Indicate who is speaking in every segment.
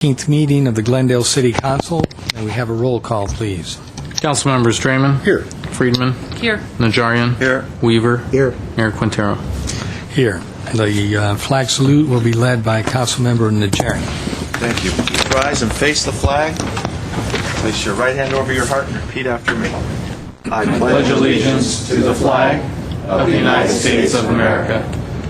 Speaker 1: 15th meeting of the Glendale City Council. May we have a roll call, please?
Speaker 2: Council members Draymond.
Speaker 3: Here.
Speaker 2: Friedman.
Speaker 4: Here.
Speaker 2: Najarian.
Speaker 3: Here.
Speaker 2: Weaver.
Speaker 3: Here.
Speaker 2: Mayor Quintero.
Speaker 1: Here. The flag salute will be led by Councilmember Najarian.
Speaker 3: Thank you. Please rise and face the flag. Place your right hand over your heart and repeat after me. I
Speaker 2: Pledge allegiance to the flag of the United States of America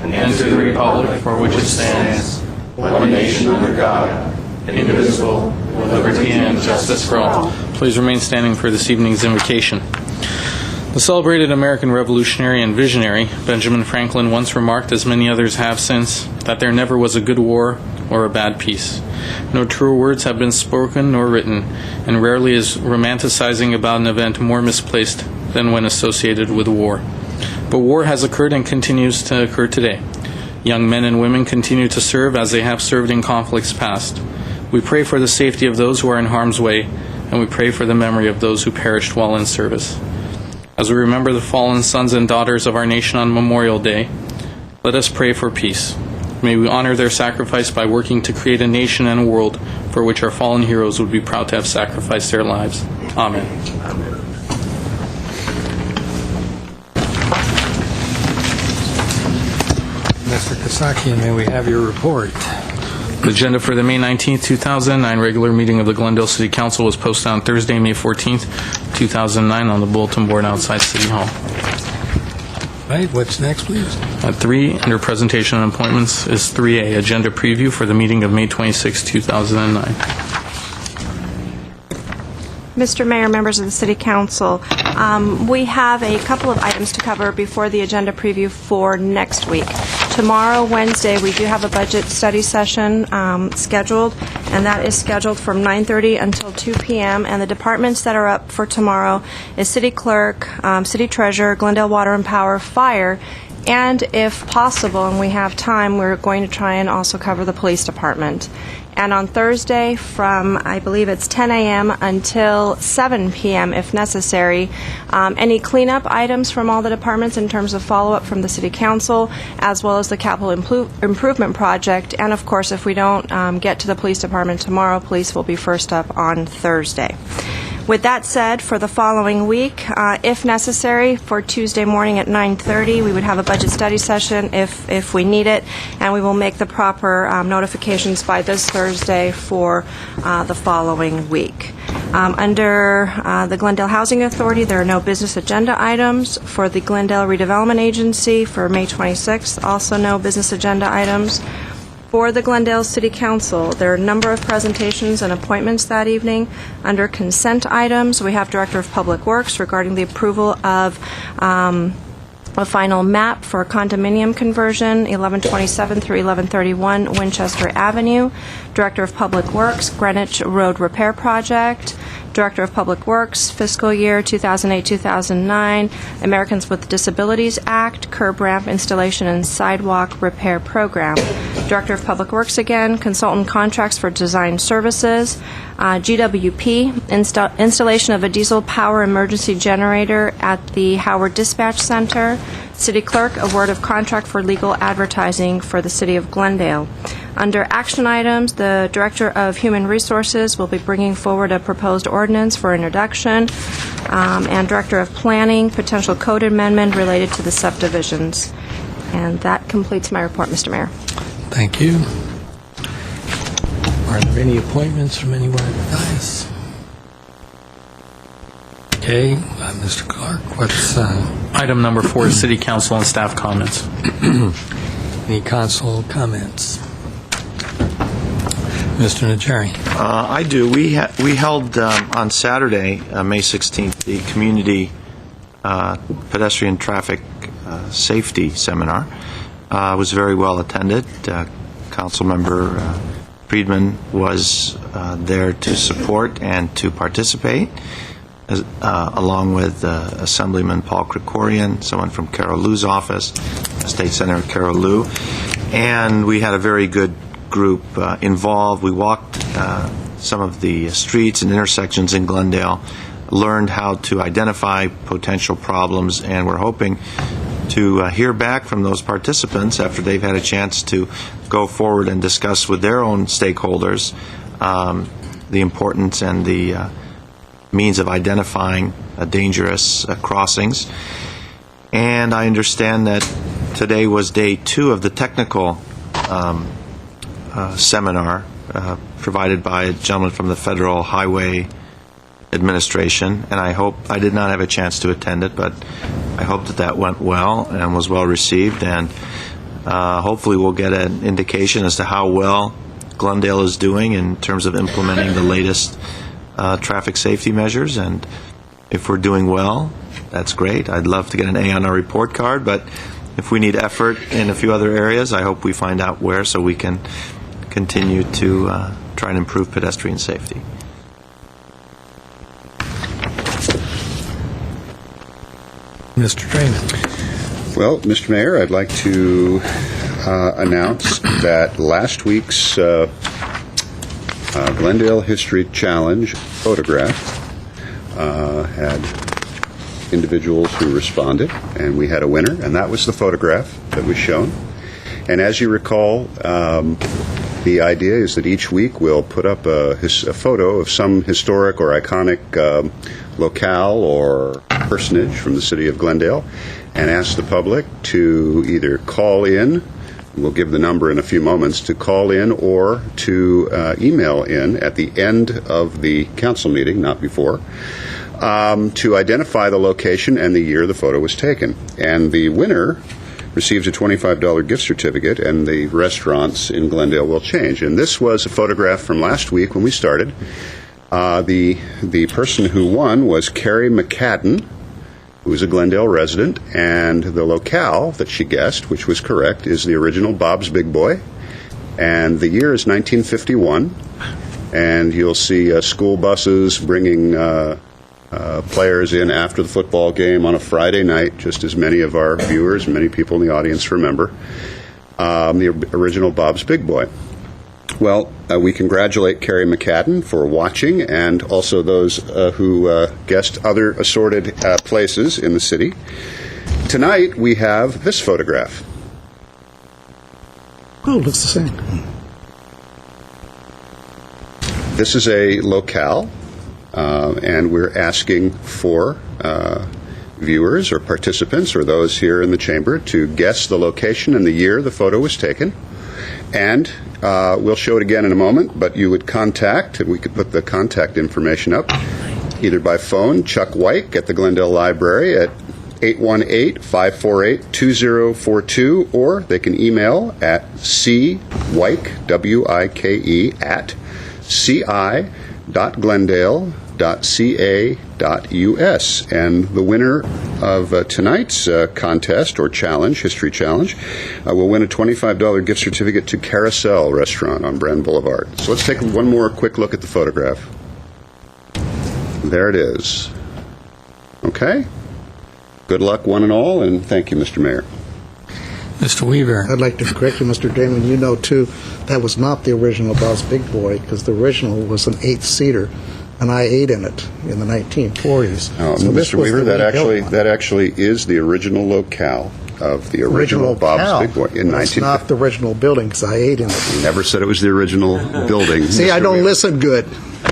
Speaker 2: and to the republic for which it stands, one nation under God, indivisible, with liberty and justice for all. Please remain standing for this evening's invocation. The celebrated American revolutionary and visionary Benjamin Franklin once remarked, as many others have since, that there never was a good war or a bad peace. No truer words have been spoken nor written, and rarely is romanticizing about an event more misplaced than when associated with war. But war has occurred and continues to occur today. Young men and women continue to serve as they have served in conflicts past. We pray for the safety of those who are in harm's way, and we pray for the memory of those who perished while in service. As we remember the fallen sons and daughters of our nation on Memorial Day, let us pray for peace. May we honor their sacrifice by working to create a nation and a world for which our fallen heroes would be proud to have sacrificed their lives. Amen.
Speaker 1: Mr. Kasakian, may we have your report?
Speaker 2: The agenda for the May 19th, 2009 regular meeting of the Glendale City Council was posted on Thursday, May 14th, 2009 on the bulletin board outside City Hall.
Speaker 1: Right, what's next, please?
Speaker 2: At 3, under presentation and appointments, is 3A, agenda preview for the meeting of May 26, 2009.
Speaker 4: Mr. Mayor, members of the City Council, we have a couple of items to cover before the agenda preview for next week. Tomorrow, Wednesday, we do have a budget study session scheduled, and that is scheduled from 9:30 until 2 p.m. And the departments that are up for tomorrow is City Clerk, City Treasurer, Glendale Water and Power, Fire, and if possible, and we have time, we're going to try and also cover the Police Department. And on Thursday from, I believe it's 10 a.m. until 7 p.m. if necessary, any cleanup items from all the departments in terms of follow-up from the City Council, as well as the capital improvement project. And of course, if we don't get to the Police Department tomorrow, police will be first up on Thursday. With that said, for the following week, if necessary, for Tuesday morning at 9:30, we would have a budget study session if we need it, and we will make the proper notifications by this Thursday for the following week. Under the Glendale Housing Authority, there are no business agenda items. For the Glendale Redevelopment Agency for May 26th, also no business agenda items. For the Glendale City Council, there are a number of presentations and appointments that evening. Under consent items, we have Director of Public Works regarding the approval of a final map for condominium conversion, 1127 through 1131 Winchester Avenue. Director of Public Works, Greenwich Road Repair Project. Director of Public Works, fiscal year 2008-2009, Americans with Disabilities Act, curb ramp installation and sidewalk repair program. Director of Public Works again, consultant contracts for design services, GWP, installation of a diesel power emergency generator at the Howard Dispatch Center. City Clerk, award of contract for legal advertising for the City of Glendale. Under action items, the Director of Human Resources will be bringing forward a proposed ordinance for introduction, and Director of Planning, potential code amendment related to the subdivisions. And that completes my report, Mr. Mayor.
Speaker 1: Thank you. Are there any appointments from anyone in the dais? Okay, Mr. Clark, what's...
Speaker 2: Item number 4 is City Council and staff comments.
Speaker 1: Any council comments? Mr. Najarian.
Speaker 3: I do. We held on Saturday, May 16th, the Community Pedestrian Traffic Safety Seminar. It was very well attended. Councilmember Friedman was there to support and to participate, along with Assemblyman Paul Krikorian, someone from Carol Liu's office, State Senator Carol Liu, and we had a very good group involved. We walked some of the streets and intersections in Glendale, learned how to identify potential problems, and we're hoping to hear back from those participants after they've had a chance to go forward and discuss with their own stakeholders the importance and the means of identifying dangerous crossings. And I understand that today was day 2 of the technical seminar provided by a gentleman from the Federal Highway Administration, and I did not have a chance to attend it, but I hope that went well and was well received, and hopefully we'll get an indication as to how well Glendale is doing in terms of implementing the latest traffic safety measures, and if we're doing well, that's great. I'd love to get an A on our report card, but if we need effort in a few other areas, I hope we find out where so we can continue to try and improve pedestrian safety.
Speaker 1: Mr. Draymond.
Speaker 5: Well, Mr. Mayor, I'd like to announce that last week's Glendale History Challenge photograph had individuals who responded, and we had a winner, and that was the photograph that was shown. And as you recall, the idea is that each week we'll put up a photo of some historic or iconic locale or personage from the city of Glendale and ask the public to either call in, we'll give the number in a few moments, to call in or to email in at the end of the council meeting, not before, to identify the location and the year the photo was taken. And the winner receives a $25 gift certificate, and the restaurants in Glendale will change. And this was a photograph from last week when we started. The person who won was Carrie McCadden, who is a Glendale resident, and the locale that she guessed, which was correct, is the original Bob's Big Boy, and the year is 1951. And you'll see school buses bringing players in after the football game on a Friday night, just as many of our viewers, many people in the audience remember, the original Bob's Big Boy. Well, we congratulate Carrie McCadden for watching, and also those who guessed other assorted places in the city. Tonight, we have this photograph.
Speaker 6: Oh, it looks the same.
Speaker 5: This is a locale, and we're asking for viewers or participants or those here in the chamber to guess the location and the year the photo was taken. And we'll show it again in a moment, but you would contact, and we could put the contact information up, either by phone, Chuck Wyke at the Glendale Library at 818-548-2042, or they can email at cwyke, W-I-K-E, at ci.glendale.ca.us. And the winner of tonight's contest or challenge, history challenge, will win a $25 gift certificate to Carousel Restaurant on Brand Boulevard. So let's take one more quick look at the photograph. There it is. Okay. Good luck, one and all, and thank you, Mr. Mayor.
Speaker 1: Mr. Weaver.
Speaker 6: I'd like to correct you, Mr. Damon. You know, too, that was not the original Bob's Big Boy, because the original was an 8-seater, and I ate in it in the 1940s. So this
Speaker 5: Mr.
Speaker 6: was
Speaker 5: Weaver,
Speaker 6: the rebuilt one.
Speaker 5: that actually is the original locale of the original Bob's
Speaker 6: cow.
Speaker 5: Big Boy in
Speaker 6: It's
Speaker 5: 1950.
Speaker 6: not the original building, because I ate in it.
Speaker 5: Never said it was the original building.
Speaker 6: See,
Speaker 5: Mr.
Speaker 6: I don't
Speaker 5: Weaver.
Speaker 6: listen good.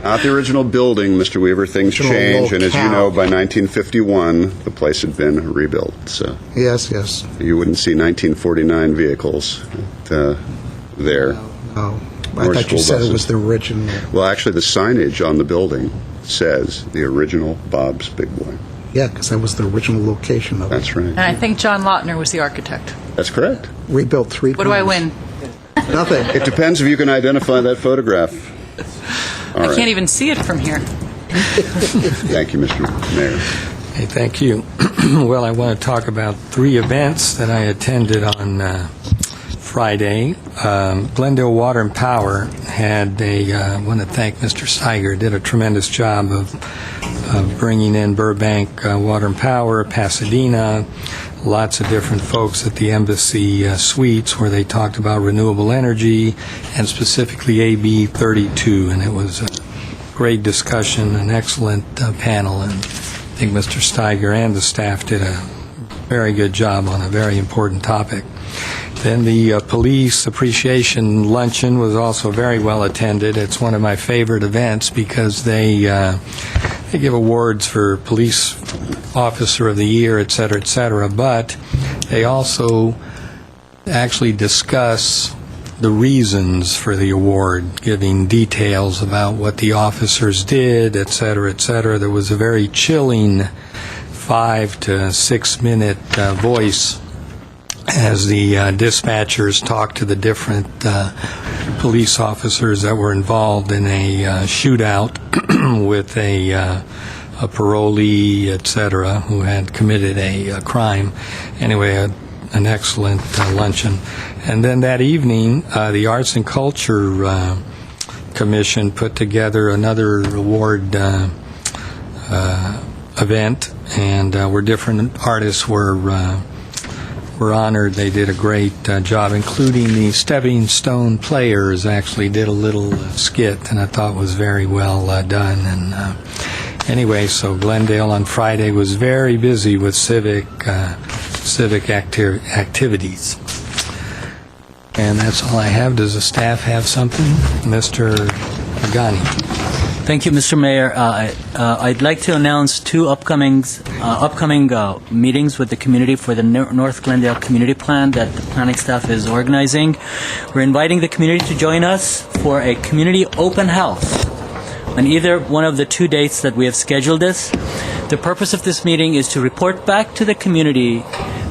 Speaker 5: Not the original building, Mr. Weaver. Things
Speaker 6: Original
Speaker 5: change, and as you
Speaker 6: locale.
Speaker 5: know, by 1951, the place had been rebuilt. So
Speaker 6: Yes, yes.
Speaker 5: you wouldn't see 1949 vehicles there.
Speaker 6: Oh, I
Speaker 5: Or
Speaker 6: thought
Speaker 5: school
Speaker 6: you said
Speaker 5: buses.
Speaker 6: it was the original.
Speaker 5: Well, actually, the signage on the building says the original Bob's Big Boy.
Speaker 6: Yeah, because that was the original location of it.
Speaker 5: That's right.
Speaker 7: And I think John Lautner was the architect.
Speaker 5: That's correct.
Speaker 6: Rebuilt 3
Speaker 7: What
Speaker 6: times.
Speaker 7: do I win?
Speaker 6: Nothing.
Speaker 5: It depends if you can identify that photograph. All
Speaker 7: I
Speaker 5: right.
Speaker 7: can't even see it from here.
Speaker 5: Thank you, Mr. Mayor.
Speaker 1: Hey, thank you. Well, I want to talk about 3 events that I attended on Friday. Glendale Water and Power had I want to thank Mr. Steiger, did a tremendous job of bringing in Burbank Water and Power, Pasadena, lots of different folks at the Embassy Suites where they talked about renewable energy and specifically AB 32, and it was a great discussion, an excellent panel, and I think Mr. Steiger and the staff did a very good job on a very important topic. Then the Police Appreciation Luncheon was also very well attended. It's one of my favorite events because they give awards for Police Officer of the Year, et cetera, but they also actually discuss the reasons for the award, giving details about what the officers did, et cetera, et cetera. There was a very chilling 5 to 6 minute voice as the dispatchers talked to the different police officers that were involved in a shootout with a parolee, et cetera, who had committed a crime. Anyway, an excellent luncheon. And then that evening, the Arts and Culture Commission put together another award event, and where different artists were honored. They did a great job, including the Stepping Stone Players actually did a little skit, and I thought was very well done. And anyway, so Glendale on Friday was very busy with civic activities. And that's all I have. Does the staff have something? Mr. Agani.
Speaker 8: Thank you, Mr. Mayor. I'd like to announce two upcoming meetings with the community for the North Glendale Community Plan that the planning staff is organizing. We're inviting the community to join us for a community open house on either one of the 2 dates that we have scheduled this. The purpose of this meeting is to report back to the community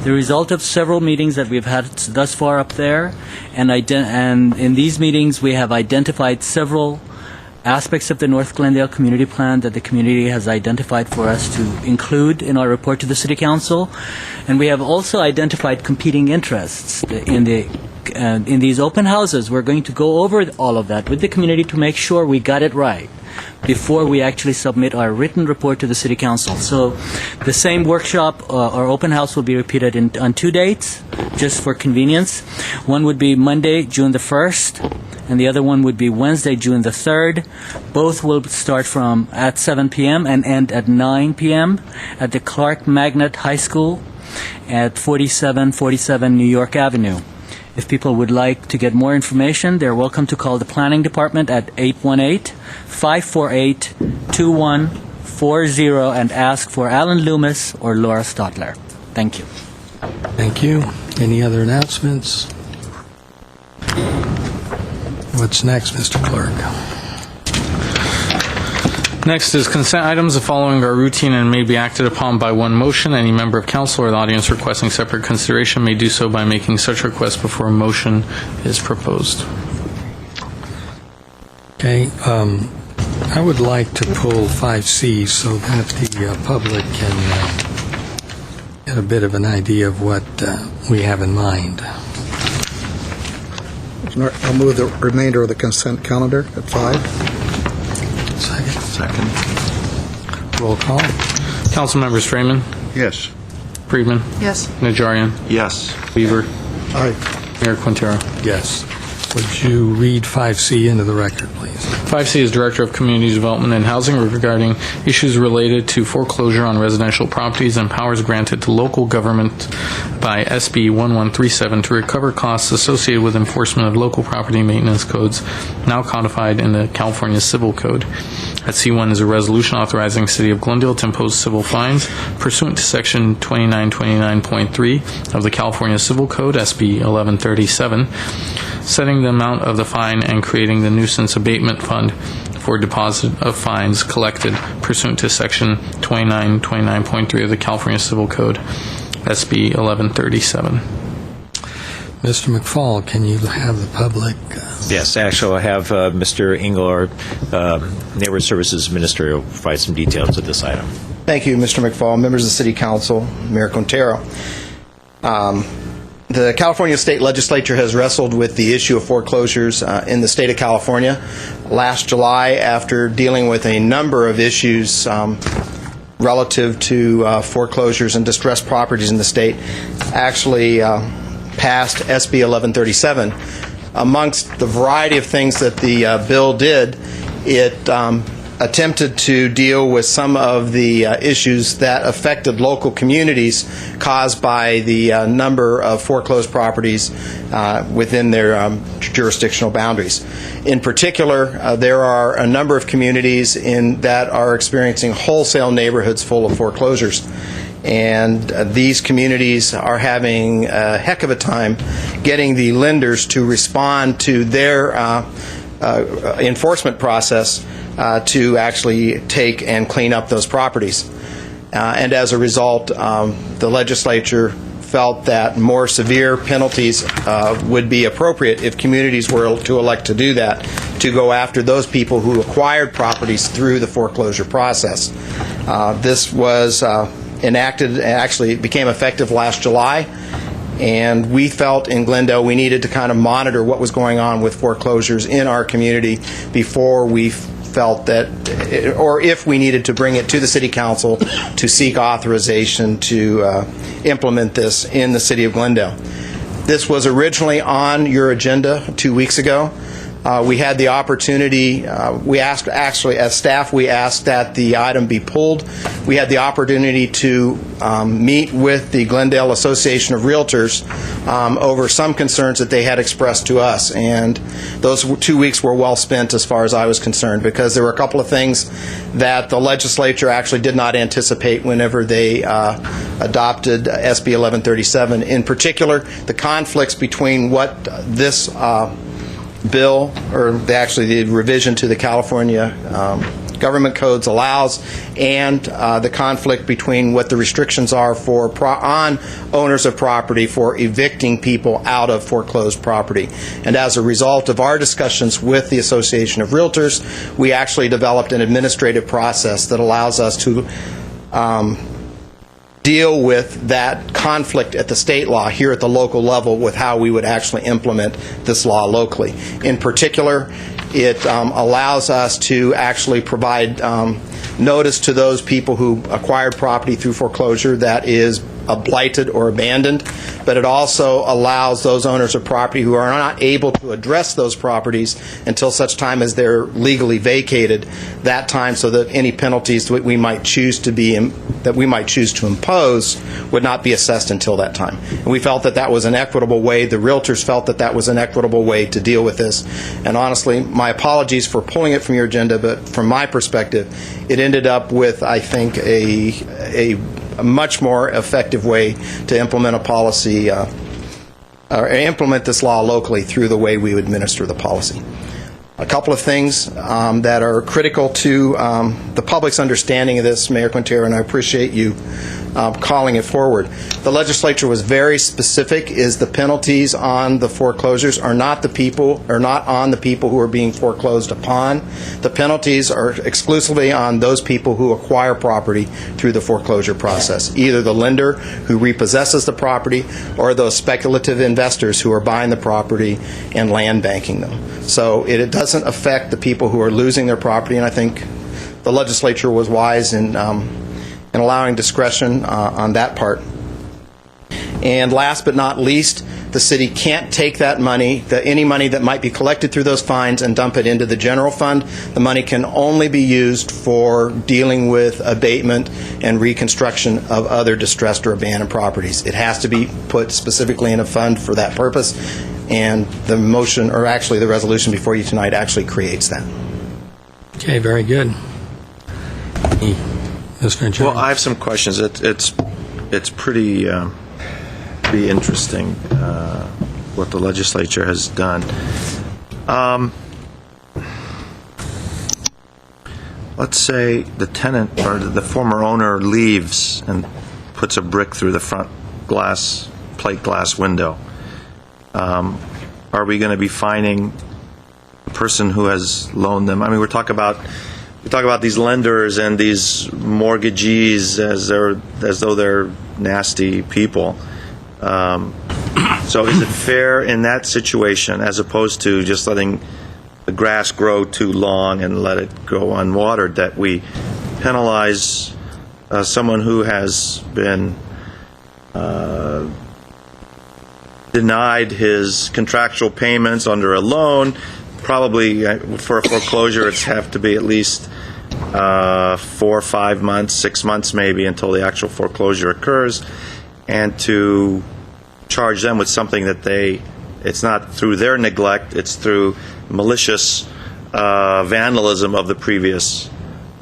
Speaker 8: the result of several meetings that we've had thus far up there, and in these meetings we have identified several aspects of the North Glendale Community Plan that the community has identified for us to include in our report to the City Council. And we have also identified competing interests in these open houses. We're going to go over all of that with the community to make sure we got it right before we actually submit our written report to the City Council. So the same workshop or open house will be repeated on 2 dates, just for convenience. One would be Monday, June the 1st, and the other one would be Wednesday, June the 3rd. Both will start at 7 p.m. and end at 9 p.m. at the Clark Magnet High School at 4747 New York Avenue. If people would like to get more information, they're welcome to call the Planning Department at 818-548-2140 and ask for Alan Loomis or Laura Stotler. Thank you.
Speaker 1: Thank you. Any other announcements? What's next, Mr. Clerk?
Speaker 2: Next is consent items. The following are routine and may be acted upon by one motion. Any member of council or the audience requesting separate consideration may do so by making such request before a motion is proposed.
Speaker 1: Okay. I would like to pull 5C so that the public can get a bit of an idea of what we have in mind.
Speaker 6: I'll move the remainder of the consent calendar at 5.
Speaker 3: Second.
Speaker 1: Roll call.
Speaker 2: Council members Freeman,
Speaker 5: Yes.
Speaker 2: Friedman,
Speaker 7: Yes.
Speaker 2: Najarian,
Speaker 3: Yes.
Speaker 2: Weaver,
Speaker 6: Aye.
Speaker 2: Mayor Quintero.
Speaker 1: Yes. Would you read 5C into the record, please?
Speaker 2: 5C is Director of Community Development and Housing regarding issues related to foreclosure on residential properties and powers granted to local government by SB 1137 to recover costs associated with enforcement of local property maintenance codes now codified in the California Civil Code. At C1 is a resolution authorizing the City of Glendale to impose civil fines pursuant to Section 2929.3 of the California Civil Code, SB 1137, setting the amount of the fine and creating the nuisance abatement fund for deposit of fines collected pursuant to Section 2929.3 of the California Civil Code, SB 1137.
Speaker 1: Mr. McFall, can you have the public?
Speaker 9: Yes, actually, I have Mr. Engel, Neighborhood Services Minister, will provide some details of this item.
Speaker 10: Thank you, Mr. McFall, members of the City Council, Mayor Quintero. The California State Legislature has wrestled with the issue of foreclosures in the state of California. Last July, after dealing with a number of issues relative to foreclosures and distressed properties in the state, actually passed SB 1137. Amongst the variety of things that the bill did, it attempted to deal with some of the issues that affected local communities caused by the number of foreclosed properties within their jurisdictional boundaries. In particular, there are a number of communities that are experiencing wholesale neighborhoods full of foreclosures. And these communities are having a heck of a time getting the lenders to respond to their enforcement process to actually take and clean up those properties. And as a result, the legislature felt that more severe penalties would be appropriate if communities were to elect to do that, to go after those people who acquired properties through the foreclosure process. This was enacted, actually it became effective last July, and we felt in Glendale we needed to kind of monitor what was going on with foreclosures in our community before we felt that, or if we needed to bring it to the City Council to seek authorization to implement this in the City of Glendale. This was originally on your agenda 2 weeks ago. We had the opportunity, we asked, actually, as staff, we asked that the item be pulled. We had the opportunity to meet with the Glendale Association of Realtors over some concerns that they had expressed to us. And those 2 weeks were well spent as far as I was concerned, because there were a couple of things that the legislature actually did not anticipate whenever they adopted SB 1137. In particular, the conflicts between what this bill, or the revision to the California government codes allows, and the conflict between what the restrictions are on owners of property for evicting people out of foreclosed property. And as a result of our discussions with the Association of Realtors, we actually developed an administrative process that allows us to deal with that conflict at the state law here at the local level with how we would actually implement this law locally. In particular, it allows us to actually provide notice to those people who acquired property through foreclosure that is blighted or abandoned, but it also allows those owners of property who are not able to address those properties until such time as they're legally vacated, that time, so that any penalties that we might choose to impose would not be assessed until that time. And we felt that that was an equitable way. The realtors felt that that was an equitable way to deal with this. And honestly, my apologies for pulling it from your agenda, but from my perspective, it ended up with, I think, a much more effective way to implement a policy, or implement this law locally through the way we would administer the policy. A couple of things that are critical to the public's understanding of this, Mayor Quintero, and I appreciate you calling it forward. The legislature was very specific, is the penalties on the foreclosures are not on the people who are being foreclosed upon. The penalties are exclusively on those people who acquire property through the foreclosure process, either the lender who repossesses the property or those speculative investors who are buying the property and land banking them. So it doesn't affect the people who are losing their property, and I think the legislature was wise in allowing discretion on that part. And last but not least, the city can't take that money, any money that might be collected through those fines, and dump it into the general fund. The money can only be used for dealing with abatement and reconstruction of other distressed or abandoned properties. It has to be put specifically in a fund for that purpose, and the motion, or actually the resolution before you tonight, actually creates that.
Speaker 1: Okay, very good. Mr. Chairman.
Speaker 3: Well, I have some questions. It's pretty interesting what the legislature has done. Let's say the tenant or the former owner leaves and puts a brick through the front plate glass window. Are we going to be fining the person who has loaned them? I mean, we talk about these lenders and these mortgagees as though they're nasty people. So is it fair in that situation, as opposed to just letting the grass grow too long and let it go unwatered, that we penalize someone who has been denied his contractual payments under a loan? Probably for a foreclosure, it's have to be at least 4 or 5 months, 6 months maybe, until the actual foreclosure occurs, and to charge them with something that it's not through their neglect, it's through malicious vandalism of the previous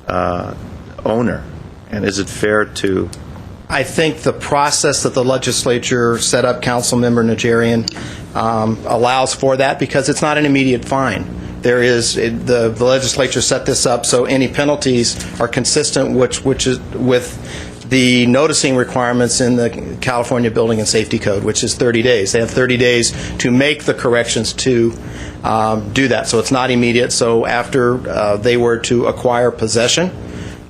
Speaker 3: owner. And is it fair to...
Speaker 10: I think the process that the legislature set up, Councilmember Najarian, allows for that because it's not an immediate fine. The legislature set this up so any penalties are consistent with the noticing requirements in the California Building and Safety Code, which is 30 days. They have 30 days to make the corrections to do that. So it's not immediate. So after they were to acquire possession,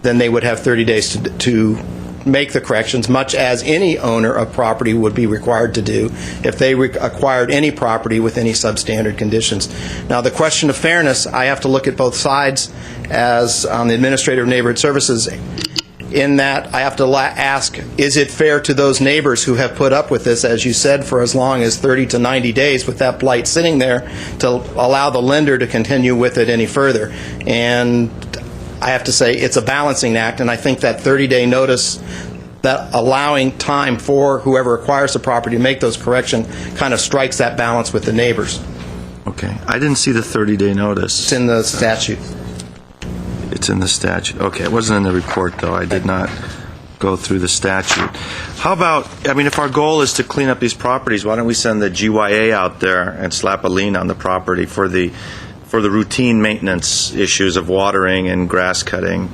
Speaker 10: then they would have 30 days to make the corrections, much as any owner of property would be required to do if they acquired any property with any substandard conditions. Now, the question of fairness, I have to look at both sides as on the Administrator of Neighborhood Services, in that I have to ask, is it fair to those neighbors who have put up with this, as you said, for as long as 30 to 90 days with that blight sitting there, to allow the lender to continue with it any further? And I have to say it's a balancing act, and I think that 30-day notice, that allowing time for whoever acquires the property to make those corrections, kind of strikes that balance with the neighbors.
Speaker 3: Okay. I didn't see the 30-day notice.
Speaker 10: It's in the statute.
Speaker 3: It's in the statute. Okay. It wasn't in the report, though. I did not go through the statute. How about, if our goal is to clean up these properties, why don't we send the GYA out there and slap a lien on the property for the routine maintenance issues of watering and grass cutting?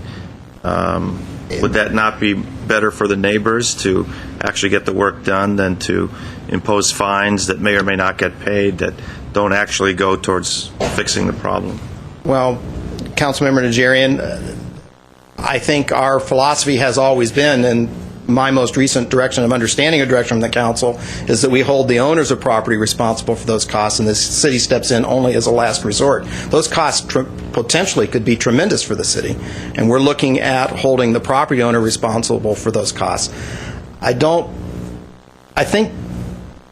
Speaker 3: Would that not be better for the neighbors to actually get the work done than to impose fines that may or may not get paid that don't actually go towards fixing the problem?
Speaker 10: Well, Councilmember Najarian, I think our philosophy has always been, and my most recent direction of understanding a direction from the council, is that we hold the owners of property responsible for those costs, and the city steps in only as a last resort. Those costs potentially could be tremendous for the city, and we're looking at holding the property owner responsible for those costs. I think,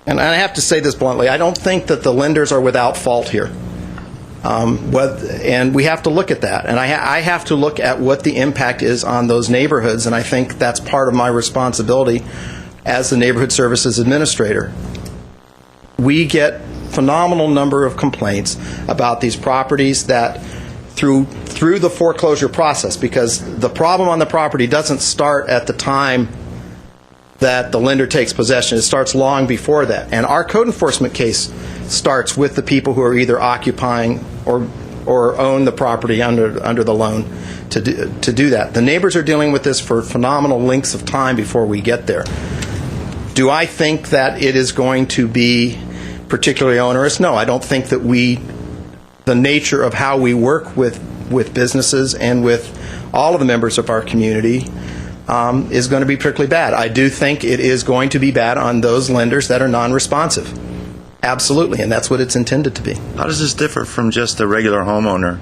Speaker 10: and I have to say this bluntly, I don't think that the lenders are without fault here. And we have to look at that. And I have to look at what the impact is on those neighborhoods, and I think that's part of my responsibility as the Neighborhood Services Administrator. We get phenomenal number of complaints about these properties that through the foreclosure process, because the problem on the property doesn't start at the time that the lender takes possession. It starts long before that. And our code enforcement case starts with the people who are either occupying or own the property under the loan to do that. The neighbors are dealing with this for phenomenal lengths of time before we get there. Do I think that it is going to be particularly onerous? No, I don't think that the nature of how we work with businesses and with all of the members of our community is going to be particularly bad. I do think it is going to be bad on those lenders that are non-responsive. Absolutely, and that's what it's intended to be.
Speaker 3: How does this differ from just a regular homeowner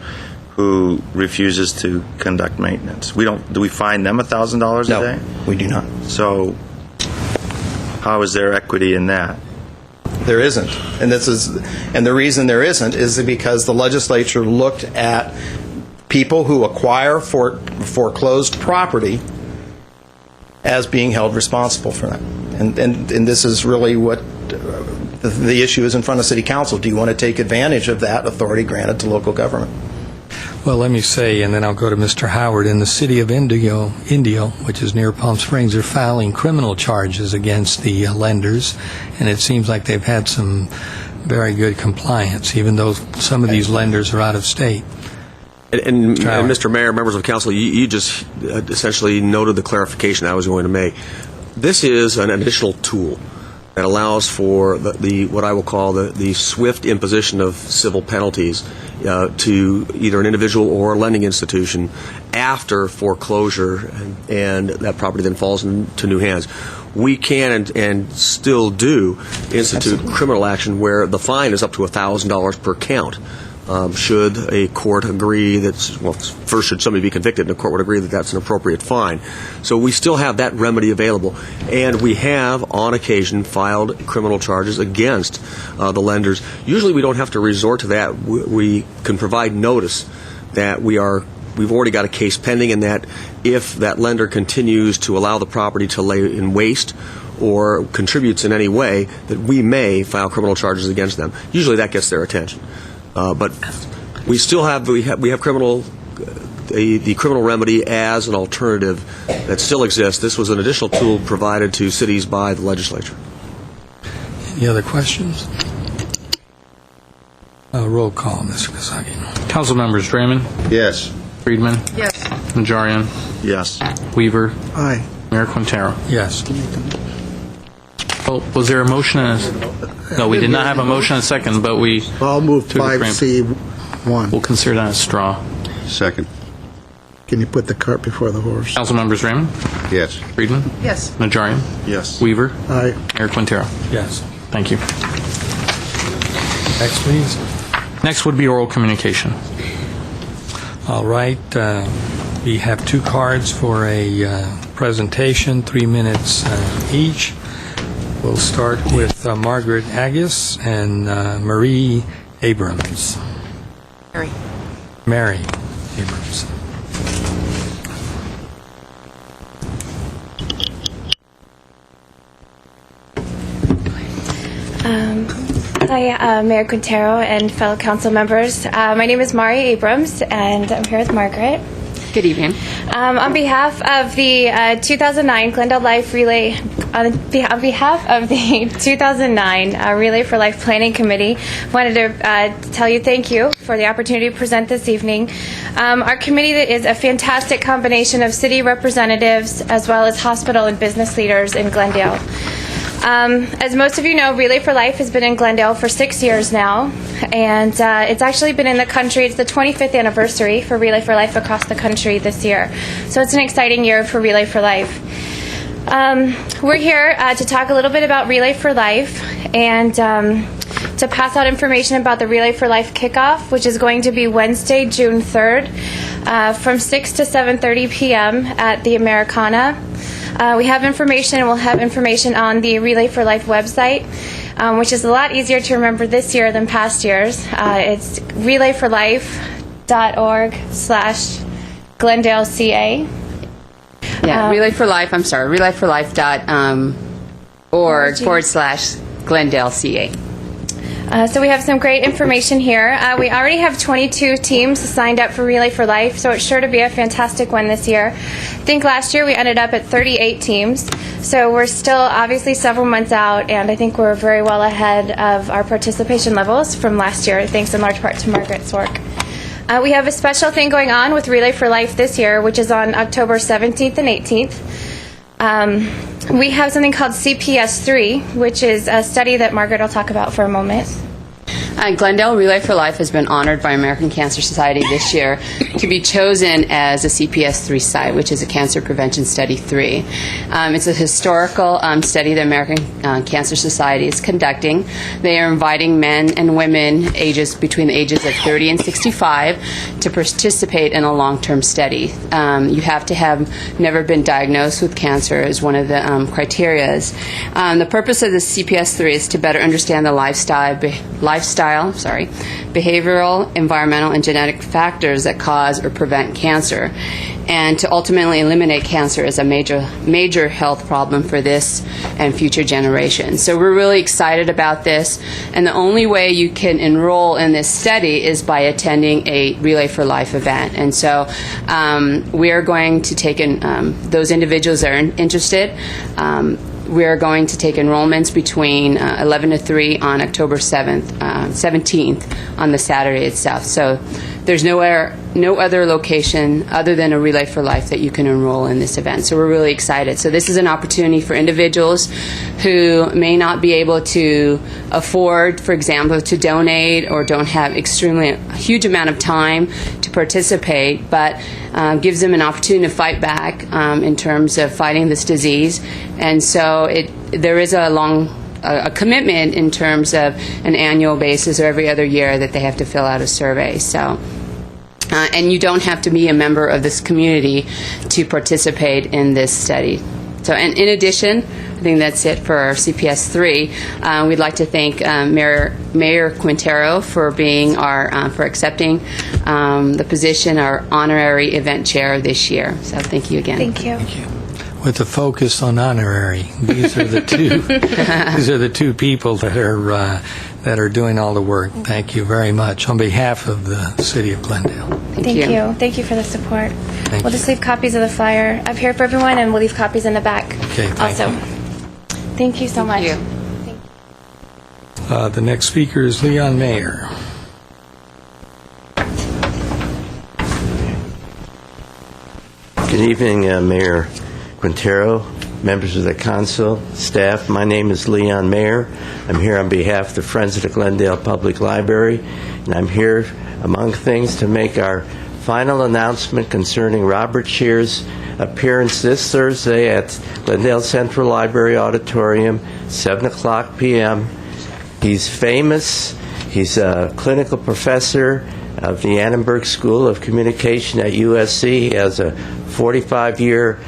Speaker 3: who refuses to conduct maintenance? Do we fine them $1,000 a day?
Speaker 10: No, we do not.
Speaker 3: So how is there equity in that?
Speaker 10: There isn't. And the reason there isn't is because the legislature looked at people who acquire foreclosed property as being held responsible for that. And this is really what the issue is in front of City Council. Do you want to take advantage of that authority granted to local government?
Speaker 1: Well, let me say, and then I'll go to Mr. Howard. In the city of Indio, which is near Palm Springs, they're filing criminal charges against the lenders, and it seems like they've had some very good compliance, even though some of these lenders are out of state.
Speaker 11: And Mr. Mayor, members of council, you just essentially noted the clarification I was going to make. This is an additional tool that allows for what I will call the swift imposition of civil penalties to either an individual or a lending institution after foreclosure, and that property then falls into new hands. We can and still do institute criminal action where the fine is up to $1,000 per count. Should a court agree first should somebody be convicted, and the court would agree that that's an appropriate fine. So we still have that remedy available, and we have, on occasion, filed criminal charges against the lenders. Usually we don't have to resort to that. We can provide notice that we are we've already got a case pending in that if that lender continues to allow the property to lay in waste or contributes in any way, that we may file criminal charges against them. Usually that gets their attention. But we still have criminal the criminal remedy as an alternative that still exists. This was an additional tool provided to cities by the legislature.
Speaker 1: Any other questions? Roll call, Mr. Kazagi.
Speaker 2: Council members Draymond,
Speaker 5: Yes.
Speaker 2: Friedman,
Speaker 7: Yes.
Speaker 2: Najarian,
Speaker 3: Yes.
Speaker 2: Weaver,
Speaker 6: Aye.
Speaker 2: Mayor Quintero.
Speaker 1: Yes.
Speaker 2: Well, was there a motion? No, we did not have a motion and a second, but we
Speaker 6: I'll move
Speaker 2: To the
Speaker 6: 5C1.
Speaker 2: will consider that a straw.
Speaker 5: Second.
Speaker 6: Can you put the cart before the horse?
Speaker 2: Council members Raymond,
Speaker 5: Yes.
Speaker 2: Friedman,
Speaker 7: Yes.
Speaker 2: Najarian,
Speaker 3: Yes.
Speaker 2: Weaver,
Speaker 6: Aye.
Speaker 2: Mayor Quintero.
Speaker 1: Yes.
Speaker 2: Thank you.
Speaker 1: Next, please.
Speaker 2: Next would be oral communication.
Speaker 1: All right. We have 2 cards for a presentation, 3 minutes each. We'll start with Margaret Agus and Marie Abrams. Mary Abrams.
Speaker 12: Hi, Mayor Quintero and fellow council members. My name is Mari Abrams, and I'm here with Margaret.
Speaker 7: Good evening.
Speaker 12: On behalf of the 2009 Glendale Life Relay, on behalf of the 2009 Relay for Life Planning Committee, wanted to tell you thank you for the opportunity to present this evening. Our committee is a fantastic combination of city representatives as well as hospital and business leaders in Glendale. As most of you know, Relay for Life has been in Glendale for 6 years now, and it's actually been in the country. It's the 25th anniversary for Relay for Life across the country this year. So it's an exciting year for Relay for Life. We're here to talk a little bit about Relay for Life and to pass out information about the Relay for Life kickoff, which is going to be Wednesday, June 3rd, from 6 to 7:30 p.m. at the Americana. We have information, and we'll have information on the Relay for Life website, which is a lot easier to remember this year than past years. It's relayforlife.org/GlendaleCA.
Speaker 7: Yeah, Relay for Life, relayforlife.org/GlendaleCA.
Speaker 12: So we have some great information here. We already have 22 teams signed up for Relay for Life, so it's sure to be a fantastic one this year. I think last year we ended up at 38 teams, so we're still obviously several months out, and I think we're very well ahead of our participation levels from last year, thanks in large part to Margaret's work. We have a special thing going on with Relay for Life this year, which is on October 17th and 18th. We have something called CPS3, which is a study that Margaret will talk about for a moment.
Speaker 7: Glendale Relay for Life has been honored by American Cancer Society this year to be chosen as a CPS3 site, which is a Cancer Prevention Study 3. It's a historical study that American Cancer Society is conducting. They are inviting men and women between the ages of 30 and 65 to participate in a long-term study. You have to have never been diagnosed with cancer as one of the criterias. The purpose of the CPS3 is to better understand the behavioral, environmental, and genetic factors that cause or prevent cancer, and to ultimately eliminate cancer as a major health problem for this and future generations. So we're really excited about this, and the only way you can enroll in this study is by attending a Relay for Life event. And so we are going to take in those individuals that are interested. We are going to take enrollments between 11 to 3 on October 17th on the Saturday itself. So there's no other location other than a Relay for Life that you can enroll in this event. So we're really excited. So this is an opportunity for individuals who may not be able to afford, for example, to donate or don't have extremely huge amount of time to participate, but gives them an opportunity to fight back in terms of fighting this disease. And so there is a commitment in terms of an annual basis or every other year that they have to fill out a survey. So, and you don't have to be a member of this community to participate in this study. So, and in addition, I think that's it for our CPS 3. We'd like to thank Mayor Quintero for being for accepting the position, our honorary event chair this year. So thank you again.
Speaker 12: Thank you.
Speaker 1: With the focus on honorary, these are the two. These are the two people that are doing all the work. Thank you very much on behalf of the City of Glendale.
Speaker 12: Thank you. Thank you for the support.
Speaker 1: Thank
Speaker 12: We'll
Speaker 1: you.
Speaker 12: just leave copies of the flyer up here for everyone, and we'll leave copies in the back.
Speaker 1: Okay, thank
Speaker 12: also.
Speaker 1: you.
Speaker 12: Thank you so much.
Speaker 7: you.
Speaker 1: The next speaker is Leon Mayer.
Speaker 13: Good evening, Mayor Quintero, members of the council, staff. My name is Leon Mayer. I'm here on behalf of the Friends of the Glendale Public Library, and I'm here, among things, to make our final announcement concerning Robert Shear's appearance this Thursday at Glendale Central Library Auditorium, 7 o'clock p.m. He's famous. He's a clinical professor of the Annenberg School of Communication at USC. He has a 45-year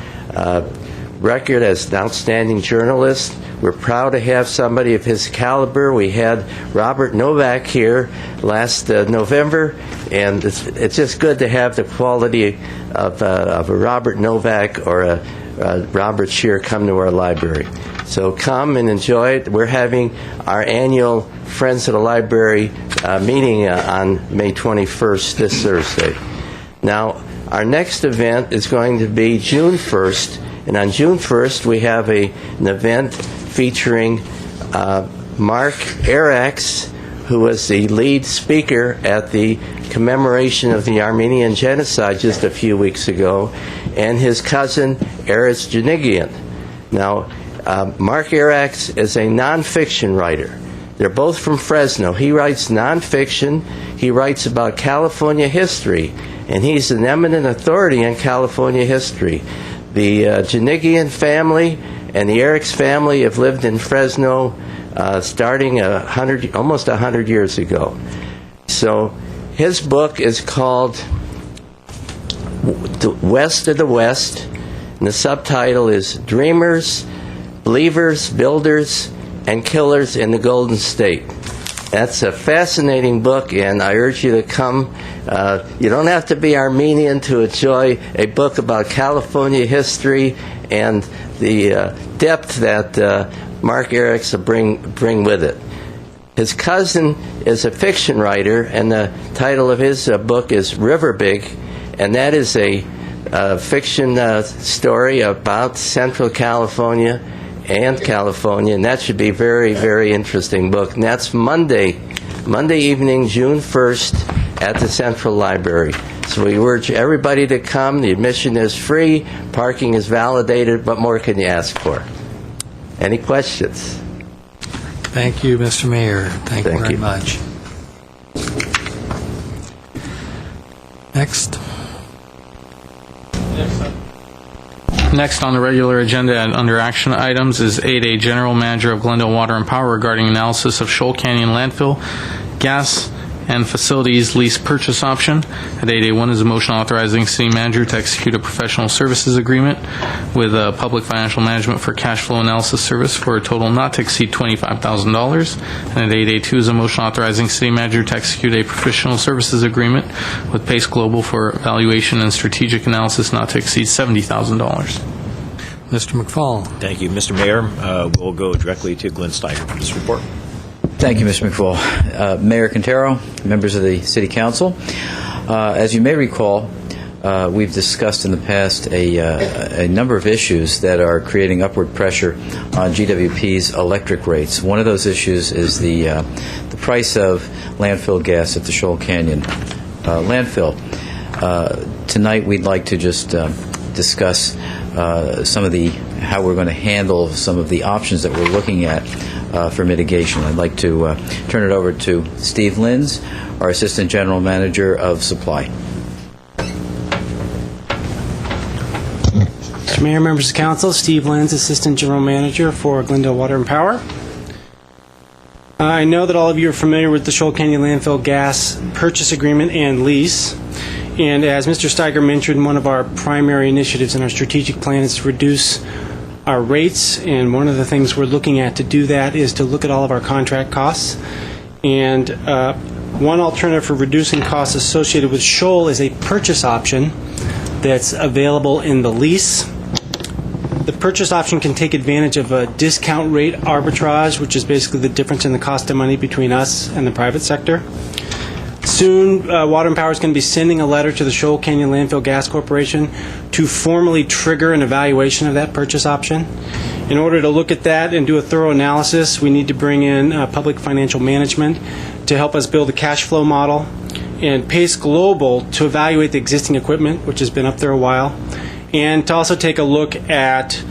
Speaker 13: record as an outstanding journalist. We're proud to have somebody of his caliber. We had Robert Novak here last November, and it's just good to have the quality of a Robert Novak or a Robert Shear come to our library. So come and enjoy it. We're having our annual Friends of the Library meeting on May 21st, this Thursday. Now, our next event is going to be June 1st, and on June 1st we have an event featuring Mark Arax, who was the lead speaker at the commemoration of the Armenian Genocide just a few weeks ago, and his cousin, Erez Janigian. Now, Mark Arax is a nonfiction writer. They're both from Fresno. He writes nonfiction. He writes about California history, and he's an eminent authority on California history. The Janigian family and the Arax family have lived in Fresno starting almost 100 years ago. So his book is called West of the West, and the subtitle is Dreamers, Believers, Builders, and Killers in the Golden State. That's a fascinating book, and I urge you to come. You don't have to be Armenian to enjoy a book about California history and the depth that Mark Arax will bring with it. His cousin is a fiction writer, and the title of his book is River Big, and that is a fiction story about Central California and California, and that should be a very, very interesting book. And that's Monday evening, June 1st, at the Central Library. So we urge everybody to come. The admission is free, parking is validated. What more can you ask for? Any questions?
Speaker 1: Thank you, Mr. Mayor. Thank you very much. Next.
Speaker 2: Next on the regular agenda and under action items is 8A, General Manager of Glendale Water and Power regarding analysis of Shoal Canyon landfill gas and facilities lease purchase option. At 8A1 is a motion authorizing city manager to execute a professional services agreement with Public Financial Management for cash flow analysis service for a total not to exceed $25,000. And at 8A2 is a motion authorizing city manager to execute a professional services agreement with Pace Global for evaluation and strategic analysis not to exceed $70,000.
Speaker 1: Mr. McFall.
Speaker 9: Thank you, Mr. Mayor. We'll go directly to Glenn Steiger for this report.
Speaker 14: Thank you, Mr. McFall. Mayor Quintero, members of the City Council, as you may recall, we've discussed in the past a number of issues that are creating upward pressure on GWP's electric rates. One of those issues is the price of landfill gas at the Shoal Canyon landfill. Tonight, we'd like to just discuss some of how we're going to handle some of the options that we're looking at for mitigation. I'd like to turn it over to Steve Linz, our Assistant General Manager of Supply.
Speaker 15: Mr. Mayor, members of council, Steve Linz, Assistant General Manager for Glendale Water and Power. I know that all of you are familiar with the Shoal Canyon landfill gas purchase agreement and lease. And as Mr. Steiger mentioned, one of our primary initiatives in our strategic plan is to reduce our rates, and one of the things we're looking at to do that is to look at all of our contract costs. And one alternative for reducing costs associated with Shoal is a purchase option that's available in the lease. The purchase option can take advantage of a discount rate arbitrage, which is basically the difference in the cost of money between us and the private sector. Soon, Water and Power is going to be sending a letter to the Shoal Canyon Landfill Gas Corporation to formally trigger an evaluation of that purchase option. In order to look at that and do a thorough analysis, we need to bring in public financial management to help us build a cash flow model, and Pace Global to evaluate the existing equipment, which has been up there a while, and to also take a look at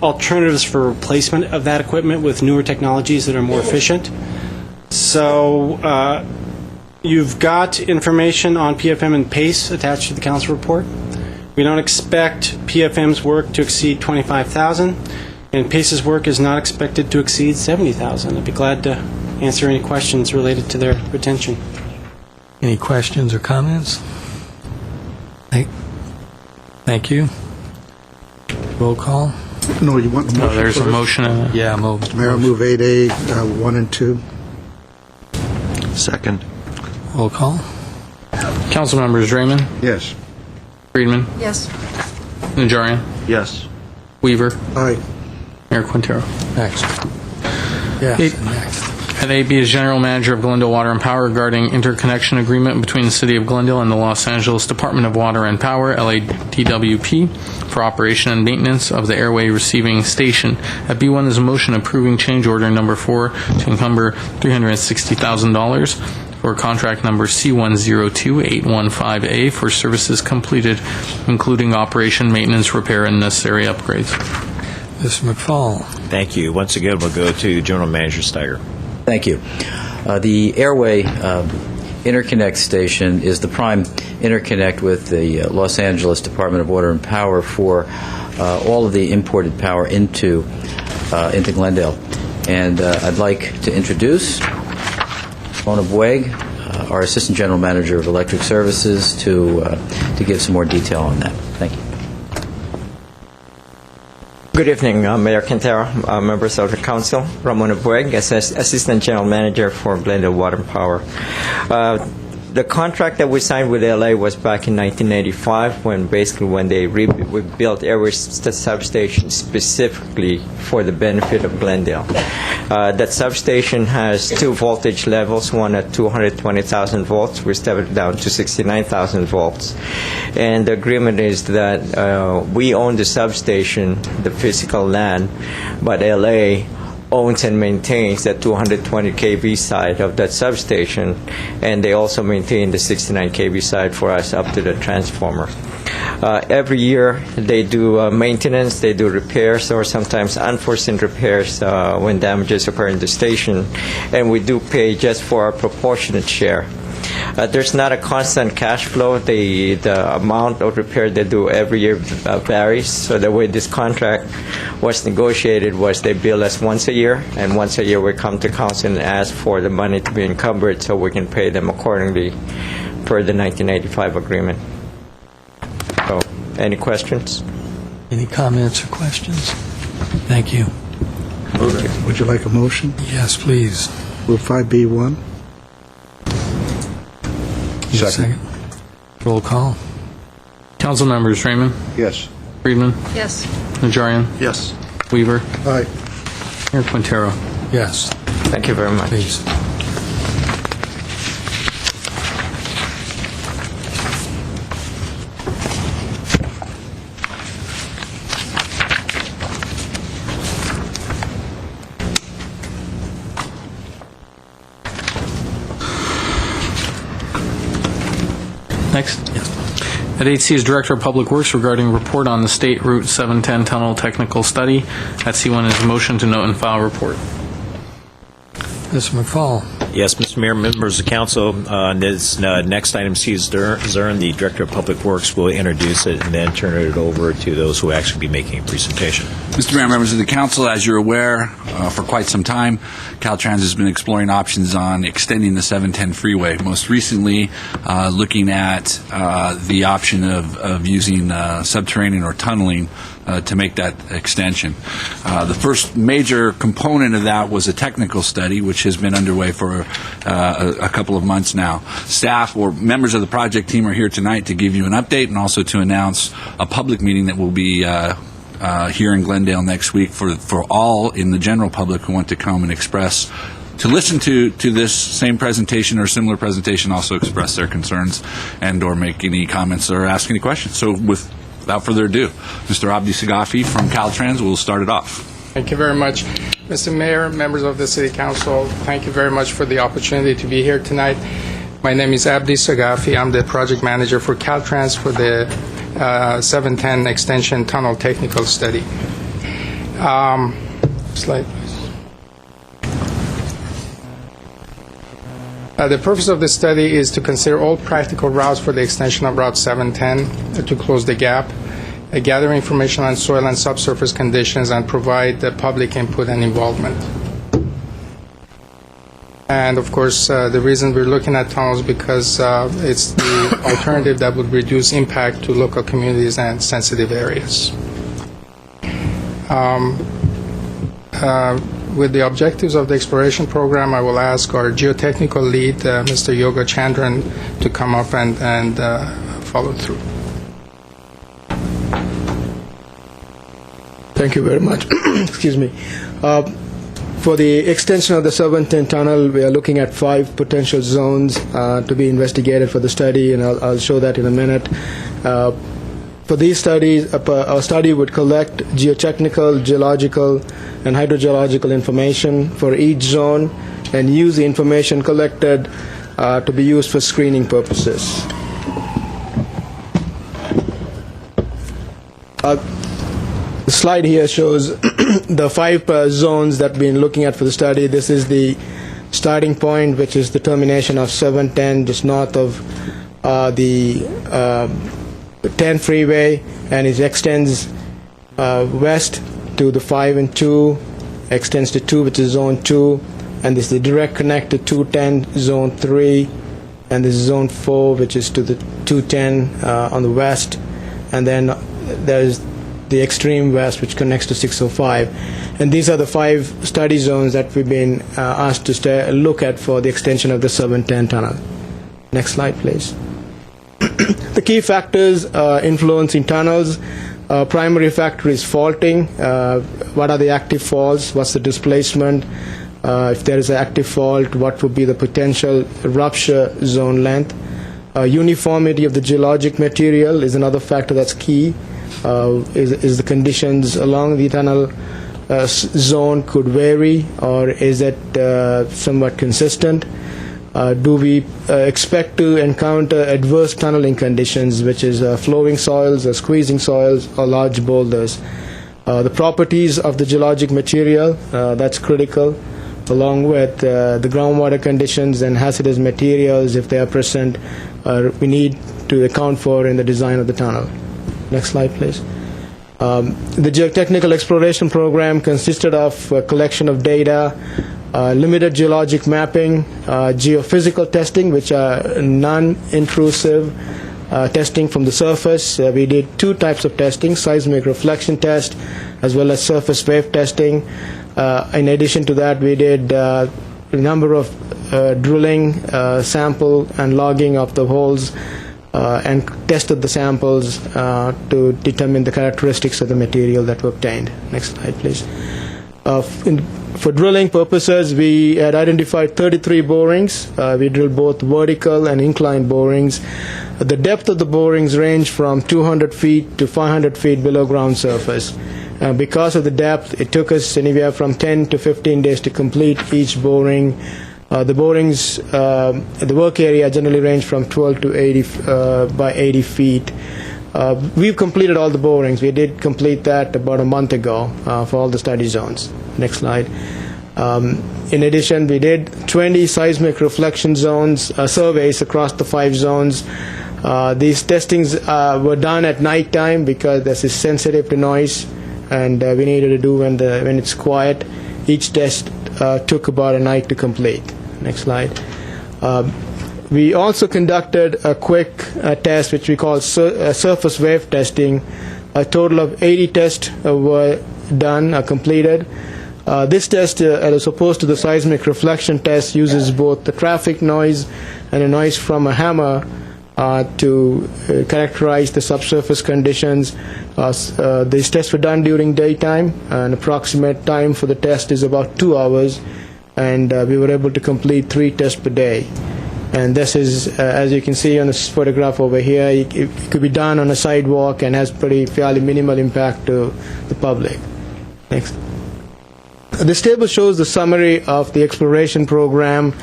Speaker 15: alternatives for replacement of that equipment with newer technologies that are more efficient. So you've got information on PFM and PACE attached to the council report. We don't expect PFM's work to exceed $25,000, and PACE's work is not expected to exceed $70,000. I'd be glad to answer any questions related to their retention.
Speaker 1: Any questions or comments? Thank you. Roll call?
Speaker 6: No, you want the motion
Speaker 2: There's a
Speaker 6: first?
Speaker 2: motion.
Speaker 1: Yeah,
Speaker 6: Mr. Mayor, I move 8A, 1 and 2.
Speaker 3: Second.
Speaker 1: roll call?
Speaker 2: Council members Draymond,
Speaker 5: Yes.
Speaker 2: Friedman,
Speaker 4: Yes.
Speaker 2: Najarian,
Speaker 3: Yes.
Speaker 2: Weaver,
Speaker 6: Aye.
Speaker 2: Mayor Quintero.
Speaker 1: Next. Yes,
Speaker 2: Eight.
Speaker 1: next.
Speaker 2: At 8B is General Manager of Glendale Water and Power regarding interconnection agreement between the City of Glendale and the Los Angeles Department of Water and Power, LADWP, for operation and maintenance of the airway receiving station. At B1 is a motion approving change order number 4 to encumber $360,000 for contract number C102815A for services completed, including operation, maintenance, repair, and necessary upgrades.
Speaker 1: Mr. McFall.
Speaker 9: Thank you. Once again, we'll go to General Manager Steiger.
Speaker 14: Thank you. The airway interconnect station is the prime interconnect with the Los Angeles Department of Water and Power for all of the imported power into Glendale. And I'd like to introduce Mona Boeg, our Assistant General Manager of Electric Services, to give some more detail on that. Thank you.
Speaker 16: Good evening, Mayor Quintero, members of the council. Ramona Boeg, Assistant General Manager for Glendale Water and Power. The contract that we signed with LA was back in 1985 when we built airway substation specifically for the benefit of Glendale. That substation has 2 voltage levels, one at 220,000 volts. We stepped it down to 69,000 volts. And the agreement is that we own the substation, the physical land, but LA owns and maintains that 220 kV side of that substation, and they also maintain the 69 kV side for us up to the transformer. Every year they do maintenance, they do repairs, or sometimes unforeseen repairs when damages occur in the station, and we do pay just for our proportionate share. There's not a constant cash flow. The amount of repair they do every year varies. So the way this contract was negotiated was they bill us once a year, and once a year we come to council and ask for the money to be encumbered so we can pay them accordingly per the 1985 agreement. So, any questions?
Speaker 1: Any comments or questions? Thank you.
Speaker 6: Would you like a motion?
Speaker 1: Yes, please.
Speaker 6: Move 5B1.
Speaker 5: Second.
Speaker 1: Roll call?
Speaker 2: Council members Draymond,
Speaker 5: Yes.
Speaker 2: Friedman,
Speaker 4: Yes.
Speaker 2: Najarian,
Speaker 3: Yes.
Speaker 2: Weaver,
Speaker 6: Aye.
Speaker 2: Mayor Quintero.
Speaker 1: Yes,
Speaker 16: Thank you very much.
Speaker 1: please.
Speaker 2: Next. At 8C is Director of Public Works regarding report on the State Route 710 Tunnel Technical Study. At C1 is a motion to note and file report.
Speaker 1: Mr. McFall.
Speaker 9: Yes, Mr. Mayor, members of council, this next item, Steve Zern, the Director of Public Works, will introduce it and then turn it over to those who will actually be making a presentation.
Speaker 17: Mr. Mayor, members of the council, as you're aware, for quite some time, Caltrans has been exploring options on extending the 710 freeway. Most recently, looking at the option of using subterranean or tunneling to make that extension. The first major component of that was a technical study, which has been underway for a couple of months now. Staff or members of the project team are here tonight to give you an update and also to announce a public meeting that will be here in Glendale next week for all in the general public who want to come and express, to listen to this same presentation or similar presentation, also express their concerns and or make any comments or ask any questions. So without further ado, Mr. Abdi Sagafi from Caltrans will start it off.
Speaker 18: Thank you very much. Mr. Mayor, members of the City Council, thank you very much for the opportunity to be here tonight. My name is Abdi Sagafi. I'm the project manager for Caltrans for the 710 Extension Tunnel Technical Study. Slide, please. The purpose of the study is to consider all practical routes for the extension of Route 710 to close the gap, gather information on soil and subsurface conditions, and provide public input and involvement. And of course, the reason we're looking at tunnels because it's the alternative that would reduce impact to local communities and sensitive areas. With the objectives of the exploration program, I will ask our geotechnical lead, Mr. Yoga Chandran, to come up and follow through.
Speaker 19: Thank you very much. Excuse me. For the extension of the 710 tunnel, we are looking at 5 potential zones to be investigated for the study, and I'll show that in a minute. For these studies, our study would collect geotechnical, geological, and hydrogeological information for each zone and use the information collected to be used for screening purposes. The slide here shows the 5 zones that we've been looking at for the study. This is the starting point, which is the termination of 710 just north of the 10 freeway, and it extends west to the 5 and 2, extends to 2, which is zone 2, and this is the direct connect to 210, zone 3, and this is zone 4, which is to the 210 on the west, and then there's the extreme west, which connects to 605. And these are the 5 study zones that we've been asked to look at for the extension of the 710 tunnel. Next slide, please. The key factors influencing tunnels. Primary factor is faulting. What are the active faults? What's the displacement? If there is an active fault, what would be the potential rupture zone length? Uniformity of the geologic material is another factor that's key. Is the conditions along the tunnel zone could vary, or is it somewhat consistent? Do we expect to encounter adverse tunneling conditions, which is flowing soils, or squeezing soils, or large boulders? The properties of the geologic material, that's critical, along with the groundwater conditions and hazardous materials, if they are present, we need to account for in the design of the tunnel. Next slide, please. The geotechnical exploration program consisted of a collection of data, limited geologic mapping, geophysical testing, which are non-intrusive testing from the surface. We did 2 types of testing, seismic reflection test as well as surface wave testing. In addition to that, we did a number of drilling, sample and logging of the holes, and tested the samples to determine the characteristics of the material that were obtained. Next slide, please. For drilling purposes, we had identified 33 borings. We drilled both vertical and inclined borings. The depth of the borings ranged from 200 feet to 500 feet below ground surface. Because of the depth, it took us anywhere from 10 to 15 days to complete each boring. The borings, the work area generally range from 12 to 80 by 80 feet. We've completed all the borings. We did complete that about a month ago for all the study zones. Next slide. In addition, we did 20 seismic reflection zones surveys across the 5 zones. These testings were done at nighttime because this is sensitive to noise, and we needed to do when it's quiet. Each test took about a night to complete. Next slide. We also conducted a quick test, which we call surface wave testing. A total of 80 tests were done, completed. This test, as opposed to the seismic reflection test, uses both the traffic noise and a noise from a hammer to characterize the subsurface conditions. These tests were done during daytime. An approximate time for the test is about 2 hours, and we were able to complete 3 tests per day. And this is, as you can see on this photograph over here, it could be done on a sidewalk and has fairly minimal impact to the public. Next. This table shows the summary of the exploration program.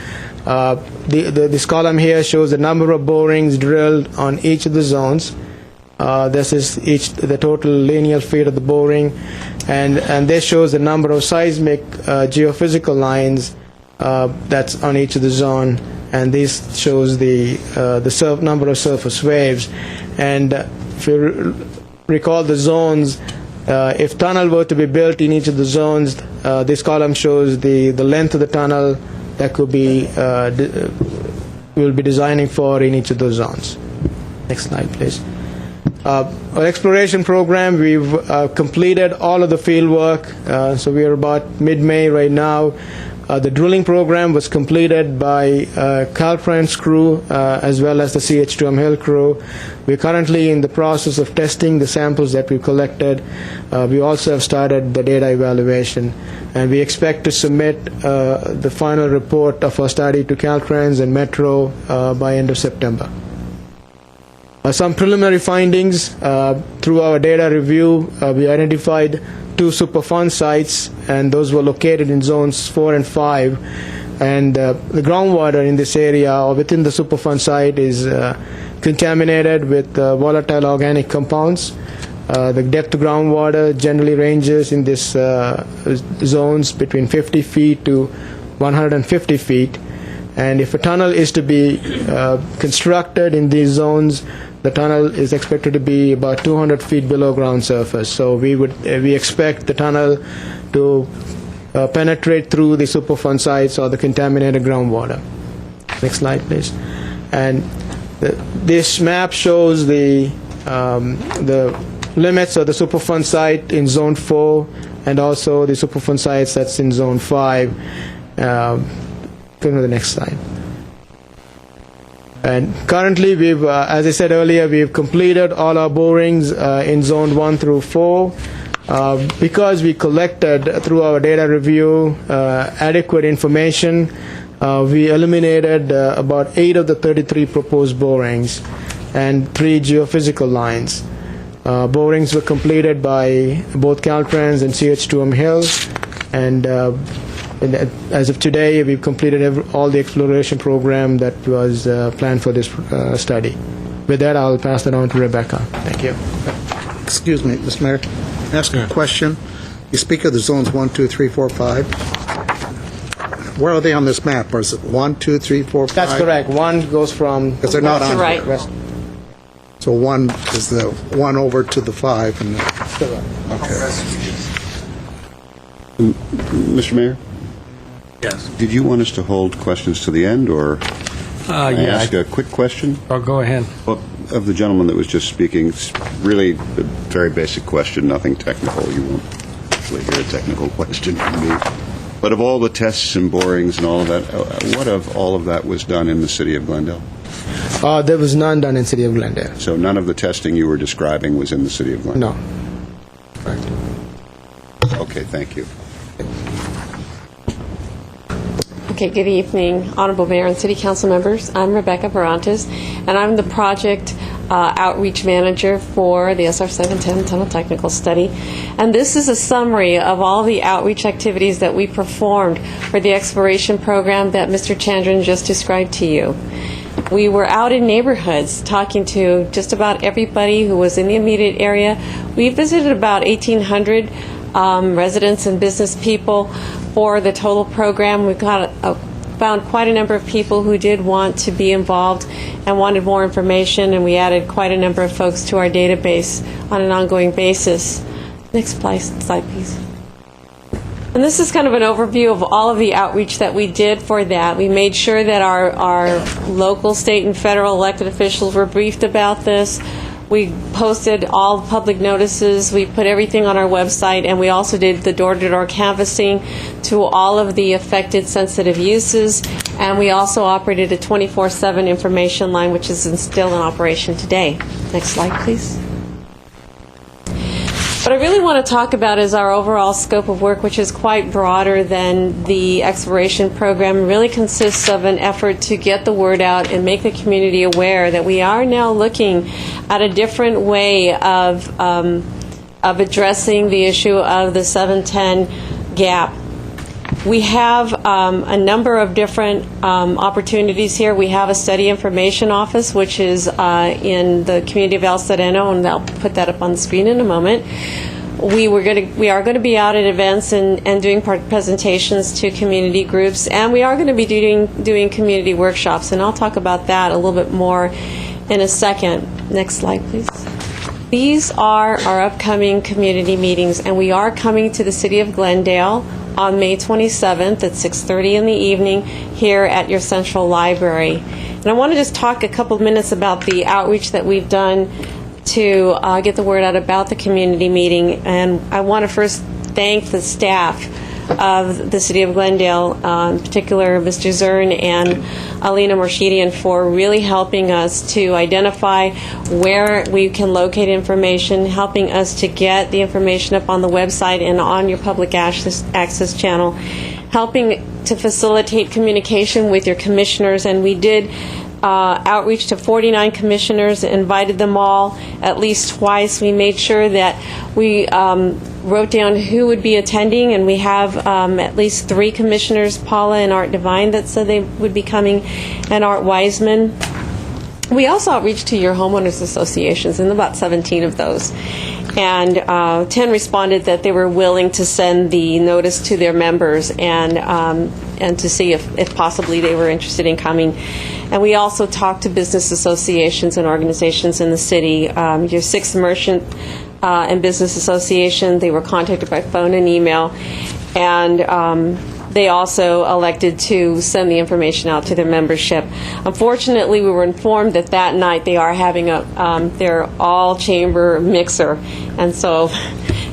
Speaker 19: This column here shows the number of borings drilled on each of the zones. This is the total linear feet of the boring, and this shows the number of seismic geophysical lines that's on each of the zone, and this shows the number of surface waves. And if you recall the zones, if tunnel were to be built in each of the zones, this column shows the length of the tunnel that could be we'll be designing for in each of those zones. Next slide, please. Our exploration program, we've completed all of the field work, so we are about mid-May right now. The drilling program was completed by Caltrain's crew as well as the CH2M Hill crew. We're currently in the process of testing the samples that we collected. We also have started the data evaluation, and we expect to submit the final report of our study to Caltrans and Metro by end of September. Some preliminary findings. Through our data review, we identified 2 Superfund sites, and those were located in zones 4 and 5. And the groundwater in this area or within the Superfund site is contaminated with volatile organic compounds. The depth of groundwater generally ranges in these zones between 50 feet to 150 feet. And if a tunnel is to be constructed in these zones, the tunnel is expected to be about 200 feet below ground surface. So we expect the tunnel to penetrate through the Superfund sites or the contaminated groundwater. Next slide, please. And this map shows the limits of the Superfund site in Zone 4 and also the Superfund sites that's in Zone 5. Go to the next slide. And currently, as I said earlier, we've completed all our borings in Zone 1 through 4. Because we collected through our data review adequate information, we eliminated about 8 of the 33 proposed borings and 3 geophysical lines. Borings were completed by both Caltrans and CH2M Hill, and as of today, we've completed all the exploration program that was planned for this study. With that, I'll pass it on to Rebecca. Thank you.
Speaker 6: Excuse me, Mr. Mayor. Can I ask a question? You speak of the zones 1, 2, 3, 4, 5. Where are they on this map? Or is it 1, 2, 3, 4, 5?
Speaker 19: That's correct. 1 goes from
Speaker 6: because they're not on
Speaker 19: right.
Speaker 6: here. So 1 is the 1 over to the 5. And
Speaker 5: okay. Mr. Mayor?
Speaker 1: Yes.
Speaker 5: Did you want us to hold questions to the end, or ask a quick question?
Speaker 1: Oh, go ahead.
Speaker 5: Well, of the gentleman that was just speaking, it's really a very basic question, nothing technical. You won't actually hear a technical question from me. But of all the tests and borings and all of that, what of all of that was done in the city of Glendale?
Speaker 19: There was none done in the city of Glendale.
Speaker 5: So none of the testing you were describing was in the city of Glendale?
Speaker 19: No.
Speaker 5: Right. Okay, thank you.
Speaker 20: Okay, good evening, Honorable Mayor and City Council members. I'm Rebecca Barantes, and I'm the project outreach manager for the SR 710 Tunnel Technical Study. And this is a summary of all the outreach activities that we performed for the exploration program that Mr. Chandran just described to you. We were out in neighborhoods talking to just about everybody who was in the immediate area. We visited about 1,800 residents and business people. for the total program. We've got found quite a number of people who did want to be involved and wanted more information, and we added quite a number of folks to our database on an ongoing basis. Next slide, please. And this is kind of an overview of all of the outreach that we did for that. We made sure that our local, state, and federal elected officials were briefed about this. We posted all the public notices. We put everything on our website, and we also did the door-to-door canvassing to all of the affected sensitive uses. And we also operated a 24/7 information line, which is still in operation today. Next slide, please. What I really want to talk about is our overall scope of work, which is quite broader than the exploration program. It really consists of an effort to get the word out and make the community aware that we are now looking at a different way of addressing the issue of the 710 gap. We have a number of different opportunities here. We have a study information office, which is in the community of El Sereno, and I'll put that up on the screen in a moment. We are going to be out at events and doing presentations to community groups, and we are going to be doing community workshops, and I'll talk about that a little bit more in a second. Next slide, please. These are our upcoming community meetings, and we are coming to the city of Glendale on May 27th at 6:30 in the evening here at your central library. And I want to just talk a couple of minutes about the outreach that we've done to get the word out about the community meeting. And I want to first thank the staff of the city of Glendale, in particular Mr. Zern and Alina Morshidian, for really helping us to identify where we can locate information, helping us to get the information up on the website and on your public access channel, helping to facilitate communication with your commissioners. And we did outreach to 49 commissioners, invited them all at least twice. We made sure that we wrote down who would be attending, and we have at least 3 commissioners, Paula and Art Devine, that said they would be coming, and Art Wiseman. We also outreached to your homeowners associations, and about 17 of those. And 10 responded that they were willing to send the notice to their members and to see if possibly they were interested in coming. And we also talked to business associations and organizations in the city. Your 6th Merchant and Business Association, they were contacted by phone and email. And they also elected to send the information out to their membership. Unfortunately, we were informed that that night they are having their all-chamber mixer. And so,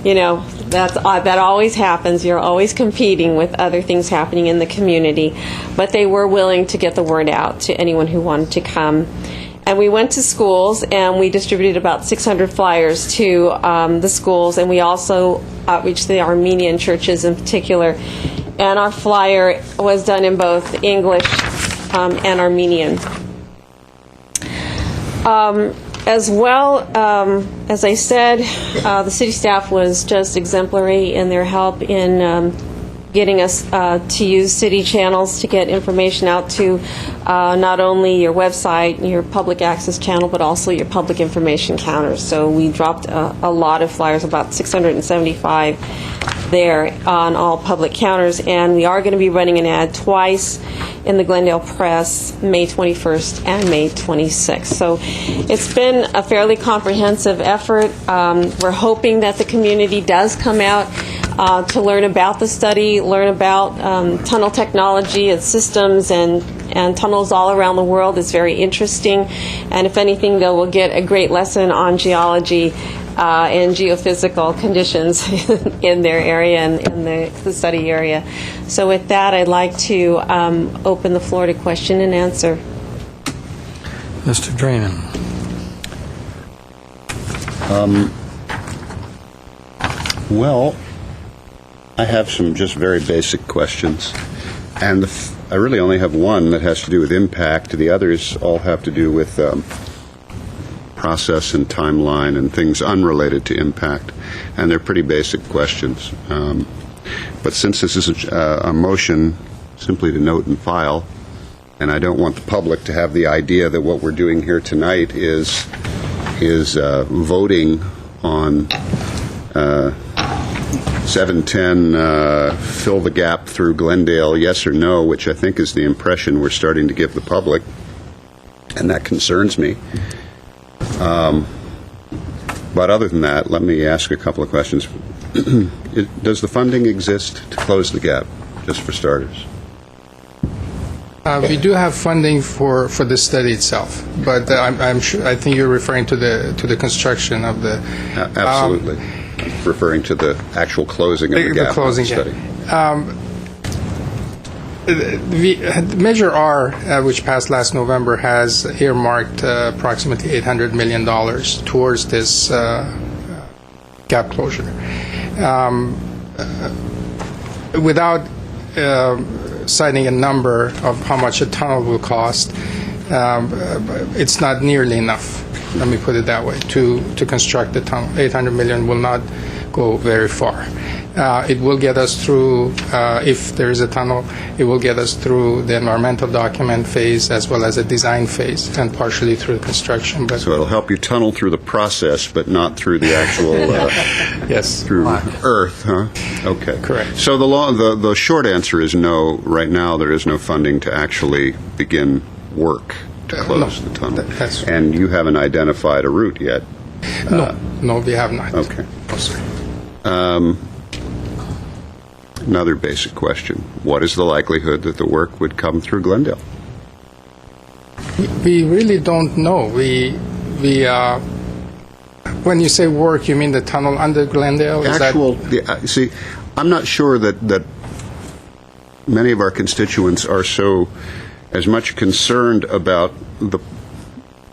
Speaker 20: you know, that always happens. You're always competing with other things happening in the community. But they were willing to get the word out to anyone who wanted to come. And we went to schools, and we distributed about 600 flyers to the schools, and we also outreached the Armenian churches in particular. And our flyer was done in both English and Armenian. As well, as I said, the city staff was just exemplary in their help in getting us to use city channels to get information out to not only your website, your public access channel, but also your public information counters. So we dropped a lot of flyers, about 675 there on all public counters, and we are going to be running an ad twice in the Glendale Press, May 21st and May 26th. So it's been a fairly comprehensive effort. We're hoping that the community does come out to learn about the study, learn about tunnel technology and systems and tunnels all around the world. It's very interesting, and if anything, they will get a great lesson on geology and geophysical conditions in their area and in the study area. So with that, I'd like to open the floor to question and answer.
Speaker 1: Mr. Draymond.
Speaker 5: Well, I have some just very basic questions, and I really only have one that has to do with impact. The others all have to do with process and timeline and things unrelated to impact, and they're pretty basic questions. But since this is a motion simply to note and file, and I don't want the public to have the idea that what we're doing here tonight is voting on 710 fill the gap through Glendale, yes or no, which I think is the impression we're starting to give the public, and that concerns me. But other than that, let me ask a couple of questions. Does the funding exist to close the gap, just for starters?
Speaker 18: We do have funding for the study itself, but I'm sure, I think you're referring to the construction of the...
Speaker 5: Absolutely. Referring to the actual closing of the gap.
Speaker 18: The closing
Speaker 5: study.
Speaker 18: Measure R, which passed last November, has earmarked approximately $800 million towards this gap closure. Without citing a number of how much a tunnel will cost, it's not nearly enough, let me put it that way, to construct the tunnel. $800 million will not go very far. It will get us through, if there is a tunnel, it will get us through the environmental document phase as well as a design phase, and partially through construction. But
Speaker 5: so it'll help you tunnel through the process, but not through the actual
Speaker 18: yes,
Speaker 5: through Earth, huh? Okay,
Speaker 18: correct.
Speaker 5: So the short answer is no. Right now, there is no funding to actually begin work to close the tunnel. And you haven't identified a route yet.
Speaker 18: No, we have not.
Speaker 5: Okay. Another basic question. What is the likelihood that the work would come through Glendale?
Speaker 18: We really don't know. When you say work, you mean the tunnel under Glendale?
Speaker 5: See, I'm not sure that many of our constituents are so as much concerned about the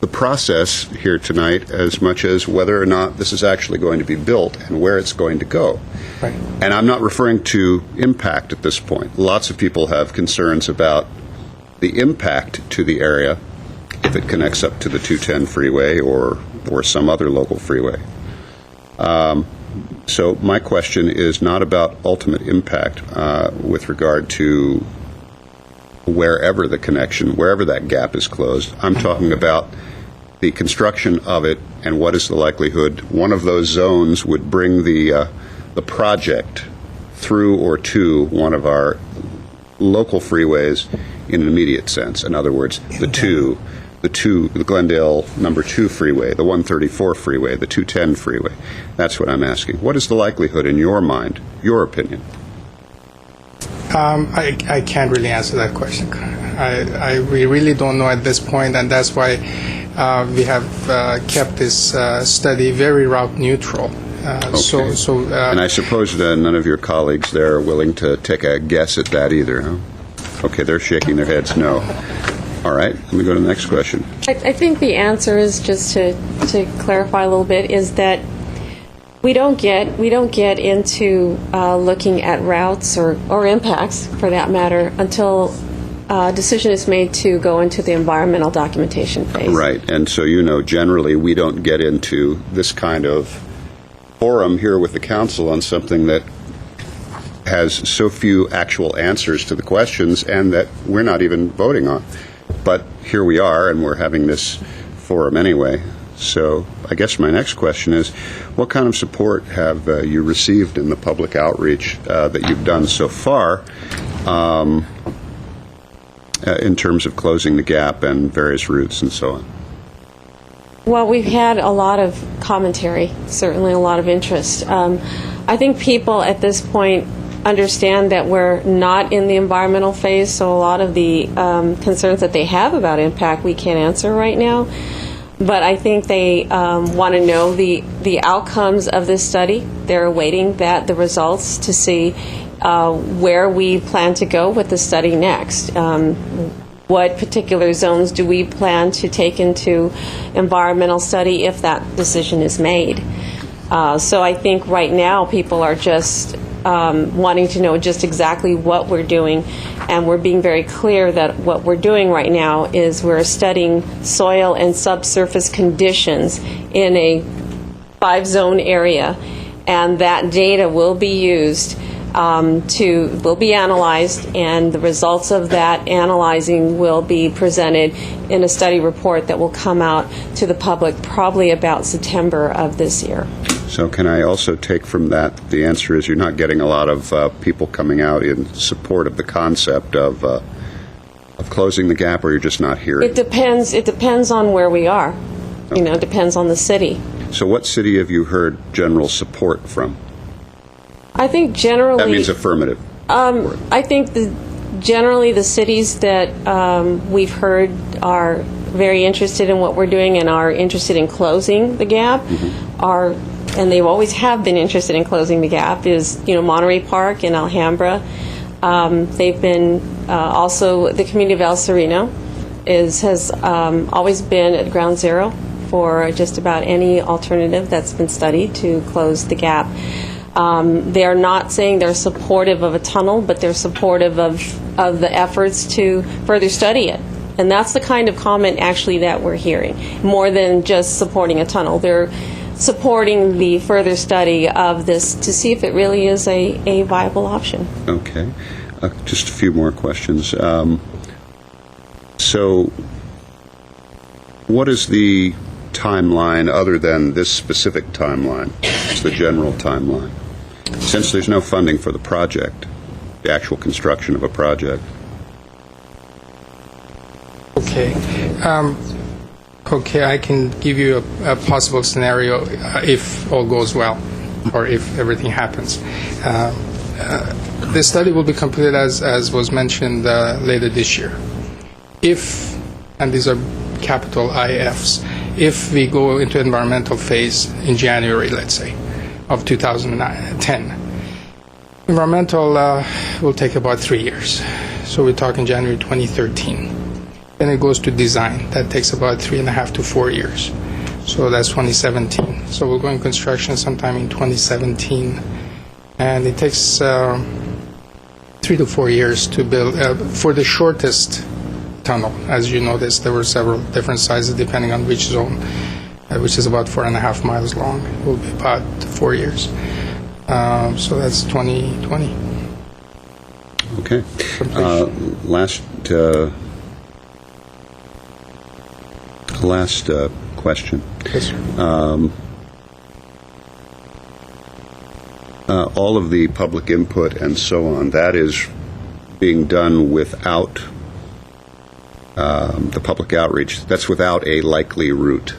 Speaker 5: process here tonight as much as whether or not this is actually going to be built and where it's going to go.
Speaker 18: Right.
Speaker 5: And I'm not referring to impact at this point. Lots of people have concerns about the impact to the area if it connects up to the 210 freeway or some other local freeway. So my question is not about ultimate impact with regard to wherever that gap is closed. I'm talking about the construction of it and what is the likelihood one of those zones would bring the project through or to one of our local freeways in an immediate sense. In other words, the Glendale number 2 freeway, the 134 freeway, the 210 freeway. That's what I'm asking. What is the likelihood in your mind, your opinion?
Speaker 18: I can't really answer that question. We really don't know at this point, and that's why we have kept this study very route neutral.
Speaker 5: Okay. And I suppose none of your colleagues there are willing to take a guess at that either, huh? Okay, they're shaking their heads no. All right, let me go to the next question.
Speaker 20: I think the answer is, just to clarify a little bit, is that we don't get into looking at routes or impacts, for that matter, until a decision is made to go into the environmental documentation phase.
Speaker 5: Right, and so generally we don't get into this kind of forum here with the council on something that has so few actual answers to the questions and that we're not even voting on. But here we are, and we're having this forum anyway. So I guess my next question is, what kind of support have you received in the public outreach that you've done so far in terms of closing the gap and various routes and so on?
Speaker 20: Well, we've had a lot of commentary, certainly a lot of interest. I think people at this point understand that we're not in the environmental phase, so a lot of the concerns that they have about impact we can't answer right now. But I think they want to know the outcomes of this study. They're awaiting the results to see where we plan to go with the study next. What particular zones do we plan to take into environmental study if that decision is made? So I think right now people are just wanting to know just exactly what we're doing, and we're being very clear that what we're doing right now is we're studying soil and subsurface conditions in a 5-zone area, and that data will be used will be analyzed, and the results of that analyzing will be presented in a study report that will come out to the public probably about September of this year.
Speaker 5: So can I also take from that the answer is you're not getting a lot of people coming out in support of the concept of closing the gap, or you're just not hearing?
Speaker 20: It depends. It depends on where we are. You know, it depends on the city.
Speaker 5: So what city have you heard general support from?
Speaker 20: I think generally...
Speaker 5: That means affirmative.
Speaker 20: I think generally the cities that we've heard are very interested in what we're doing and are interested in closing the gap are, and they always have been interested in closing the gap, is, you know, Monterey Park and Alhambra. They've been also the community of El Sereno has always been at ground zero for just about any alternative that's been studied to close the gap. They are not saying they're supportive of a tunnel, but they're supportive of the efforts to further study it. And that's the kind of comment actually that we're hearing, more than just supporting a tunnel. They're supporting the further study of this to see if it really is a viable option.
Speaker 5: Okay. Just a few more questions. So what is the timeline other than this specific timeline? It's the general timeline. Since there's no funding for the project, the actual construction of a project.
Speaker 18: Okay. Okay, I can give you a possible scenario if all goes well, or if everything happens. The study will be completed, as was mentioned, later this year. If, and these are capital IFs, if we go into environmental phase in January, let's say, of 2010, environmental will take about 3 years. So we're talking January 2013. Then it goes to design. That takes about 3.5 to 4 years. So that's 2017. So we'll go in construction sometime in 2017. And it takes 3 to 4 years to build, for the shortest tunnel. As you noticed, there were several different sizes depending on which zone, which is about 4.5 miles long. It will be about 4 years. So that's 2020.
Speaker 5: Okay. Last question.
Speaker 18: Yes, sir.
Speaker 5: All of the public input and so on, that is being done without the public outreach. That's without a likely route.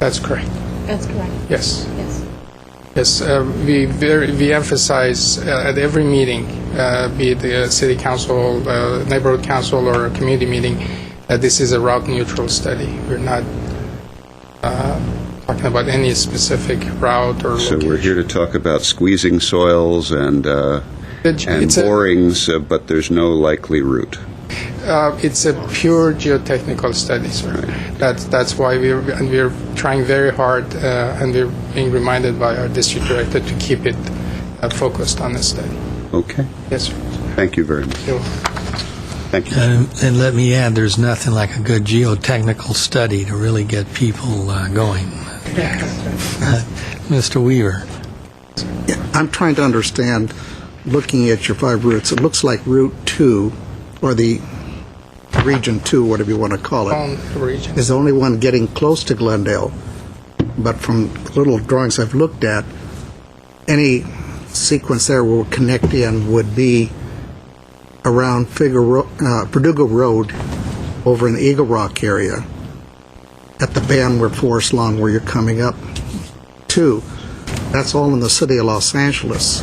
Speaker 18: That's correct.
Speaker 20: That's correct.
Speaker 18: Yes.
Speaker 20: Yes.
Speaker 18: Yes, we emphasize at every meeting, be it the city council, neighborhood council, or a community meeting, that this is a route-neutral study. We're not talking about any specific route or
Speaker 5: So
Speaker 18: location.
Speaker 5: we're here to talk about squeezing soils and borings, but there's no likely route.
Speaker 18: It's a pure geotechnical study, sir. Right. That's why we're trying very hard, and we're being reminded by our district director to keep it focused on the study.
Speaker 5: Okay.
Speaker 18: Yes, sir.
Speaker 5: Thank you very much.
Speaker 18: You're welcome.
Speaker 5: Thank you.
Speaker 1: And let me add, there's nothing like a good geotechnical study to really get people going. Mr. Weaver.
Speaker 6: I'm trying to understand, looking at your 5 routes, it looks like Route 2, or the Region 2, whatever you want to call it,
Speaker 18: Region.
Speaker 6: is the only one getting close to Glendale. But from little drawings I've looked at, any sequence there where we'll connect in would be around Verdugo Road over in the Eagle Rock area at the bend where Forest Lawn where you're coming up to. That's all in the city of Los Angeles.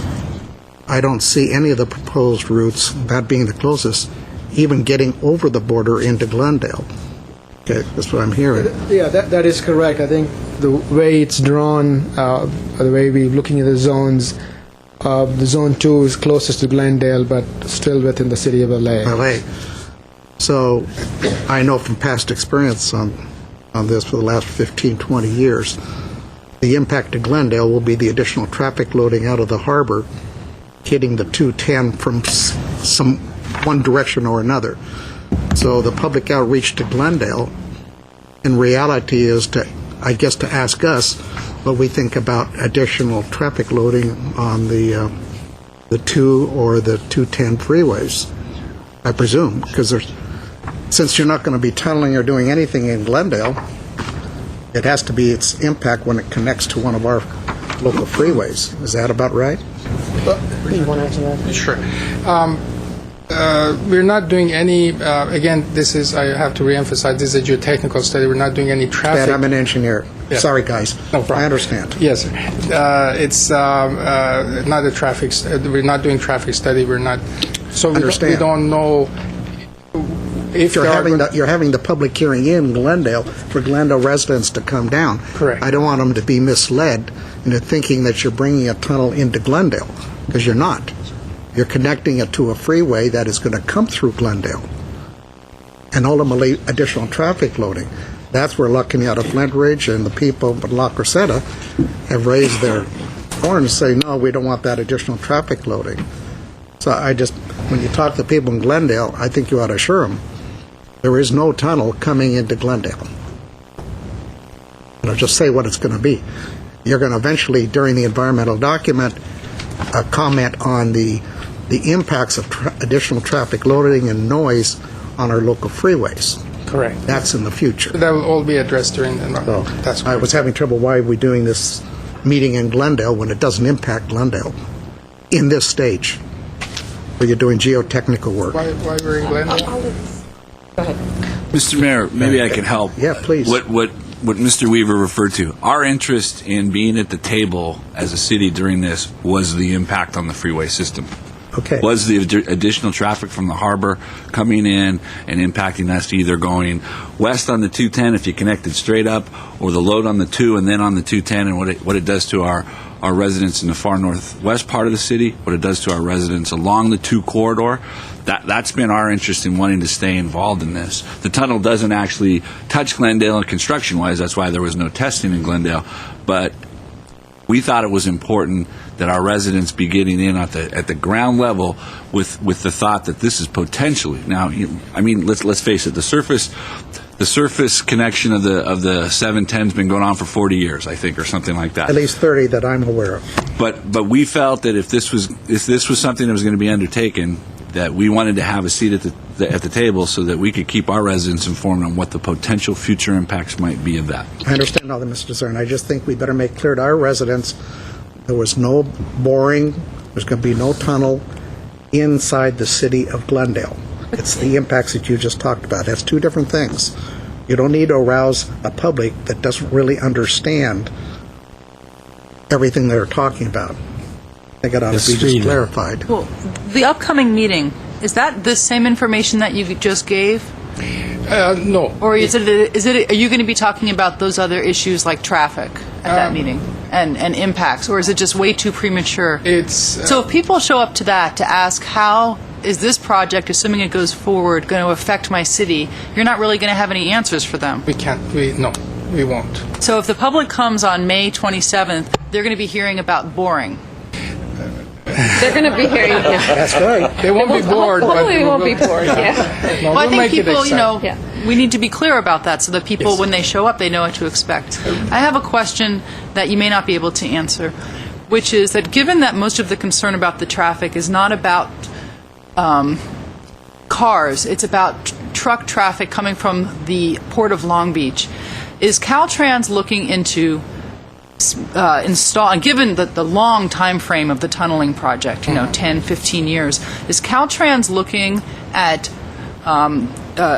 Speaker 6: I don't see any of the proposed routes, that being the closest, even getting over the border into Glendale. Okay, that's what I'm hearing.
Speaker 19: Yeah, that is correct. I think the way it's drawn, the way we're looking at the zones, the Zone 2 is closest to Glendale, but still within the city of LA.
Speaker 6: So I know from past experience on this for the last 15, 20 years, the impact to Glendale will be the additional traffic loading out of the harbor, hitting the 210 from one direction or another. So the public outreach to Glendale, in reality, is to ask us what we think about additional traffic loading on the 2 or the 210 freeways, I presume, because since you're not going to be tunneling or doing anything in Glendale, It has to be its impact when it connects to one of our local freeways. Is that about right?
Speaker 18: Sure. We're not doing any, again, this is, I have to reemphasize, this is a geotechnical study. We're not doing any traffic.
Speaker 6: Dad, I'm an engineer.
Speaker 18: Yes.
Speaker 6: Sorry, guys.
Speaker 18: No problem.
Speaker 6: I understand.
Speaker 18: Yes, sir. It's not a traffic, we're not doing traffic study. We're not, so we don't know if
Speaker 6: you're having the public hearing in Glendale for Glendale residents to come down.
Speaker 18: Correct.
Speaker 6: I don't want them to be misled into thinking that you're bringing a tunnel into Glendale, because you're not. You're connecting it to a freeway that is going to come through Glendale, and ultimately additional traffic loading. That's where looking out of Flint Ridge and the people of La Crescenta have raised their horns, saying, no, we don't want that additional traffic loading. So when you talk to people in Glendale, I think you ought to assure them there is no tunnel coming into Glendale. Just say what it's going to be. You're going to eventually, during the environmental document, comment on the impacts of additional traffic loading and noise on our local freeways.
Speaker 18: Correct.
Speaker 6: That's in the future.
Speaker 18: That will all be addressed during the that's
Speaker 6: I was having trouble, why are we doing this meeting in Glendale when it doesn't impact Glendale in this stage where you're doing geotechnical work?
Speaker 18: Why we're in Glendale?
Speaker 20: Go ahead.
Speaker 17: Mr. Mayor, maybe I can help.
Speaker 6: Yeah, please.
Speaker 17: What Mr. Weaver referred to, our interest in being at the table as a city during this was the impact on the freeway system.
Speaker 6: Okay.
Speaker 17: Was the additional traffic from the harbor coming in and impacting us either going west on the 210 if you connected straight up, or the load on the 2 and then on the 210, and what it does to our residents in the far northwest part of the city, what it does to our residents along the 2 corridor. That's been our interest in wanting to stay involved in this. The tunnel doesn't actually touch Glendale construction-wise. That's why there was no testing in Glendale. But we thought it was important that our residents be getting in at the ground level with the thought that this is potentially, now, let's face it, the surface connection of the 710 has been going on for 40 years, I think, or something like that.
Speaker 6: At least 30 that I'm aware of.
Speaker 17: But we felt that if this was something that was going to be undertaken, that we wanted to have a seat at the table so that we could keep our residents informed on what the potential future impacts might be of that.
Speaker 6: I understand all that, Mr. Zern. I just think we better make clear to our residents there was no boring, there's going to be no tunnel inside the city of Glendale. It's the impacts that you just talked about. That's two different things. You don't need to arouse a public that doesn't really understand everything they're talking about. I think it ought to be just clarified.
Speaker 21: Well, the upcoming meeting, is that the same information that you just gave?
Speaker 18: No.
Speaker 21: Or is it? Are you going to be talking about those other issues like traffic at that meeting and impacts, or is it just way too premature? So if people show up to that to ask how is this project, assuming it goes forward, going to affect my city, you're not really going to have any answers for them.
Speaker 18: No, we won't.
Speaker 21: So if the public comes on May 27th, they're going to be hearing about boring.
Speaker 20: They're going to be hearing. Yeah.
Speaker 18: That's right. They won't be bored.
Speaker 20: Hopefully, they won't be bored. Yeah.
Speaker 18: No,
Speaker 21: Well, I
Speaker 18: we'll
Speaker 21: think
Speaker 18: make it
Speaker 21: people,
Speaker 18: exciting.
Speaker 21: we need to be clear about that so that people,
Speaker 18: Yes.
Speaker 21: when they show up, they know what to expect. I have a question that you may not be able to answer, which is that given that most of the concern about the traffic is not about cars, it's about truck traffic coming from the Port of Long Beach, is Caltrans looking into given the long time frame of the tunneling project, 10, 15 years, is Caltrans looking at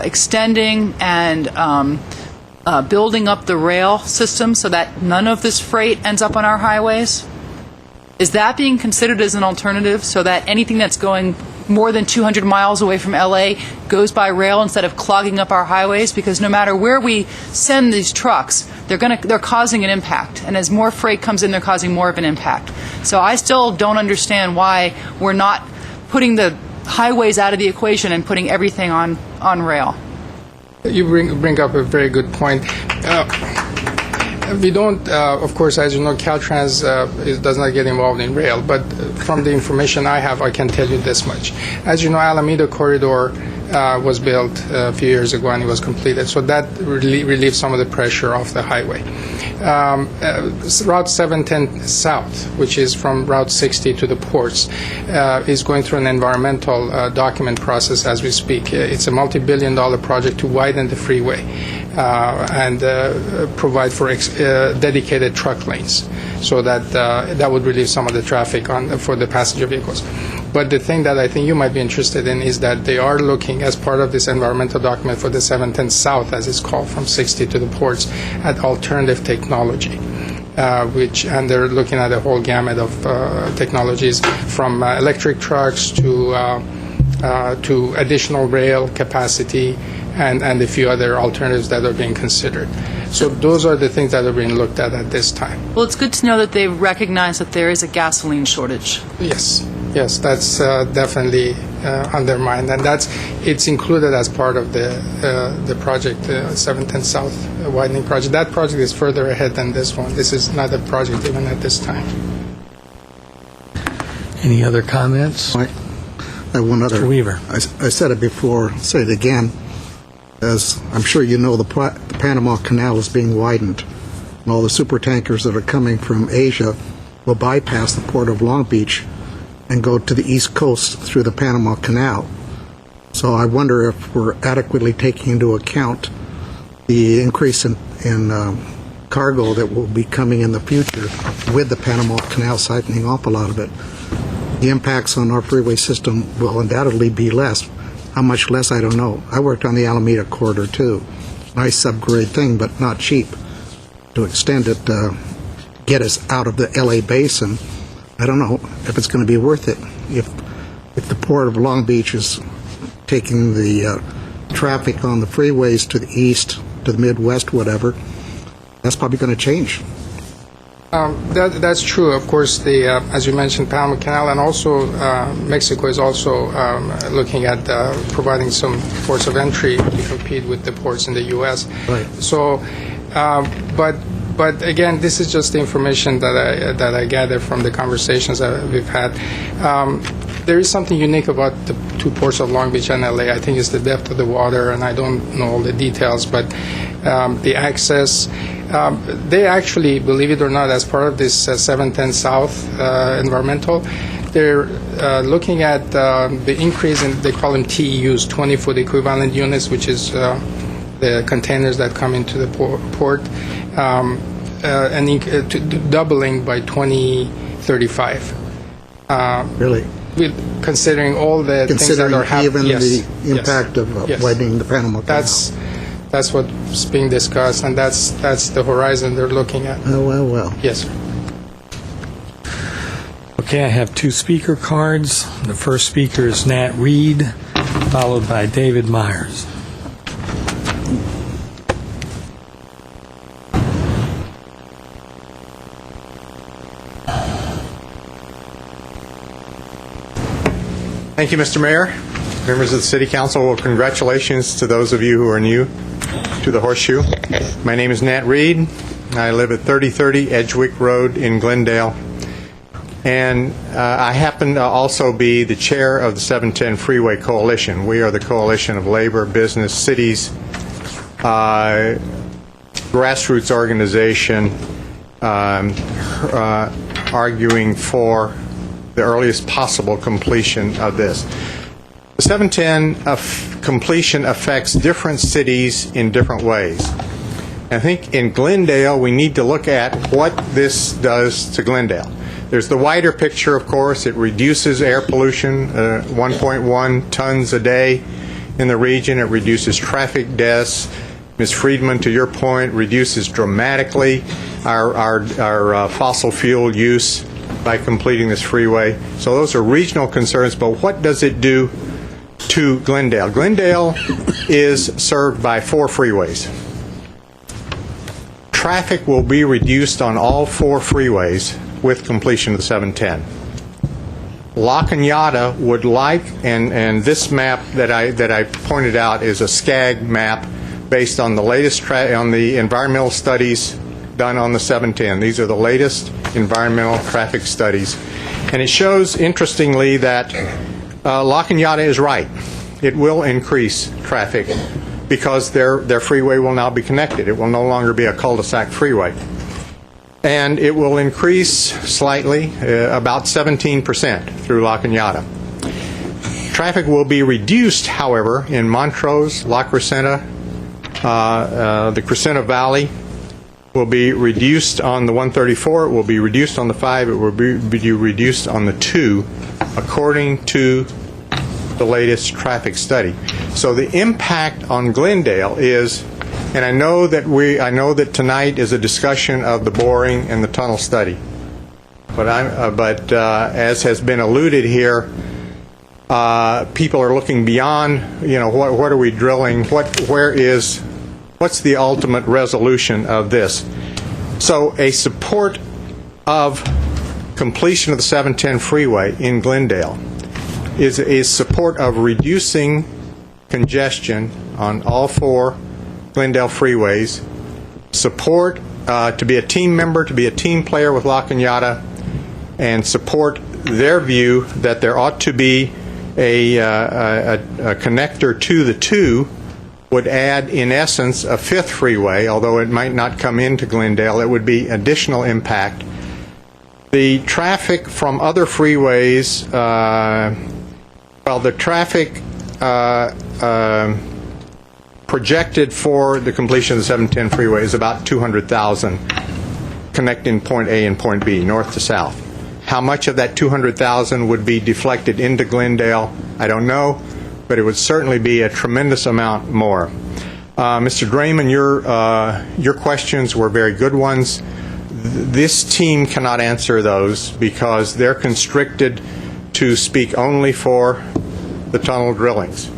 Speaker 21: extending and building up the rail system so that none of this freight ends up on our highways? Is that being considered as an alternative so that anything that's going more than 200 miles away from LA goes by rail instead of clogging up our highways? Because no matter where we send these trucks, they're causing an impact, and as more freight comes in, they're causing more of an impact. So I still don't understand why we're not putting the highways out of the equation and putting everything on rail.
Speaker 18: You bring up a very good point. We don't, of course, as you know, Caltrans does not get involved in rail, but from the information I have, I can tell you this much. As you know, Alameda Corridor was built a few years ago and it was completed, so that relieves some of the pressure off the highway. Route 710 South, which is from Route 60 to the ports, is going through an environmental document process as we speak. It's a multi-billion-dollar project to widen the freeway. and provide for dedicated truck lanes, so that that would relieve some of the traffic for the passenger vehicles. But the thing that I think you might be interested in is that they are looking, as part of this environmental document for the 710 South, as it's called, from 60 to the ports, at alternative technology. And they're looking at a whole gamut of technologies, from electric trucks to additional rail capacity, and a few other alternatives that are being considered. So those are the things that are being looked at this time.
Speaker 21: Well, it's good to know that they recognize that there is a gasoline shortage.
Speaker 18: Yes, that's definitely undermined, and it's included as part of the project, 710 South widening project. That project is further ahead than this one. This is not a project even at this time.
Speaker 1: Any other comments?
Speaker 6: I have one other.
Speaker 1: Mr. Weaver.
Speaker 6: I said it before, say it again. As I'm sure you know, the Panama Canal is being widened, and all the super tankers that are coming from Asia will bypass the port of Long Beach and go to the East Coast through the Panama Canal. So I wonder if we're adequately taking into account the increase in cargo that will be coming in the future with the Panama Canal siphoning off a lot of it. The impacts on our freeway system will undoubtedly be less. How much less, I don't know. I worked on the Alameda Corridor, too. Nice subgrade thing, but not cheap. To extend it, get us out of the L.A. basin, I don't know if it's going to be worth it. If the port of Long Beach is taking the traffic on the freeways to the east, to the Midwest, whatever, that's probably going to change.
Speaker 18: That's true. Of course, as you mentioned, Panama Canal, and also Mexico is also looking at providing some ports of entry to compete with the ports in the U.S.
Speaker 6: Right.
Speaker 18: So, but again, this is just the information that I gather from the conversations that we've had. There is something unique about the two ports of Long Beach and LA. I think it's the depth of the water, and I don't know all the details, but the access. They actually, believe it or not, as part of this 710 South environmental, they're looking at the increase in, they call them TEUs, 20-foot equivalent units, which is the containers that come into the port, and doubling by 2035.
Speaker 6: Really?
Speaker 18: Considering all the things that are happening.
Speaker 6: Even the impact of widening the Panama Canal.
Speaker 18: That's what's being discussed, and that's the horizon they're looking at.
Speaker 6: Oh, well.
Speaker 18: Yes, sir.
Speaker 1: Okay, I have two speaker cards. The first speaker is Nat Reed, followed by David Myers.
Speaker 8: Thank you, Mr. Mayor. Members of the City Council, well, congratulations to those of you who are new to the Horseshoe. My name is Nat Reed. I live at 3030 Edgewick Road in Glendale. And I happen to also be the chair of the 710 Freeway Coalition. We are the coalition of labor, business, cities, grassroots organization arguing for the earliest possible completion of this. The 710 completion affects different cities in different ways. I think in Glendale, we need to look at what this does to Glendale. There's the wider picture, of course. It reduces air pollution, 1.1 tons a day in the region. It reduces traffic deaths. Ms. Friedman, to your point, reduces dramatically our fossil fuel use by completing this freeway. So those are regional concerns, but what does it do to Glendale? Glendale is served by 4 freeways. Traffic will be reduced on all 4 freeways with completion of the 710. La Cañada would like, and this map that I pointed out is a SCAG map based on the latest on the environmental studies done on the 710. These are the latest environmental traffic studies. And it shows, interestingly, that La Cañada is right. It will increase traffic because their freeway will now be connected. It will no longer be a cul-de-sac freeway. And it will increase slightly, about 17% through La Cañada. Traffic will be reduced, however, in Montrose, La Crescenta, The Crescenta Valley will be reduced on the 134, it will be reduced on the 5, it will be reduced on the 2, according to the latest traffic study. So the impact on Glendale is, and I know that tonight is a discussion of the boring and the tunnel study, but as has been alluded here, people are looking beyond. What are we drilling? What's the ultimate resolution of this? So a support of completion of the 710 freeway in Glendale is support of reducing congestion on all 4 Glendale freeways, support to be a team member, to be a team player with La Cañada, and support their view that there ought to be a connector to the 2 would add, in essence, a 5th freeway, although it might not come into Glendale. It would be additional impact. The traffic from other freeways, the traffic projected for the completion of the 710 freeway is about 200,000 connecting point A and point B, north to south. How much of that 200,000 would be deflected into Glendale, I don't know, but it would certainly be a tremendous amount more. Mr. Draymond, your questions were very good ones. This team cannot answer those because they're constricted to speak only for the tunnel drillings.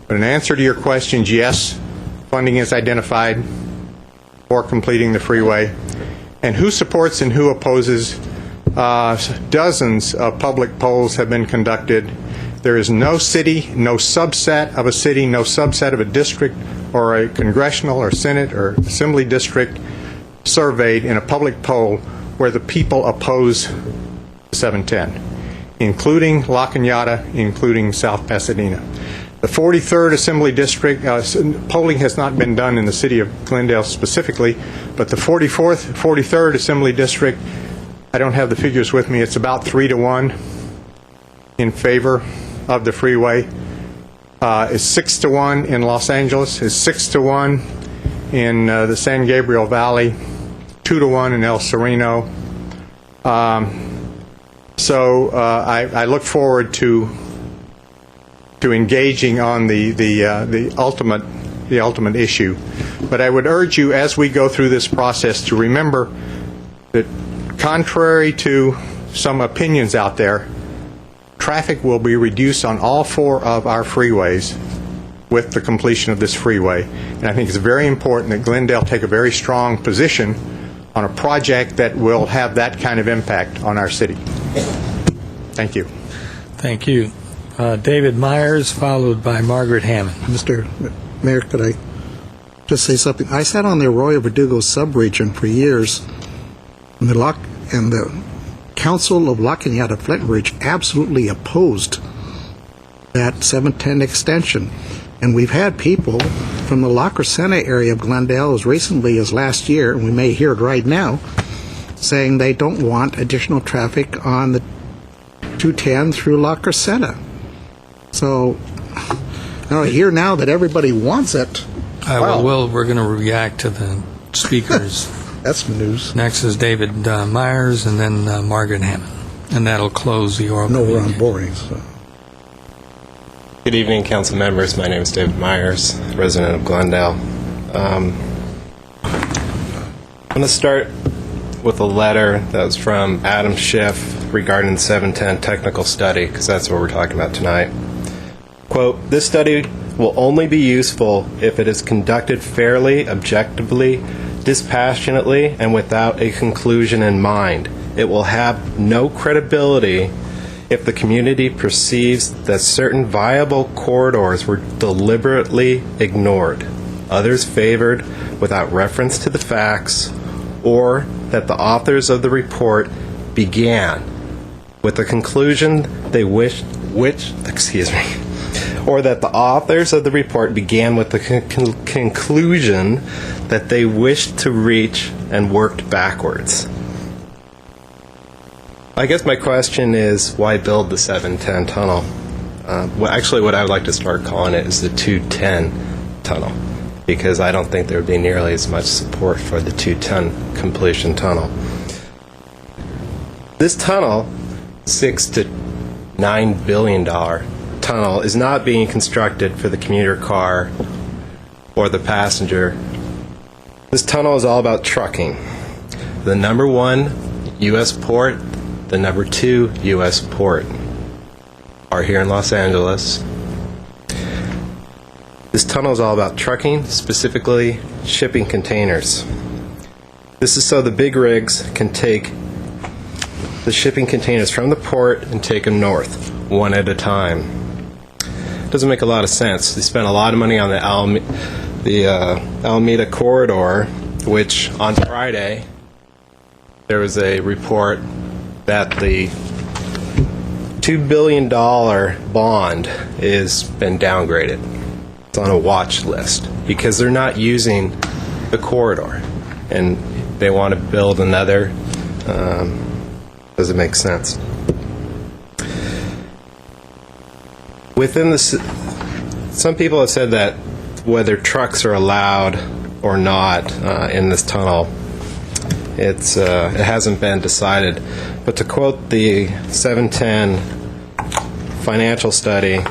Speaker 8: But in answer to your questions, yes, funding is identified for completing the freeway. And who supports and who opposes? Dozens of public polls have been conducted. There is no city, no subset of a city, no subset of a district or a congressional or Senate or Assembly district surveyed in a public poll where the people oppose 710, including La Cañada, including South Pasadena. The 43rd Assembly District, polling has not been done in the city of Glendale specifically, but the 43rd Assembly District, I don't have the figures with me, it's about 3-1 in favor of the freeway. Is 6-1 in Los Angeles, is 6-1 in the San Gabriel Valley, 2-1 in El Sereno. So I look forward to engaging on the ultimate issue. But I would urge you, as we go through this process, to remember that contrary to some opinions out there, traffic will be reduced on all 4 of our freeways with the completion of this freeway. And I think it's very important that Glendale take a very strong position on a project that will have that kind of impact on our city. Thank you.
Speaker 1: Thank you. David Myers, followed by Margaret Hammond.
Speaker 6: Mr. Mayor, could I just say something? I sat on the Arroyo Verdugo subregion for years, and the Council of La Cañada Flint Ridge absolutely opposed that 710 extension. And we've had people from the La Crescenta area of Glendale as recently as last year, and we may hear it right now, saying they don't want additional traffic on the 210 through La Crescenta. So I hear now that everybody wants it.
Speaker 1: We're going to react to the speakers.
Speaker 6: That's news.
Speaker 1: Next is David Myers, and then Margaret Hammond. And that'll close the oral.
Speaker 6: No, we're on boring. So.
Speaker 10: Good evening, council members. My name is David Myers, resident of Glendale. I'm going to start with a letter that was from Adam Schiff regarding the 710 technical study, because that's what we're talking about tonight. Quote, "This study will only be useful if it is conducted fairly, objectively, dispassionately, and without a conclusion in mind. It will have no credibility if the community perceives that certain viable corridors were deliberately ignored, others favored without reference to the facts, or that the authors of the report began with the conclusion they wished, or that the authors of the report began with the conclusion that they wished to reach and worked backwards." I guess my question is, why build the 710 tunnel? What I would like to start calling it is the 210 tunnel. because I don't think there would be nearly as much support for the 2-ton completion tunnel. This tunnel, $6 to $9 billion tunnel, is not being constructed for the commuter car or the passenger. This tunnel is all about trucking. The number 1 U.S. port, the number 2 U.S. port are here in Los Angeles. This tunnel is all about trucking, specifically shipping containers. This is so the big rigs can take the shipping containers from the port and take them north, one at a time. Doesn't make a lot of sense. They spent a lot of money on the Alameda corridor, which on Friday there was a report that the $2 billion bond has been downgraded. It's on a watch list because they're not using the corridor and they want to build another. Doesn't make sense. Some people have said that whether trucks are allowed or not in this tunnel, it hasn't been decided. But to quote the 710 financial study,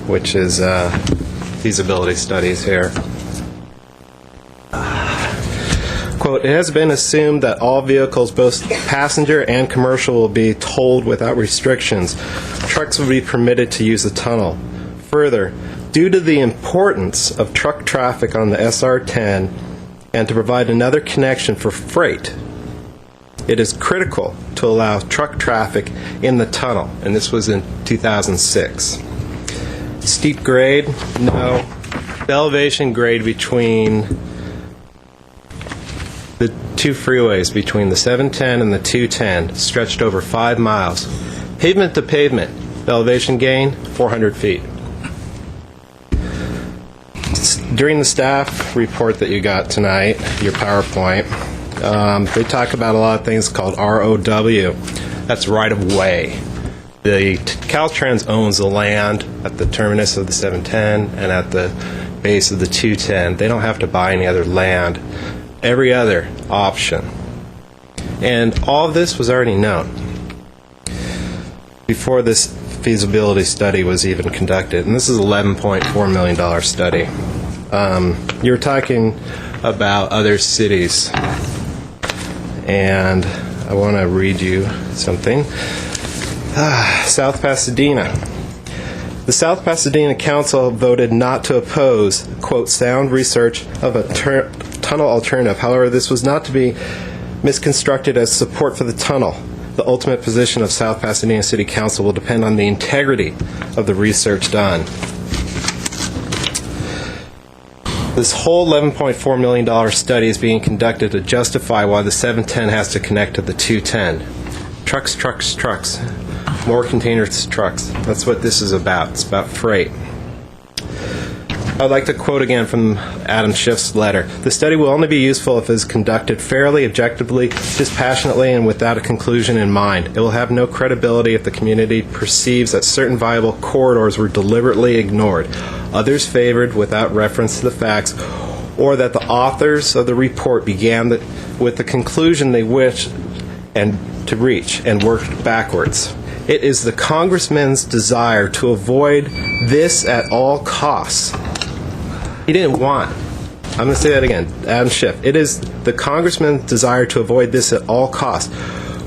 Speaker 10: which is feasibility studies here, quote, "It has been assumed that all vehicles, both passenger and commercial, will be tolled without restrictions. Trucks will be permitted to use the tunnel. Further, due to the importance of truck traffic on the SR10 and to provide another connection for freight, it is critical to allow truck traffic in the tunnel." And this was in 2006. Steep grade? No. The elevation grade between the two freeways, between the 710 and the 210, stretched over 5 miles. Pavement to pavement, the elevation gain, 400 feet. During the staff report that you got tonight, your PowerPoint, they talk about a lot of things called ROW. That's right of way. The Caltrans owns the land at the terminus of the 710 and at the base of the 210. They don't have to buy any other land. Every other option. And all of this was already known before this feasibility study was even conducted. And this is an $11.4 million study. You're talking about other cities. And I want to read you something. South Pasadena. The South Pasadena Council voted not to oppose, quote, sound research of a tunnel alternative. However, this was not to be misconstructed as support for the tunnel. The ultimate position of South Pasadena City Council will depend on the integrity of the research done. This whole $11.4 million study is being conducted to justify why the 710 has to connect to the 210. Trucks, trucks, trucks. More containers to trucks. That's what this is about. It's about freight. I'd like to quote again from Adam Schiff's letter. "The study will only be useful if it is conducted fairly, objectively, dispassionately, and without a conclusion in mind. It will have no credibility if the community perceives that certain viable corridors were deliberately ignored, others favored without reference to the facts, or that the authors of the report began with the conclusion they wished to reach and worked backwards. It is the congressman's desire to avoid this at all costs." He didn't want. I'm going to say that again. Adam Schiff. "It is the congressman's desire to avoid this at all costs,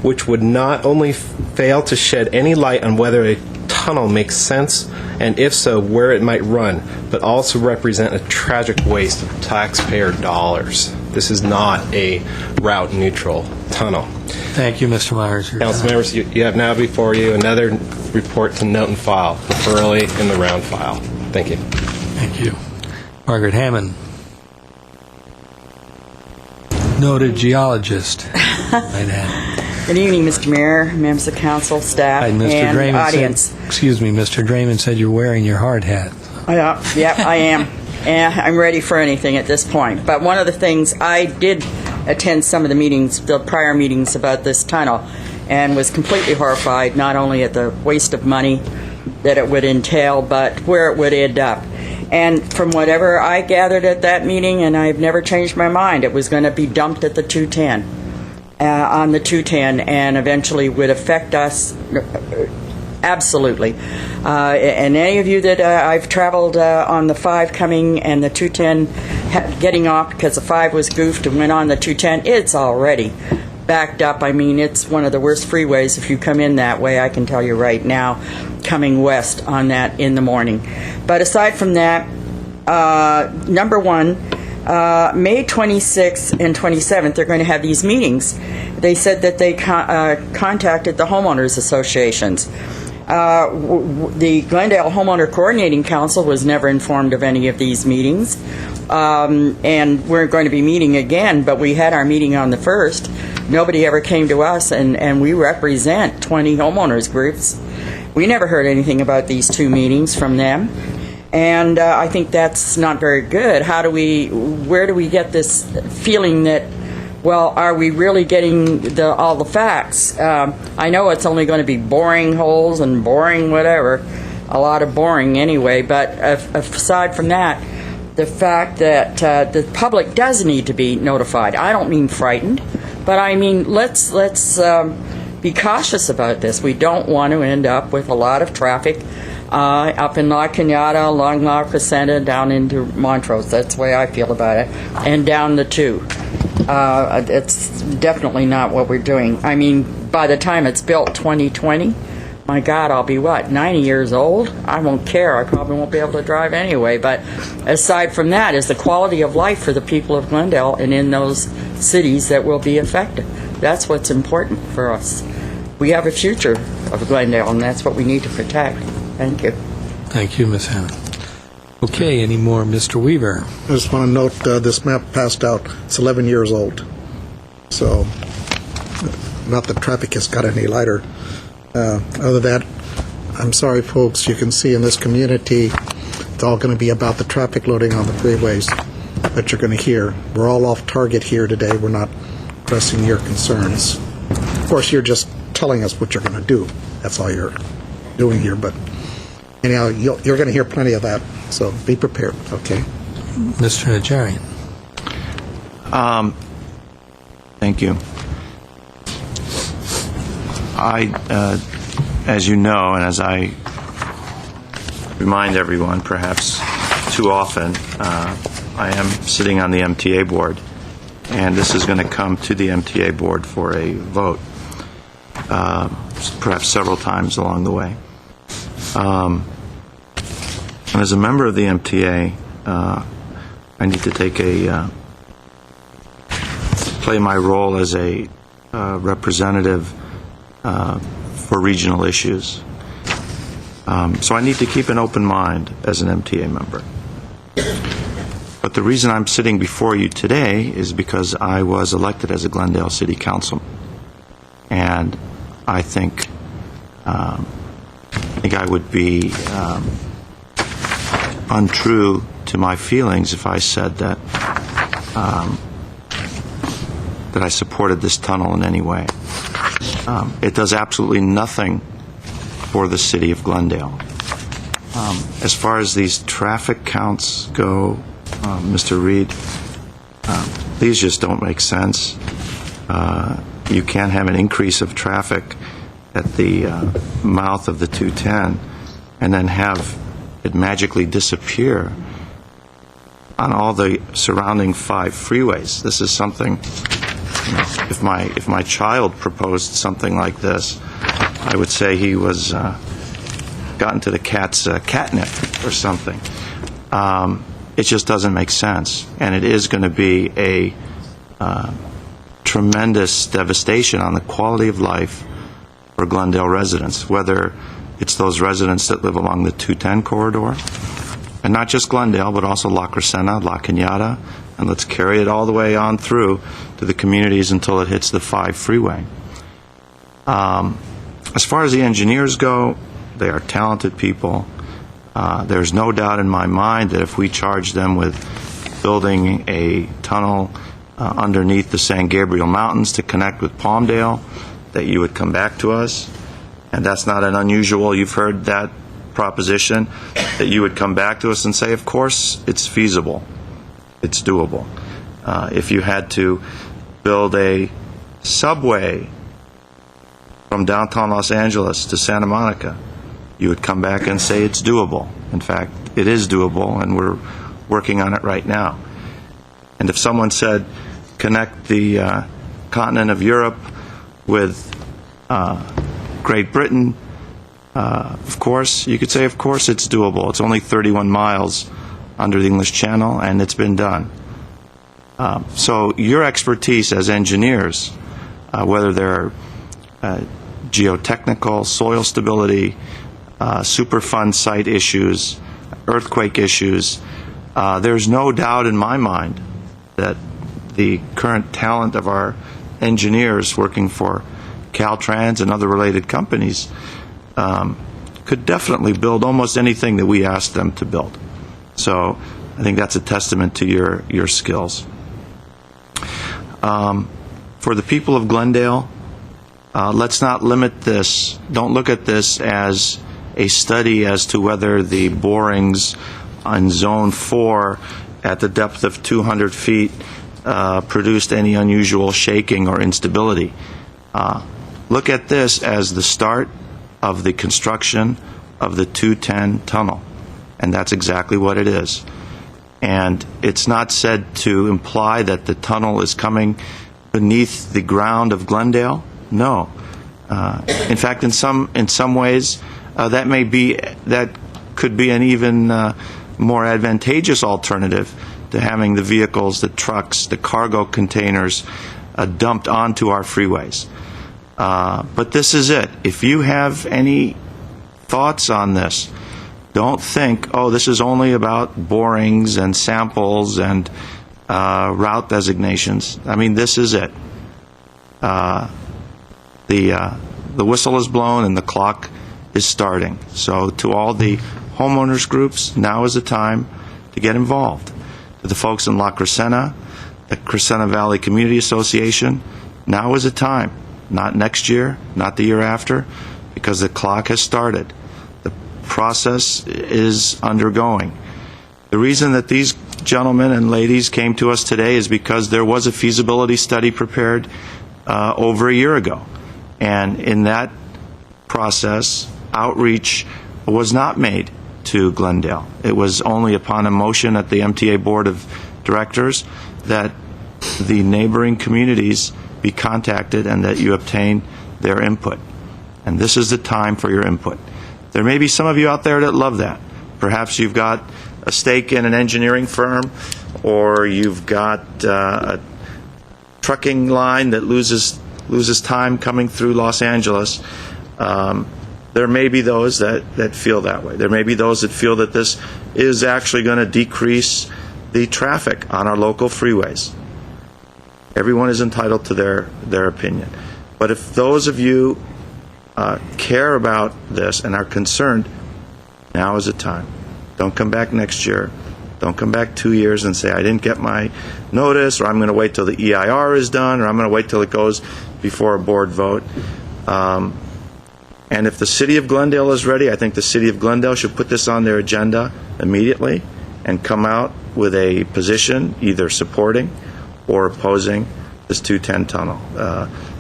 Speaker 10: which would not only fail to shed any light on whether a tunnel makes sense, and if so, where it might run, but also represent a tragic waste of taxpayer dollars." This is not a route-neutral tunnel.
Speaker 1: Thank you, Mr. Myers.
Speaker 10: Council members, you have now before you another report to note and file, preferably in the round file. Thank you.
Speaker 1: Thank you. Margaret Hammond. Noted geologist.
Speaker 11: Good evening, Mr. Mayor, members of council, staff,
Speaker 1: Mr.
Speaker 11: and
Speaker 1: Draymond
Speaker 11: audience.
Speaker 1: Excuse me, Mr. Draymond said you're wearing your hard hat.
Speaker 11: Yeah, I am. And I'm ready for anything at this point. But one of the things, I did attend some of the meetings, the prior meetings about this tunnel, and was completely horrified, not only at the waste of money that it would entail, but where it would end up. And from whatever I gathered at that meeting, and I've never changed my mind, it was going to be dumped at the 210, on the 210, and eventually would affect us absolutely. And any of you that I've traveled on the 5 coming and the 210 getting off because the 5 was goofed and went on the 210, it's already backed up. I mean, it's one of the worst freeways if you come in that way, I can tell you right now, coming west on that in the morning. But aside from that, number one, May 26th and 27th, they're going to have these meetings. They said that they contacted the homeowners associations. The Glendale Homeowner Coordinating Council was never informed of any of these meetings. And we're going to be meeting again, but we had our meeting on the 1st. Nobody ever came to us, and we represent 20 homeowners groups. We never heard anything about these 2 meetings from them. And I think that's not very good. Where do we get this feeling that, well, are we really getting all the facts? I know it's only going to be boring holes and boring whatever, a lot of boring anyway, but aside from that, the fact that the public does need to be notified. I don't mean frightened, but I mean let's be cautious about this. We don't want to end up with a lot of traffic up in La Cañada, along La Crescenta, down into Montrose. That's the way I feel about it, and down the 2. It's definitely not what we're doing. I mean, by the time it's built 2020, my God, I'll be 90 years old? I won't care. I probably won't be able to drive anyway. But aside from that is the quality of life for the people of Glendale and in those cities that will be affected. That's what's important for us. We have a future of Glendale, and that's what we need to protect. Thank you.
Speaker 1: Thank you, Ms. Hanna. Okay, any more? Mr. Weaver.
Speaker 6: I just want to note this map passed out. It's 11 years old. So, not that traffic has got any lighter. Other than that, I'm sorry, folks, you can see in this community, it's all going to be about the traffic loading on the freeways that you're going to hear. We're all off target here today. We're not pressing your concerns. Of course, you're just telling us what you're going to do. That's all you're doing here. But anyhow, you're going to hear plenty of that. So be prepared, okay?
Speaker 1: Mr. Najarian.
Speaker 3: Thank you. As you know, and as I remind everyone, perhaps too often, I am sitting on the MTA board, and this is going to come to the MTA board for a vote, perhaps several times along the way. And as a member of the MTA, I need to play my role as a representative for regional issues. So I need to keep an open mind as an MTA member. But the reason I'm sitting before you today is because I was elected as a Glendale City Councilman. And I think I would be untrue to my feelings if I said that I supported this tunnel in any way. It does absolutely nothing for the city of Glendale. As far as these traffic counts go, Mr. Reed, these just don't make sense. You can't have an increase of traffic at the mouth of the 210 and then have it magically disappear on all the surrounding 5 freeways. This is something, if my child proposed something like this, I would say he was gotten to the cat's catnip or something. It just doesn't make sense, and it is going to be a tremendous devastation on the quality of life for Glendale residents, whether it's those residents that live along the 210 corridor, and not just Glendale, but also La Crescenta, La Cañada, and let's carry it all the way on through to the communities until it hits the 5 freeway. As far as the engineers go, they are talented people. There's no doubt in my mind that if we charge them with building a tunnel underneath the San Gabriel Mountains to connect with Palmdale, that you would come back to us. And that's not an unusual, you've heard that proposition, that you would come back to us and say, of course, it's feasible, it's doable. If you had to build a subway from downtown Los Angeles to Santa Monica, you would come back and say it's doable. In fact, it is doable, and we're working on it right now. And if someone said, connect the continent of Europe with Great Britain, of course, you could say, of course, it's doable. It's only 31 miles under the English Channel, and it's been done. So your expertise as engineers, whether they're geotechnical, soil stability, Superfund site issues, earthquake issues, there's no doubt in my mind that the current talent of our engineers working for Caltrans and other related companies could definitely build almost anything that we asked them to build. So I think that's a testament to your skills. For the people of Glendale, let's not limit this. Don't look at this as a study as to whether the borings on Zone 4 at the depth of 200 feet produced any unusual shaking or instability. Look at this as the start of the construction of the 210 tunnel, and that's exactly what it is. And it's not said to imply that the tunnel is coming beneath the ground of Glendale. No. In fact, in some ways, that could be an even more advantageous alternative to having the vehicles, the trucks, the cargo containers dumped onto our freeways. But this is it. If you have any thoughts on this, don't think, oh, this is only about borings and samples and route designations. I mean, this is it. The whistle is blown and the clock is starting. So to all the homeowners groups, now is the time to get involved. To the folks in La Crescenta, the Crescenta Valley Community Association, now is the time. Not next year, not the year after, because the clock has started. The process is undergoing. The reason that these gentlemen and ladies came to us today is because there was a feasibility study prepared over a year ago. And in that process, outreach was not made to Glendale. It was only upon a motion at the MTA Board of Directors that the neighboring communities be contacted and that you obtain their input. And this is the time for your input. There may be some of you out there that love that. Perhaps you've got a stake in an engineering firm, or you've got a trucking line that loses time coming through Los Angeles. There may be those that feel that way. There may be those that feel that this is actually going to decrease the traffic on our local freeways. Everyone is entitled to their opinion. But if those of you care about this and are concerned, now is the time. Don't come back next year. Don't come back 2 years and say, I didn't get my notice, or I'm going to wait till the EIR is done, or I'm going to wait till it goes before a board vote. And if the City of Glendale is ready, I think the City of Glendale should put this on their agenda immediately and come out with a position either supporting or opposing this 210 tunnel.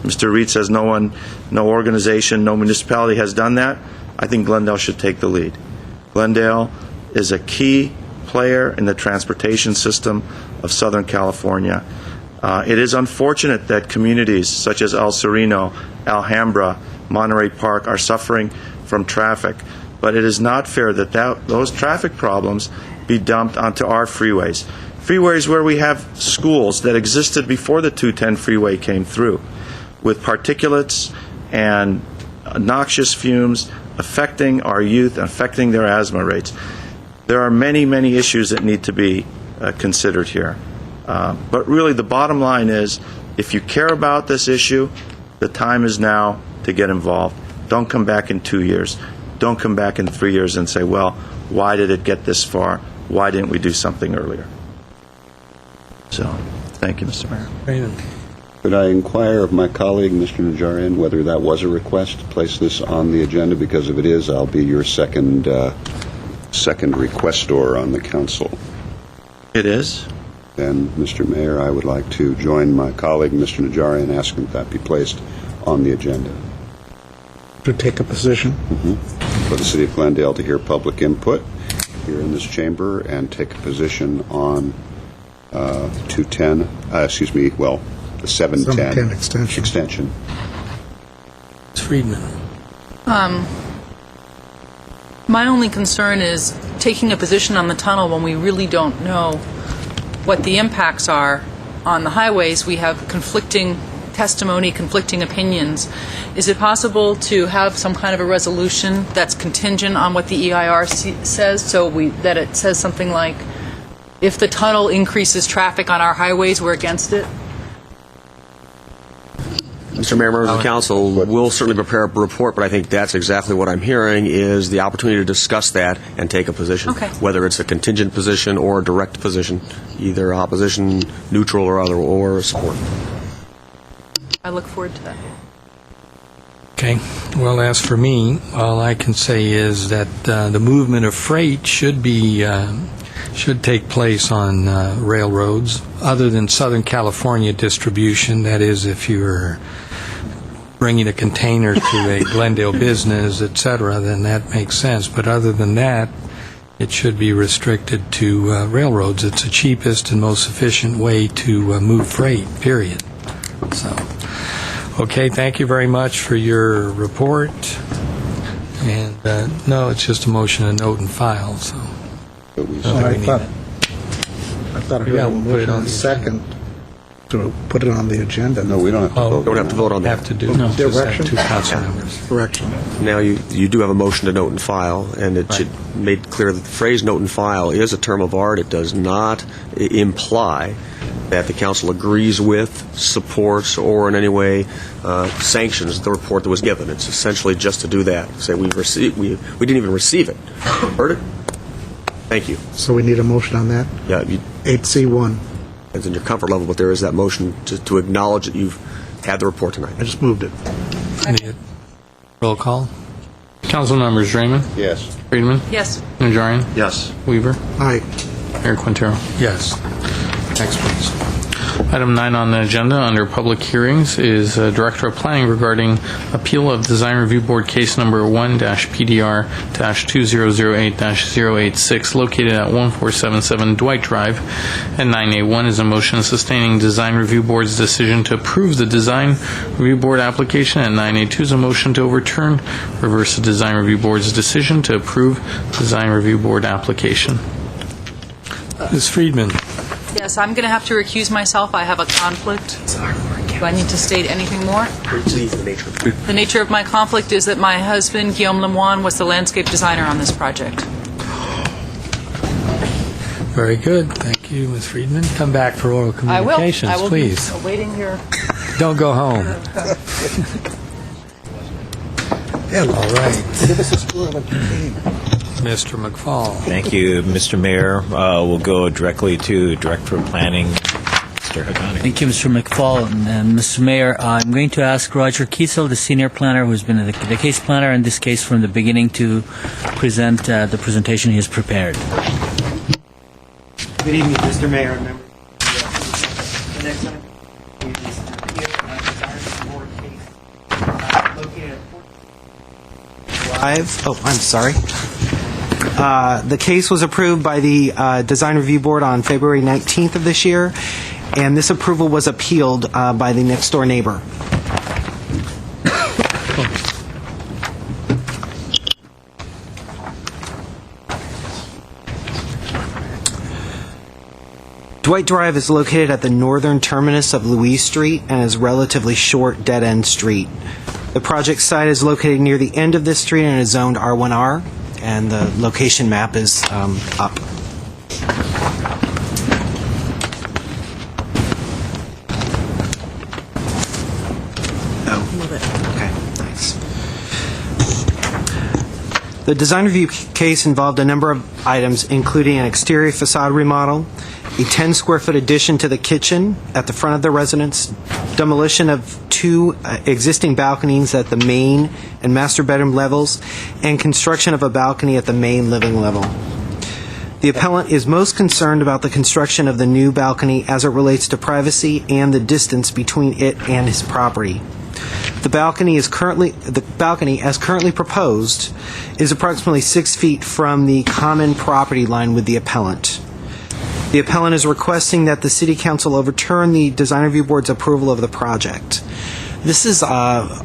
Speaker 3: Mr. Reed says no organization, no municipality has done that. I think Glendale should take the lead. Glendale is a key player in the transportation system of Southern California. It is unfortunate that communities such as El Sereno, Alhambra, Monterey Park are suffering from traffic, but it is not fair that those traffic problems be dumped onto our freeways. Freeways where we have schools that existed before the 210 freeway came through, with particulates and noxious fumes affecting our youth, affecting their asthma rates. There are many, many issues that need to be considered here. But really the bottom line is, if you care about this issue, the time is now to get involved. Don't come back in 2 years. Don't come back in 3 years and say, well, why did it get this far? Why didn't we do something earlier? So, thank you, Mr. Mayor.
Speaker 5: Could I inquire of my colleague, Mr. Najarian, whether that was a request to place this on the agenda? Because if it is, I'll be your second second requestor on the council.
Speaker 3: It is.
Speaker 5: Then, Mr. Mayor, I would like to join my colleague, Mr. Najarian, in asking that be placed on the agenda.
Speaker 6: To take a position?
Speaker 5: For the City of Glendale to hear public input here in this chamber and take a position on 210, the 710 extension.
Speaker 1: Ms. Friedman.
Speaker 21: My only concern is taking a position on the tunnel when we really don't know what the impacts are on the highways. We have conflicting testimony, conflicting opinions. Is it possible to have some kind of a resolution that's contingent on what the EIR says, so that it says something like, if the tunnel increases traffic on our highways, we're against it?
Speaker 12: Mr. Mayor, members of the council, we'll certainly prepare a report, but I think that's exactly what I'm hearing, is the opportunity to discuss that and take a position, whether it's a contingent position or a direct position, either opposition, neutral, or other, or support.
Speaker 21: I look forward to that.
Speaker 1: Okay. Well, as for me, all I can say is that the movement of freight should take place on railroads, other than Southern California distribution. That is, if you're bringing a container to a Glendale business, etc., then that makes sense. But other than that, it should be restricted to railroads. It's the cheapest and most efficient way to move freight, period. So, okay, thank you very much for your report. And no, it's just a motion to note and file. So,
Speaker 6: I thought we put it on the second to put it on the agenda.
Speaker 5: No, we don't have to vote.
Speaker 12: Don't have to vote on that.
Speaker 1: Have to do
Speaker 6: Direction?
Speaker 1: two council members.
Speaker 6: Correction.
Speaker 12: Now, you do have a motion to note and file, and it should make clear that the phrase note and file is a term of art. It does not imply that the council agrees with, supports, or in any way sanctions the report that was given. It's essentially just to do that. Say we didn't even receive it. Heard it? Thank you.
Speaker 6: So we need a motion on that?
Speaker 12: Yeah.
Speaker 6: 8C1.
Speaker 12: It's in your comfort level, but there is that motion to acknowledge that you've had the report tonight.
Speaker 6: I just moved it.
Speaker 1: Roll call.
Speaker 2: Council members Raymond?
Speaker 5: Yes.
Speaker 2: Friedman?
Speaker 21: Yes.
Speaker 2: Najarian?
Speaker 3: Yes.
Speaker 2: Weaver?
Speaker 6: Aye.
Speaker 2: Mayor Quintero?
Speaker 1: Yes. Next, please.
Speaker 2: Item 9 on the agenda under public hearings is Director of Planning regarding appeal of Design Review Board case number 1-PDR-2008-086 located at 1477 Dwight Drive. And 9A1 is a motion sustaining Design Review Board's decision to approve the Design Review Board application. And 9A2 is a motion to reverse the Design Review Board's decision to approve Design Review Board application.
Speaker 1: Ms. Friedman.
Speaker 21: Yes, I'm going to have to recuse myself. I have a conflict. Do I need to state anything more? The nature of my conflict is that my husband, Guillaume Lemoine, was the landscape designer on this project.
Speaker 1: Very good. Thank you, Ms. Friedman. Come back for oral communications,
Speaker 21: I will
Speaker 1: please.
Speaker 21: be awaiting your...
Speaker 1: Don't go home. All right.
Speaker 6: Give us a score of a game.
Speaker 1: Mr. McFall.
Speaker 9: Thank you, Mr. Mayor. We'll go directly to Director of Planning, Mr. Hagani.
Speaker 22: Thank you, Mr. McFall. And Mr. Mayor, I'm going to ask Roger Kiesel, the senior planner, who's been the case planner in this case from the beginning, to present the presentation he has prepared.
Speaker 23: Good evening, Mr. Mayor and members. The next item is here on Design Board case located at 5. Oh, I'm sorry. The case was approved by the Design Review Board on February 19th of this year, and this approval was appealed by the next-door neighbor. Dwight Drive is located at the northern terminus of Louise Street and is a relatively short dead-end street. The project site is located near the end of this street and is zoned R1R, and the location map is up. The design review case involved a number of items, including an exterior facade remodel, a 10-square-foot addition to the kitchen at the front of the residence, demolition of 2 existing balconies at the main and master bedroom levels, and construction of a balcony at the main living level. The appellant is most concerned about the construction of the new balcony as it relates to privacy and the distance between it and his property. The balcony, as currently proposed, is approximately 6 feet from the common property line with the appellant. The appellant is requesting that the City Council overturn the Design Review Board's approval of the project. This is a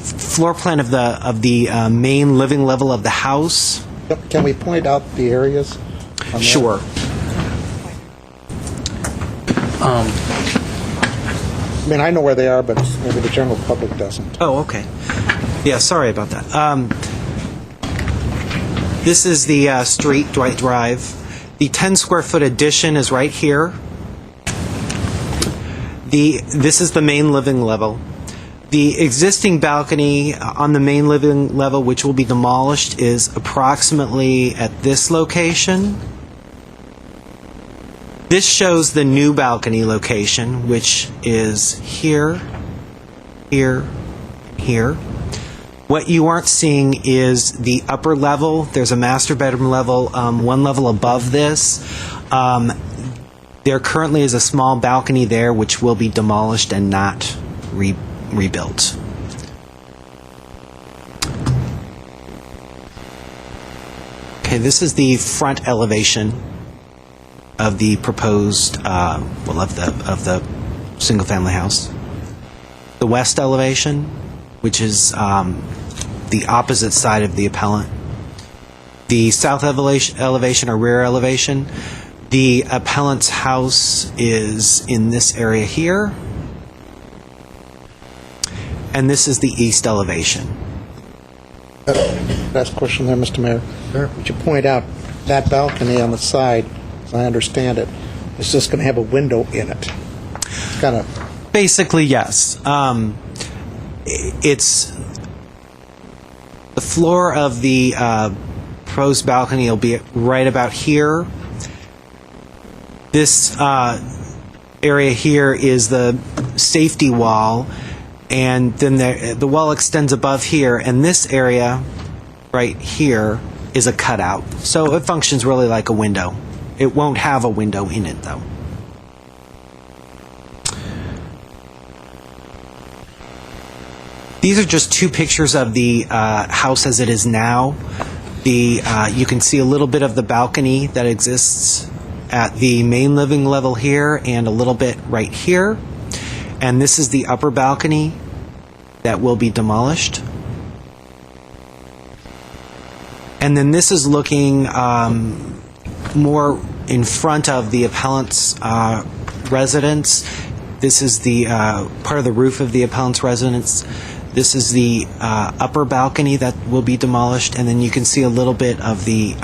Speaker 23: floor plan of the main living level of the house.
Speaker 6: Can we point out the areas?
Speaker 23: Sure.
Speaker 6: I mean, I know where they are, but maybe the general public doesn't.
Speaker 23: Oh, okay. Yeah, sorry about that. This is the street, Dwight Drive. The 10-square-foot addition is right here. This is the main living level. The existing balcony on the main living level, which will be demolished, is approximately at this location. This shows the new balcony location, which is here, here, here. What you aren't seeing is the upper level. There's a master bedroom level, one level above this. There currently is a small balcony there, which will be demolished and not rebuilt. Okay, this is the front elevation of the proposed, of the single-family house. The west elevation, which is the opposite side of the appellant. The south elevation or rear elevation, the appellant's house is in this area here. And this is the east elevation.
Speaker 6: Last question there, Mr. Mayor. Sure. Would you point out that balcony on the side, as I understand it, is just going to have a window in it? It's kind of...
Speaker 23: Basically, yes. It's the floor of the proposed balcony will be right about here. This area here is the safety wall, and then the wall extends above here, and this area right here is a cutout. So it functions really like a window. It won't have a window in it, though. These are just 2 pictures of the house as it is now. You can see a little bit of the balcony that exists at the main living level here and a little bit right here. And this is the upper balcony that will be demolished. And then this is looking more in front of the appellant's residence. This is the part of the roof of the appellant's residence. This is the upper balcony that will be demolished, and then you can see a little bit of the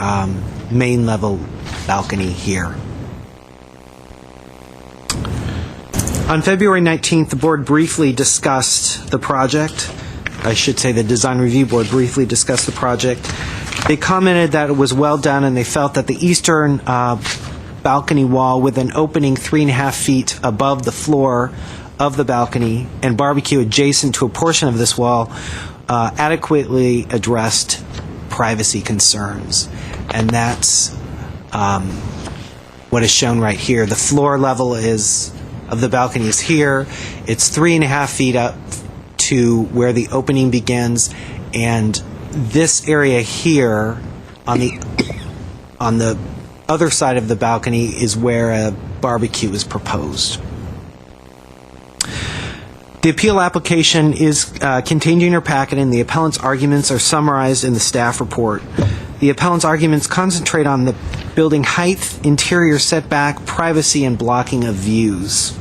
Speaker 23: main level balcony here. On February 19th, the board briefly discussed the project. I should say the Design Review Board briefly discussed the project. They commented that it was well done, and they felt that the eastern balcony wall with an opening 3.5 feet above the floor of the balcony and barbecue adjacent to a portion of this wall adequately addressed privacy concerns. And that's what is shown right here. The floor level of the balcony is here. It's 3.5 feet up to where the opening begins, and this area here on the other side of the balcony is where a barbecue is proposed. The appeal application is contained in your packet, and the appellant's arguments are summarized in the staff report. The appellant's arguments concentrate on the building height, interior setback, privacy, and blocking of views.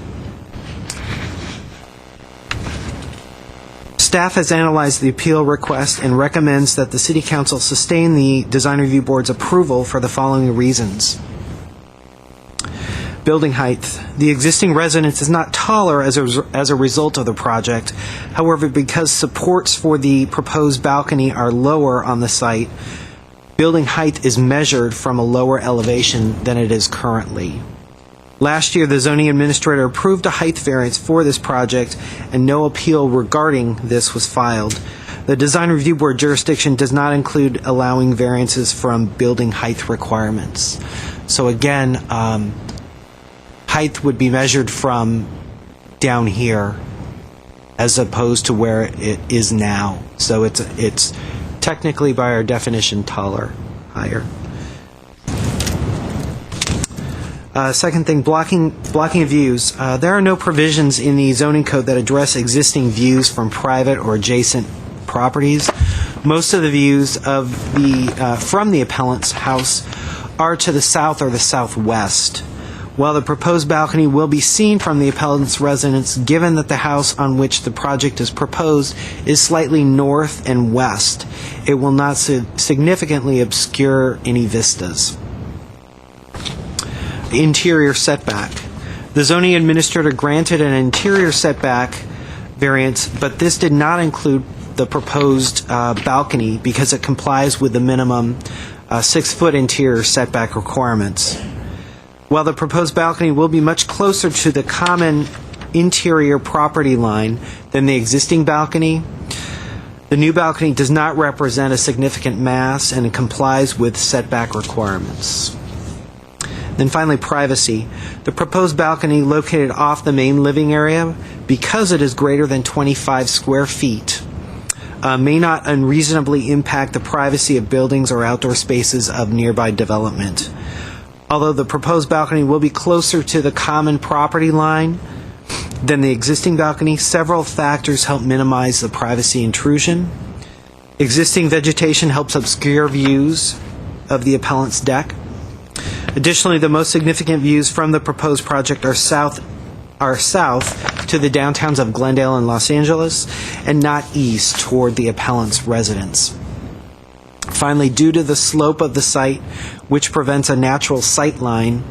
Speaker 23: Staff has analyzed the appeal request and recommends that the City Council sustain the Design Review Board's approval for the following reasons. building height. The existing residence is not taller as a result of the project. However, because supports for the proposed balcony are lower on the site, building height is measured from a lower elevation than it is currently. Last year, the zoning administrator approved a height variance for this project, and no appeal regarding this was filed. The Design Review Board jurisdiction does not include allowing variances from building height requirements. So again, height would be measured from down here as opposed to where it is now. So it's technically, by our definition, taller, higher. Second thing, blocking of views. There are no provisions in the zoning code that address existing views from private or adjacent properties. Most of the views of from the appellant's house are to the south or the southwest. While the proposed balcony will be seen from the appellant's residence, given that the house on which the project is proposed is slightly north and west, it will not significantly obscure any vistas. Interior setback. The zoning administrator granted an interior setback variance, but this did not include the proposed balcony because it complies with the minimum 6-foot interior setback requirements. While the proposed balcony will be much closer to the common interior property line than the existing balcony, the new balcony does not represent a significant mass and it complies with setback requirements. Then finally, privacy. The proposed balcony located off the main living area, because it is greater than 25 square feet, may not unreasonably impact the privacy of buildings or outdoor spaces of nearby development. Although the proposed balcony will be closer to the common property line than the existing balcony, several factors help minimize the privacy intrusion. Existing vegetation helps obscure views of the appellant's deck. Additionally, the most significant views from the proposed project are south to the downtowns of Glendale and Los Angeles, and not east toward the appellant's residence. Finally, due to the slope of the site, which prevents a natural sight line,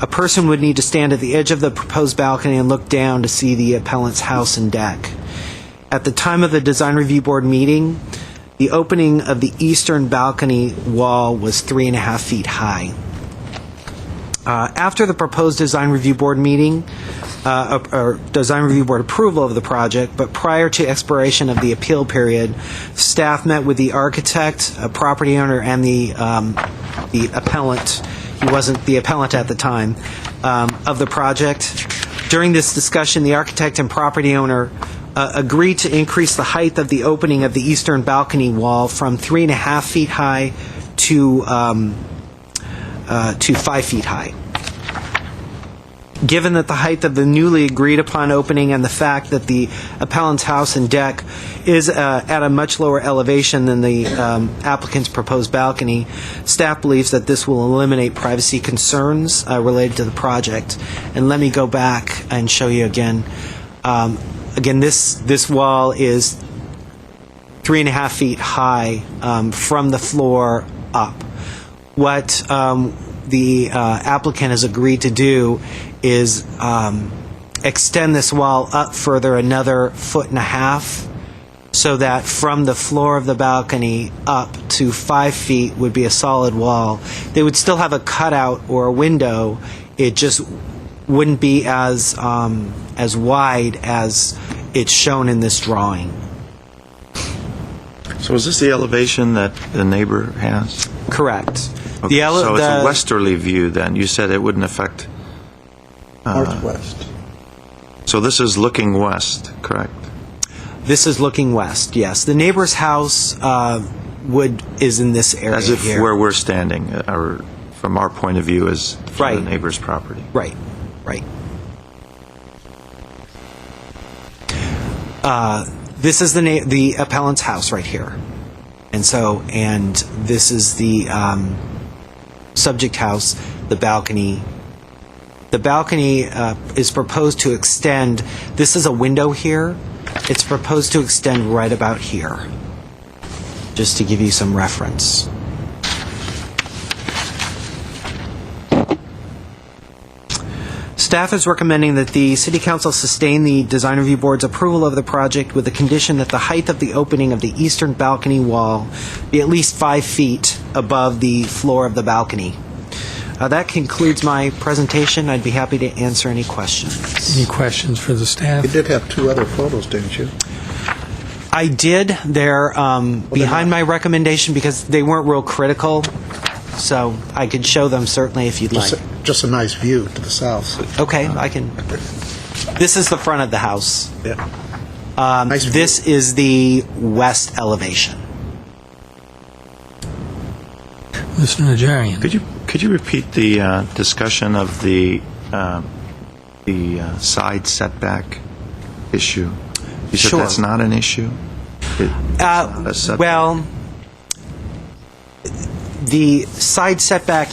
Speaker 23: a person would need to stand at the edge of the proposed balcony and look down to see the appellant's house and deck. At the time of the Design Review Board meeting, the opening of the eastern balcony wall was 3.5 feet high. After the proposed Design Review Board meeting, or Design Review Board approval of the project, but prior to expiration of the appeal period, staff met with the architect, a property owner, and the appellant. He wasn't the appellant at the time of the project. During this discussion, the architect and property owner agreed to increase the height of the opening of the eastern balcony wall from 3.5 feet high to 5 feet high. Given that the height of the newly agreed upon opening and the fact that the appellant's house and deck is at a much lower elevation than the applicant's proposed balcony, staff believes that this will eliminate privacy concerns related to the project. And let me go back and show you again. This wall is 3.5 feet high from the floor up. What the applicant has agreed to do is extend this wall up further another 1.5 feet, so that from the floor of the balcony up to 5 feet would be a solid wall. They would still have a cutout or a window. It just wouldn't be as wide as it's shown in this drawing.
Speaker 3: So is this the elevation that the neighbor has?
Speaker 23: Correct.
Speaker 3: Okay, so it's a westerly view then. You said it wouldn't affect...
Speaker 6: Northwest.
Speaker 3: So this is looking west, correct?
Speaker 23: This is looking west, yes. The neighbor's house is in this area
Speaker 3: As if
Speaker 23: here.
Speaker 3: where we're standing, or from our point of view, is from the neighbor's property.
Speaker 23: Right. This is the appellant's house right here. And this is the subject house, the balcony. The balcony is proposed to extend. This is a window here. It's proposed to extend right about here, just to give you some reference. Staff is recommending that the City Council sustain the Design Review Board's approval of the project with the condition that the height of the opening of the eastern balcony wall be at least 5 feet above the floor of the balcony. That concludes my presentation. I'd be happy to answer any questions.
Speaker 1: Any questions for the staff?
Speaker 6: You did have 2 other photos, didn't you?
Speaker 23: I did. They're behind my recommendation because they weren't real critical, so I could show them certainly if you'd like.
Speaker 6: Just a nice view to the south.
Speaker 23: Okay, I can. This is the front of the house.
Speaker 6: Yeah.
Speaker 23: This is the west elevation.
Speaker 1: Mr. Najarian.
Speaker 3: Could you repeat the discussion of the side setback issue? You said
Speaker 23: Sure.
Speaker 3: that's not an issue?
Speaker 23: Well, the side setback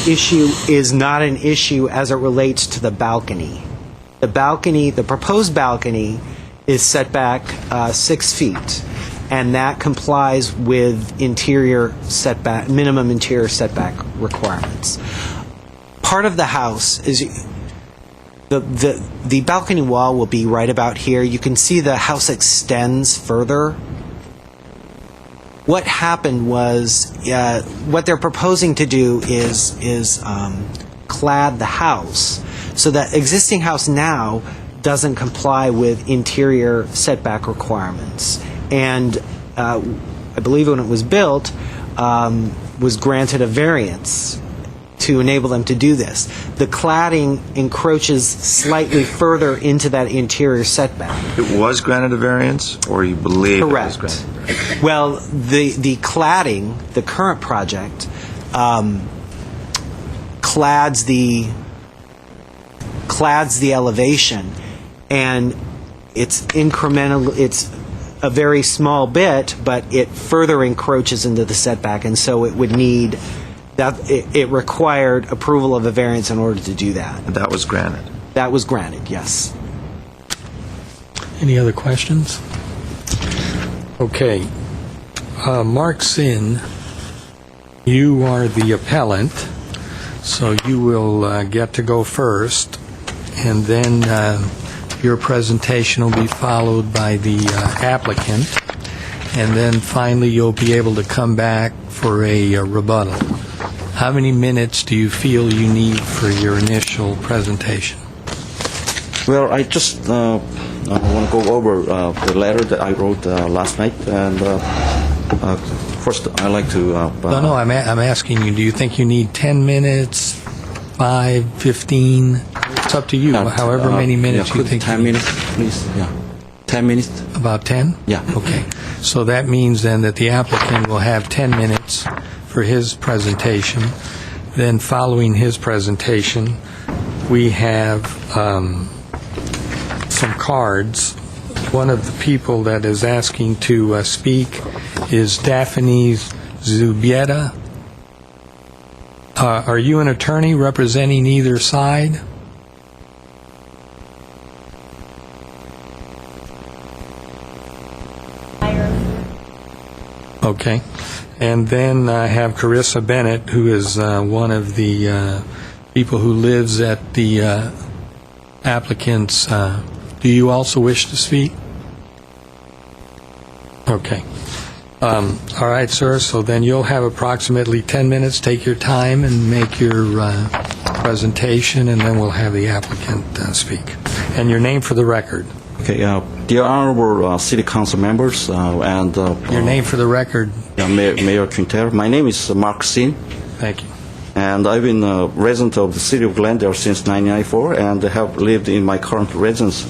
Speaker 23: issue is not an issue as it relates to the balcony. The proposed balcony is set back 6 feet, and that complies with minimum interior setback requirements. Part of the house is the balcony wall will be right about here. You can see the house extends further. What happened was, what they're proposing to do is clad the house so that existing house now doesn't comply with interior setback requirements. And I believe when it was built, was granted a variance to enable them to do this. The cladding encroaches slightly further into that interior setback.
Speaker 3: It was granted a variance, or you believe
Speaker 23: Correct.
Speaker 3: it was granted?
Speaker 23: Well, the cladding, the current project, clads the elevation, and it's incremental. It's a very small bit, but it further encroaches into the setback, and so it would need that. It required approval of a variance in order to do that.
Speaker 3: And that was granted?
Speaker 23: That was granted, yes.
Speaker 1: Any other questions? Okay. Mark Sin, you are the appellant, so you will get to go first, and then your presentation will be followed by the applicant, and then finally you'll be able to come back for a rebuttal. How many minutes do you feel you need for your initial presentation?
Speaker 7: Well, I just want to go over the letter that I wrote last night, and first I'd like to...
Speaker 1: No, I'm asking you, do you think you need 10 minutes, 5, 15? It's up to you, however many minutes you think.
Speaker 7: 10 minutes, please. Yeah. 10 minutes.
Speaker 1: About 10?
Speaker 7: Yeah.
Speaker 1: Okay. So that means then that the applicant will have 10 minutes for his presentation. Then following his presentation, we have some cards. One of the people that is asking to speak is Daphne Zubieta. Are you an attorney representing either side? Okay. And then I have Carissa Bennett, who is one of the people who lives at the applicant's. Do you also wish to speak? Okay. All right, sir. So then you'll have approximately 10 minutes. Take your time and make your presentation, and then we'll have the applicant speak. And your name for the record.
Speaker 7: Okay, dear honorable city council members and...
Speaker 1: your name for the record.
Speaker 7: Mayor Quintero. My name is Mark Sin.
Speaker 1: Thank you.
Speaker 7: And I've been a resident of the city of Glendale since 1994, and have lived in my current residence,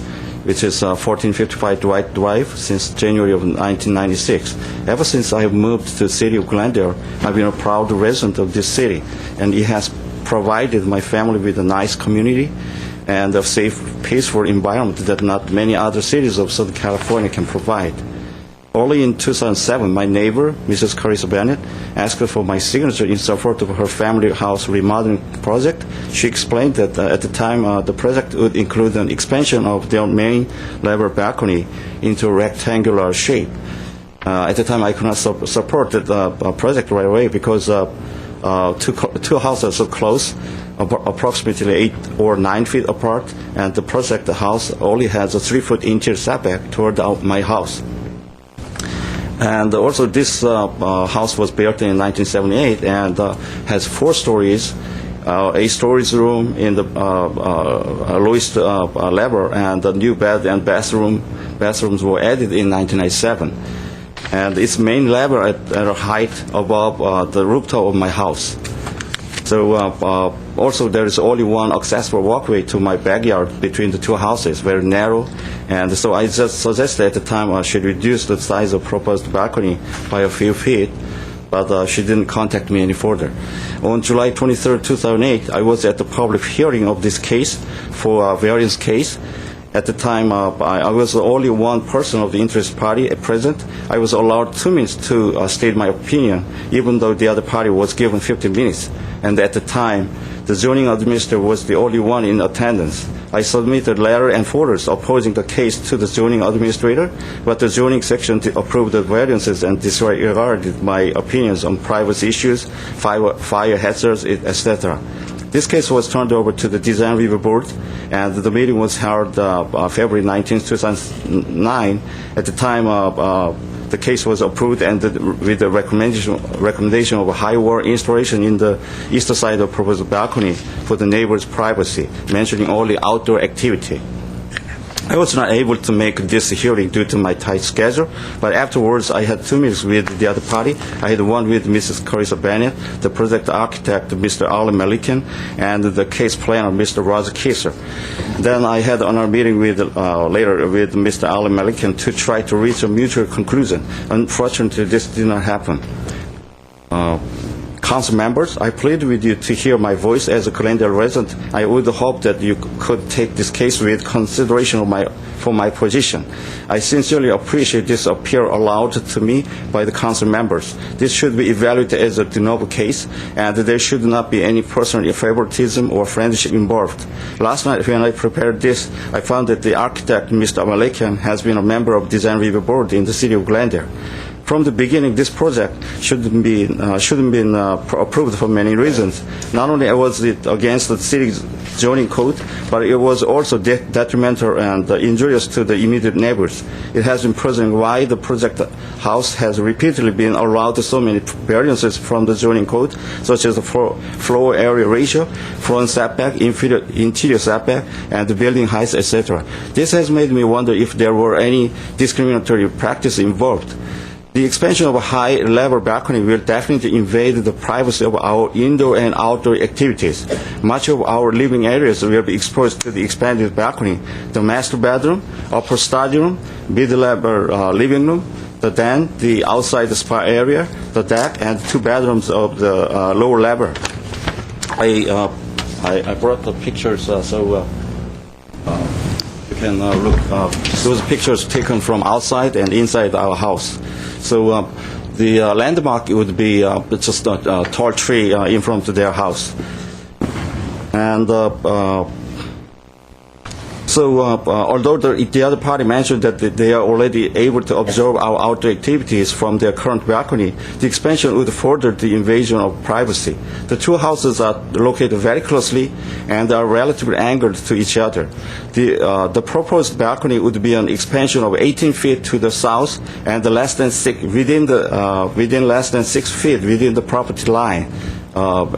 Speaker 7: which is 1455 Dwight Drive, since January of 1996. Ever since I have moved to the city of Glendale, I've been a proud resident of this city, and it has provided my family with a nice community and a safe, peaceful environment that not many other cities of Southern California can provide. Early in 2007, my neighbor, Mrs. Carissa Bennett, asked for my signature in support of her family house remodeling project. She explained that at the time the project would include an expansion of their main level balcony into a rectangular shape. At the time, I could not support the project right away because two houses are so close. approximately 8 or 9 feet apart, and the project house only has a 3-foot interior setback toward my house. And also, this house was built in 1978 and has 4 stories, a storage room in the lowest level, and a new bed and bathrooms were added in 1997. And its main level at a height above the rooftop of my house. So also there is only one accessible walkway to my backyard between the 2 houses, very narrow. And so I just suggested at the time I should reduce the size of proposed balcony by a few feet, but she didn't contact me any further. On July 23, 2008, I was at the public hearing of this case for a variance case. At the time, I was the only one person of the interest party present. I was allowed 2 minutes to state my opinion, even though the other party was given 15 minutes. And at the time, the zoning administrator was the only one in attendance. I submitted letter and folders opposing the case to the zoning administrator, but the zoning section approved the variances and disregarded my opinions on privacy issues, fire hazards, etc. This case was turned over to the Design Review Board, and the meeting was held February 19, 2009. At the time, the case was approved and with the recommendation of a high wall installation in the east side of proposed balcony for the neighbor's privacy, mentioning only outdoor activity. I was not able to make this hearing due to my tight schedule, but afterwards I had 2 meetings with the other party. I had one with Mrs. Carissa Bennett, the project architect, Mr. Alan Malikian, and the case planner, Mr. Roger Kisser. Then I had another meeting later with Mr. Alan Malikian to try to reach a mutual conclusion. Unfortunately, this did not happen. Council members, I plead with you to hear my voice as a Glendale resident. I would hope that you could take this case with consideration for my position. I sincerely appreciate this appeal allowed to me by the council members. This should be evaluated as a de novo case, and there should not be any personal favoritism or friendship involved. Last night when I prepared this, I found that the architect, Mr. Malikian, has been a member of Design Review Board in the city of Glendale. From the beginning, this project shouldn't been approved for many reasons. Not only was it against the city's zoning code, but it was also detrimental and injurious to the immediate neighbors. It has been present why the project house has repeatedly been allowed so many variances from the zoning code, such as the floor area ratio, front setback, interior setback, and the building heights, etc. This has made me wonder if there were any discriminatory practice involved. The expansion of a high-level balcony will definitely invade the privacy of our indoor and outdoor activities. Much of our living areas will be exposed to the expanded balcony. The master bedroom, upper study room, mid-level living room, the den, the outside spa area, the deck, and 2 bedrooms of the lower level. I brought the pictures so you can look. Those pictures taken from outside and inside our house. So the landmark would be just a tall tree in front of their house. And although the other party mentioned that they are already able to observe our outdoor activities from their current balcony, the expansion would further the invasion of privacy. The 2 houses are located very closely and are relatively angled to each other. The proposed balcony would be an expansion of 18 feet to the south and within less than 6 feet within the property line.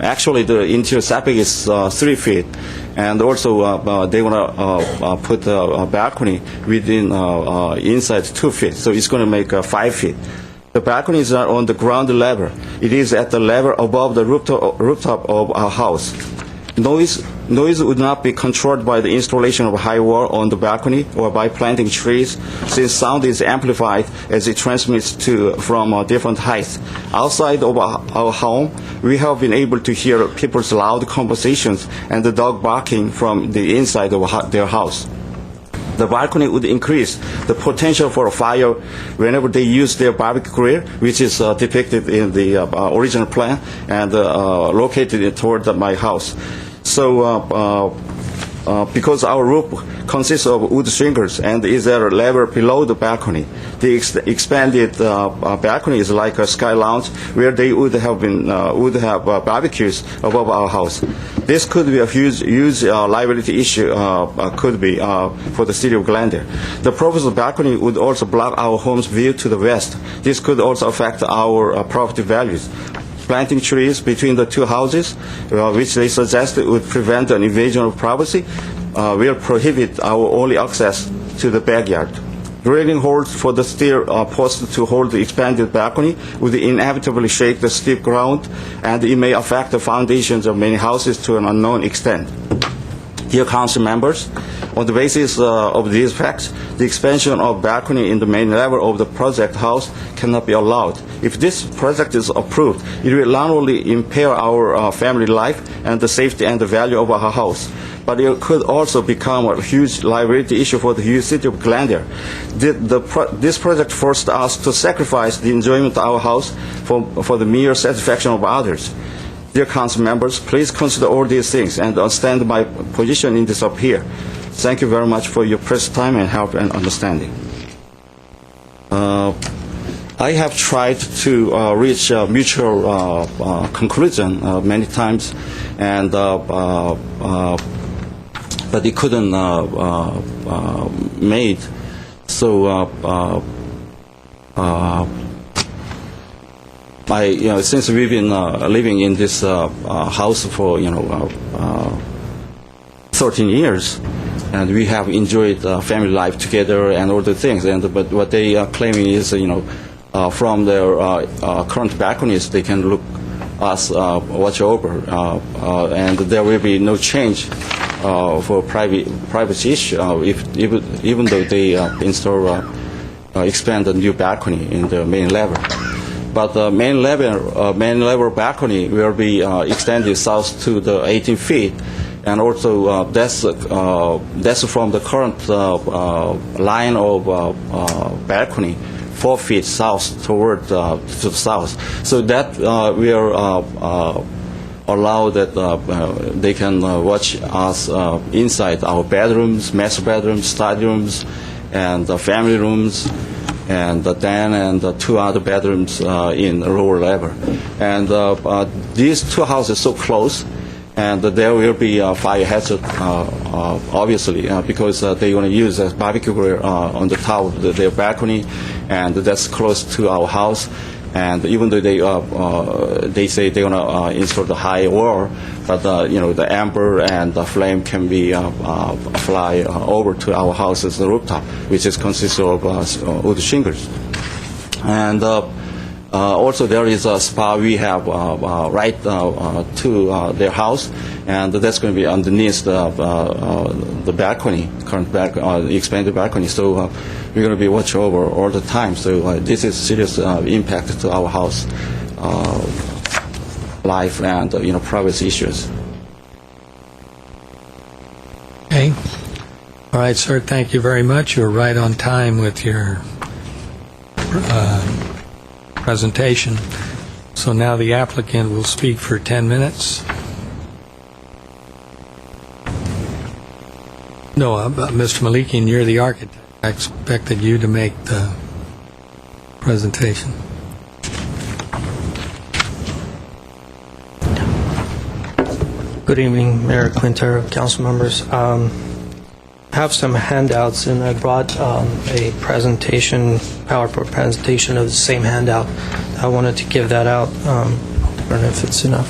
Speaker 7: Actually, the interior setback is 3 feet, and also they want to put a balcony within inside 2 feet, so it's going to make 5 feet. The balcony is not on the ground level; it is at the level above the rooftop of our house. Noise would not be controlled by the installation of a high wall on the balcony or by planting trees, since sound is amplified as it transmits from different heights. Outside of our home, we have been able to hear people's loud conversations and the dog barking from the inside of their house. The balcony would increase the potential for a fire whenever they use their barbecue grill, which is depicted in the original plan and located toward my house. So because our roof consists of wood shingles and is at a level below the balcony. The expanded balcony is like a sky lounge where they would have barbecues above our house. This could be a huge liability issue. Could be for the city of Glendale. The proposed balcony would also block our home's view to the west. This could also affect our property values. Planting trees between the two houses, which they suggested would prevent an invasion of privacy, will prohibit our only access to the backyard. Drilling holes for the steel posts to hold the expanded balcony would inevitably shake the steep ground, and it may affect the foundations of many houses to an unknown extent. Dear council members, on the basis of these facts, the expansion of balcony in the main level of the project house cannot be allowed. If this project is approved, it will not only impair our family life and the safety and the value of our house, but it could also become a huge liability issue for the huge city of Glendale. This project forced us to sacrifice the enjoyment of our house for the mere satisfaction of others. Dear council members, please consider all these things and understand my position in this appeal. Thank you very much for your precious time and help and understanding. I have tried to reach a mutual conclusion many times, and but it couldn't made. So since we've been living in this house for 13 years, and we have enjoyed family life together and all the things. But what they are claiming is, from their current balconies, they can look us watch over, and there will be no change for privacy issue even though they expand a new balcony in the main level. But the main level balcony will be extended south to the 18 feet, and also that's from the current line of balcony 4 feet south toward to the south. So that will allow that they can watch us inside our bedrooms, master bedrooms, study rooms, and family rooms, and the den and the 2 other bedrooms in lower level. And these 2 houses so close, and there will be a fire hazard, obviously, because they want to use a barbecue grill on the top of their balcony, and that's close to our house. And even though they say they want to install the high wall, but the ember and the flame can be fly over to our house's rooftop, which consists of wood shingles. And also there is a spa we have right to their house, and that's going to be underneath the balcony, current expanded balcony. So we're going to be watched over all the time. So this is serious impact to our house life and privacy issues.
Speaker 1: Okay. All right, sir. Thank you very much. You're right on time with your presentation. So now the applicant will speak for 10 minutes. No, Mr. Malikian, you're the architect. I expected you to make the presentation.
Speaker 13: Good evening, Mayor Quintero, council members. I have some handouts, and I brought a presentation, PowerPoint presentation of the same handout. I wanted to give that out. I don't know if it's enough.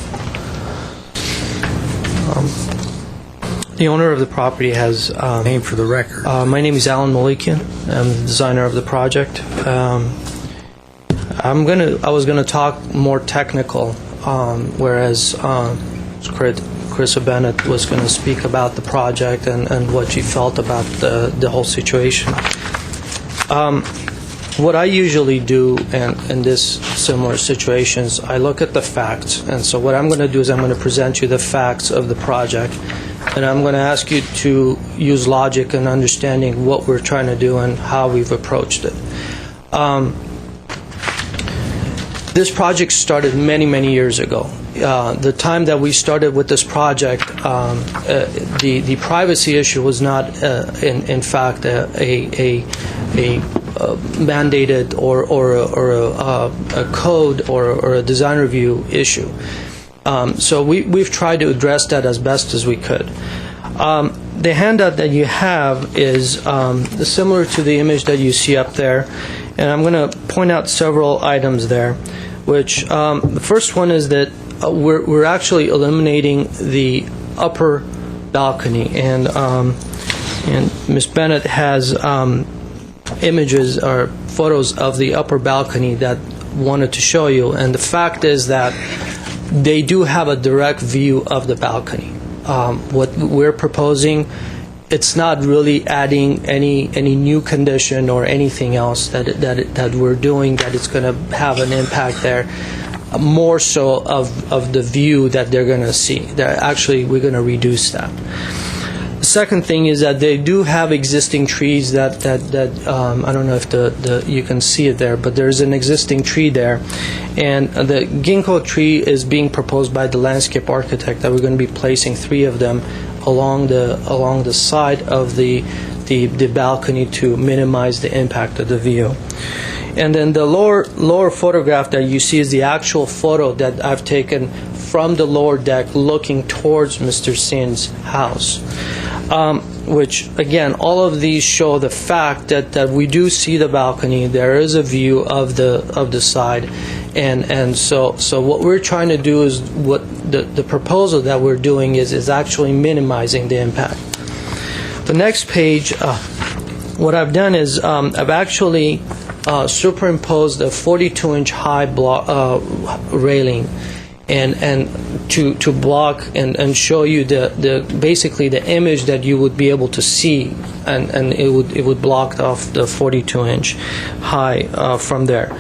Speaker 13: The owner of the property has...
Speaker 1: name for the record.
Speaker 13: My name is Alan Malikian. I'm the designer of the project. I was going to talk more technical, whereas Chris Bennett was going to speak about the project and what she felt about the whole situation. What I usually do in this similar situations, I look at the facts. And so what I'm going to do is I'm going to present you the facts of the project, and I'm going to ask you to use logic and understanding what we're trying to do and how we've approached it. This project started many, many years ago. The time that we started with this project, the privacy issue was not, in fact, a mandated or a code or a design review issue. So we've tried to address that as best as we could. The handout that you have is similar to the image that you see up there, and I'm going to point out several items there, which the first one is that we're actually eliminating the upper balcony, and Ms. Bennett has images or photos of the upper balcony that wanted to show you, and the fact is that they do have a direct view of the balcony. What we're proposing, it's not really adding any new condition or anything else that we're doing that it's going to have an impact there. More so of the view that they're going to see. Actually, we're going to reduce that. The second thing is that they do have existing trees that I don't know if you can see it there, but there's an existing tree there, and the ginkgo tree is being proposed by the landscape architect that we're going to be placing 3 of them along the side of the balcony to minimize the impact of the view. And then the lower photograph that you see is the actual photo that I've taken from the lower deck looking towards Mr. Sin's house. Which, again, all of these show the fact that we do see the balcony. There is a view of the side, and so what we're trying to do is what the proposal that we're doing is actually minimizing the impact. The next page, what I've done is I've actually superimposed a 42-inch high railing, and to block and show you basically the image that you would be able to see, and it would block off the 42-inch high from there.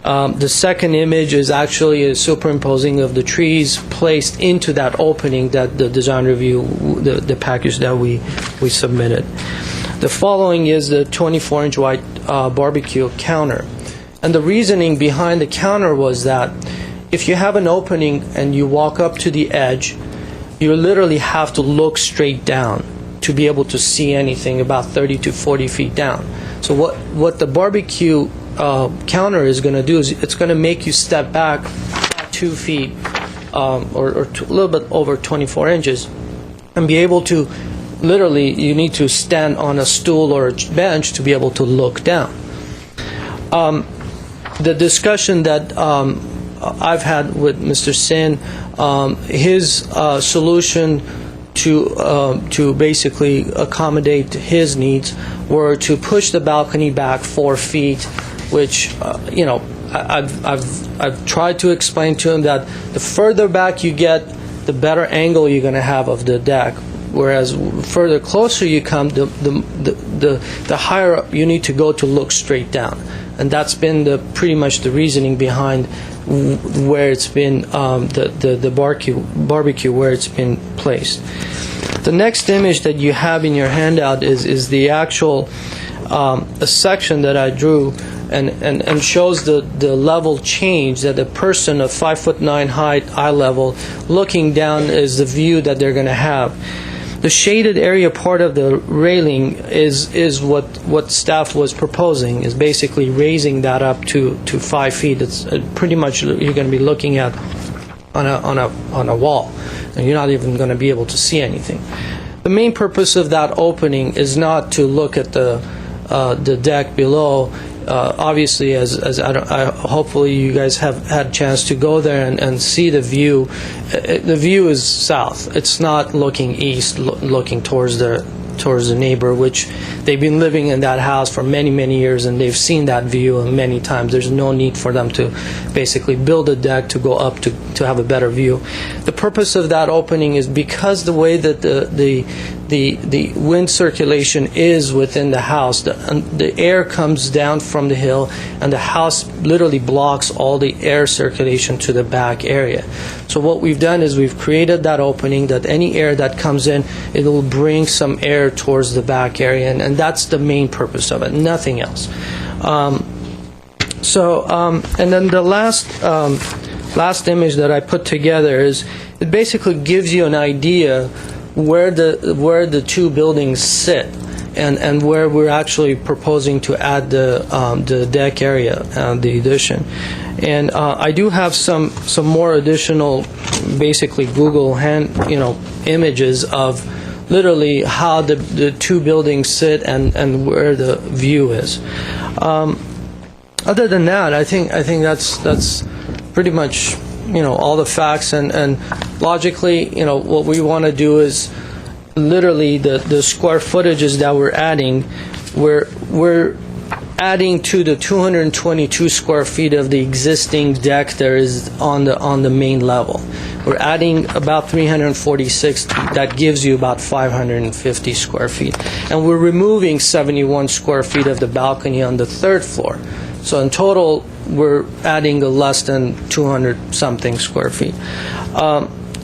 Speaker 13: The second image is actually a superimposing of the trees placed into that opening that the design review, the package that we submitted. The following is the 24-inch wide barbecue counter. And the reasoning behind the counter was that if you have an opening and you walk up to the edge, you literally have to look straight down to be able to see anything about 30 to 40 feet down. So what the barbecue counter is going to do is it's going to make you step back 2 feet or a little bit over 24 inches and be able to, literally, you need to stand on a stool or a bench to be able to look down. The discussion that I've had with Mr. Sin, his solution to basically accommodate his needs were to push the balcony back 4 feet, which I've tried to explain to him that the further back you get, the better angle you're going to have of the deck. Whereas further closer you come, the higher up you need to go to look straight down, and that's been pretty much the reasoning behind where it's been the barbecue where it's been placed. The next image that you have in your handout is the actual a section that I drew and shows the level change that a person of 5'9" height, eye level, looking down is the view that they're going to have. The shaded area part of the railing is what staff was proposing, is basically raising that up to 5 feet. It's pretty much you're going to be looking at on a wall, and you're not even going to be able to see anything. The main purpose of that opening is not to look at the deck below. Obviously, hopefully you guys have had a chance to go there and see the view. The view is south. It's not looking east, looking towards the neighbor, which they've been living in that house for many, many years, and they've seen that view many times. There's no need for them to basically build a deck to go up to have a better view. The purpose of that opening is because the way that the wind circulation is within the house, the air comes down from the hill, and the house literally blocks all the air circulation to the back area. So what we've done is we've created that opening that any air that comes in, it will bring some air towards the back area, and that's the main purpose of it, nothing else. So, and then the last image that I put together is, it basically gives you an idea where the two buildings sit, and where we're actually proposing to add the deck area, the addition. And I do have some more additional, basically Google images of literally how the two buildings sit and where the view is. Other than that, I think that's pretty much all the facts, and logically, what we want to do is literally the square footages that we're adding, we're adding to the 222 square feet of the existing deck there is on the main level. We're adding about 346. That gives you about 550 square feet, and we're removing 71 square feet of the balcony on the third floor. So in total, we're adding less than 200 something square feet.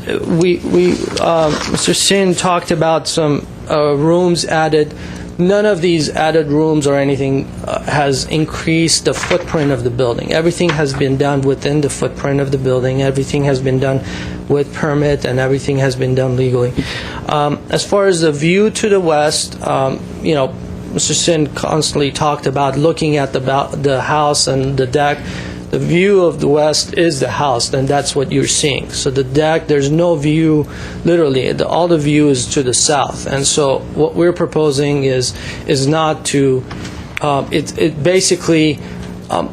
Speaker 13: Mr. Sin talked about some rooms added. None of these added rooms or anything has increased the footprint of the building. Everything has been done within the footprint of the building. Everything has been done with permit, and everything has been done legally. As far as the view to the west, Mr. Sin constantly talked about looking at the house and the deck. The view of the west is the house, and that's what you're seeing. So the deck, there's no view, literally, all the view is to the south. And so what we're proposing is not to, it basically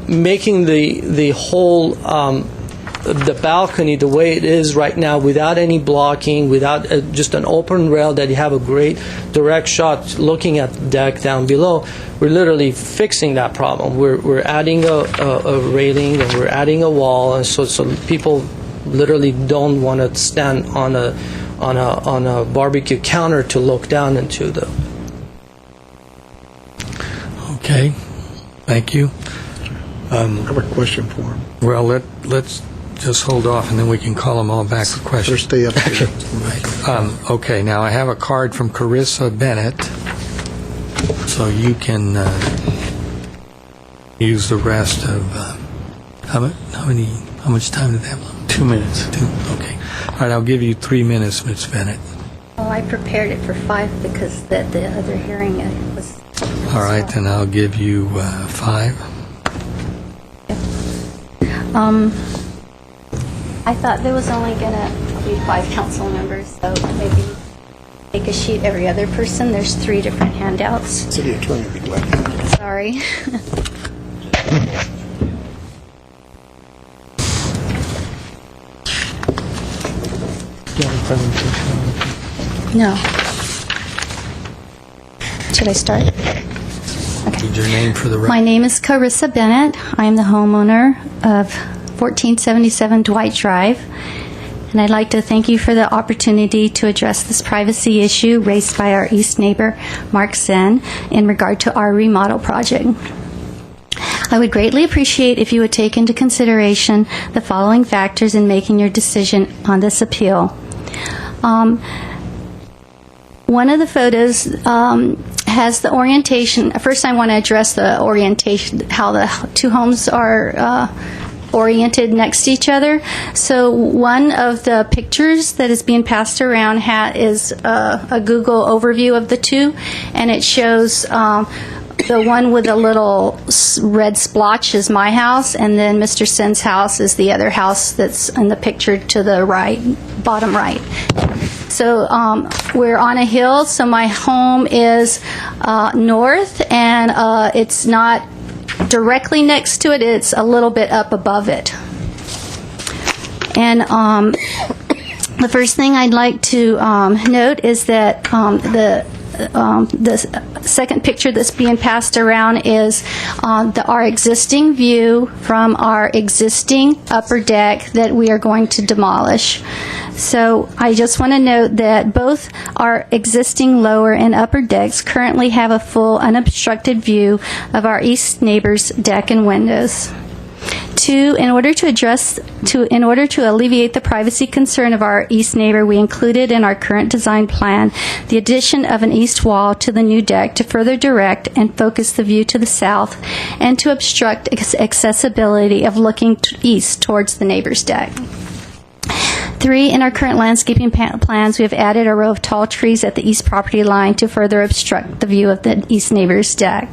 Speaker 13: making the whole, the balcony the way it is right now, without any blocking, without just an open rail that you have a great direct shot looking at the deck down below. We're literally fixing that problem. We're adding a railing, and we're adding a wall, and so people literally don't want to stand on a barbecue counter to look down into the.
Speaker 1: Okay, thank you.
Speaker 6: I have a question for him.
Speaker 1: Well, let's just hold off, and then we can call them all back for questions.
Speaker 6: Stay up here.
Speaker 1: Right. Okay, now I have a card from Carissa Bennett, so you can use the rest of how much time did they have?
Speaker 4: 2 minutes.
Speaker 1: Okay. All right, I'll give you 3 minutes, Ms. Bennett.
Speaker 14: Oh, I prepared it for 5 because the other hearing was.
Speaker 1: All right, then I'll give you 5.
Speaker 14: I thought there was only going to be 5 council members, so maybe take a sheet every other person. There's 3 different handouts.
Speaker 6: City attorney would be glad.
Speaker 14: Sorry. No. Should I start? Okay.
Speaker 1: Need your name for the record.
Speaker 14: My name is Carissa Bennett. I am the homeowner of 1477 Dwight Drive, and I'd like to thank you for the opportunity to address this privacy issue raised by our east neighbor, Mark Sen, in regard to our remodel project. I would greatly appreciate if you would take into consideration the following factors in making your decision on this appeal. One of the photos has the orientation. First, I want to address the orientation, how the two homes are oriented next to each other. So one of the pictures that is being passed around is a Google overview of the two, and it shows the one with a little red splotch is my house, and then Mr. Sen's house is the other house that's in the picture to the right, bottom right. So we're on a hill, so my home is north, and it's not directly next to it, it's a little bit up above it. And the first thing I'd like to note is that the second picture that's being passed around is our existing view from our existing upper deck that we are going to demolish. So I just want to note that both our existing lower and upper decks currently have a full unobstructed view of our east neighbor's deck and windows. Two, in order to alleviate the privacy concern of our east neighbor, we included in our current design plan the addition of an east wall to the new deck to further direct and focus the view to the south and to obstruct accessibility of looking east towards the neighbor's deck. Three, in our current landscaping plans, we have added a row of tall trees at the east property line to further obstruct the view of the east neighbor's deck.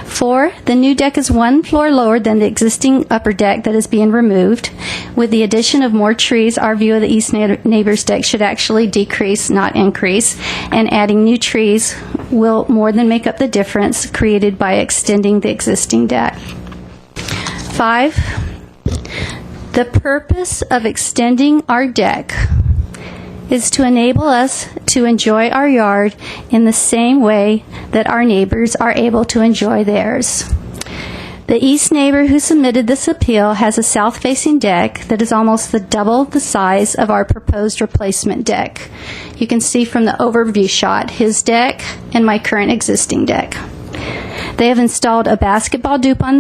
Speaker 14: Four, the new deck is one floor lower than the existing upper deck that is being removed. With the addition of more trees, our view of the east neighbor's deck should actually decrease, not increase, and adding new trees will more than make up the difference created by extending the existing deck. Five, the purpose of extending our deck is to enable us to enjoy our yard in the same way that our neighbors are able to enjoy theirs. The east neighbor who submitted this appeal has a south-facing deck that is almost double the size of our proposed replacement deck. You can see from the overview shot his deck and my current existing deck. They have installed a basketball hoop on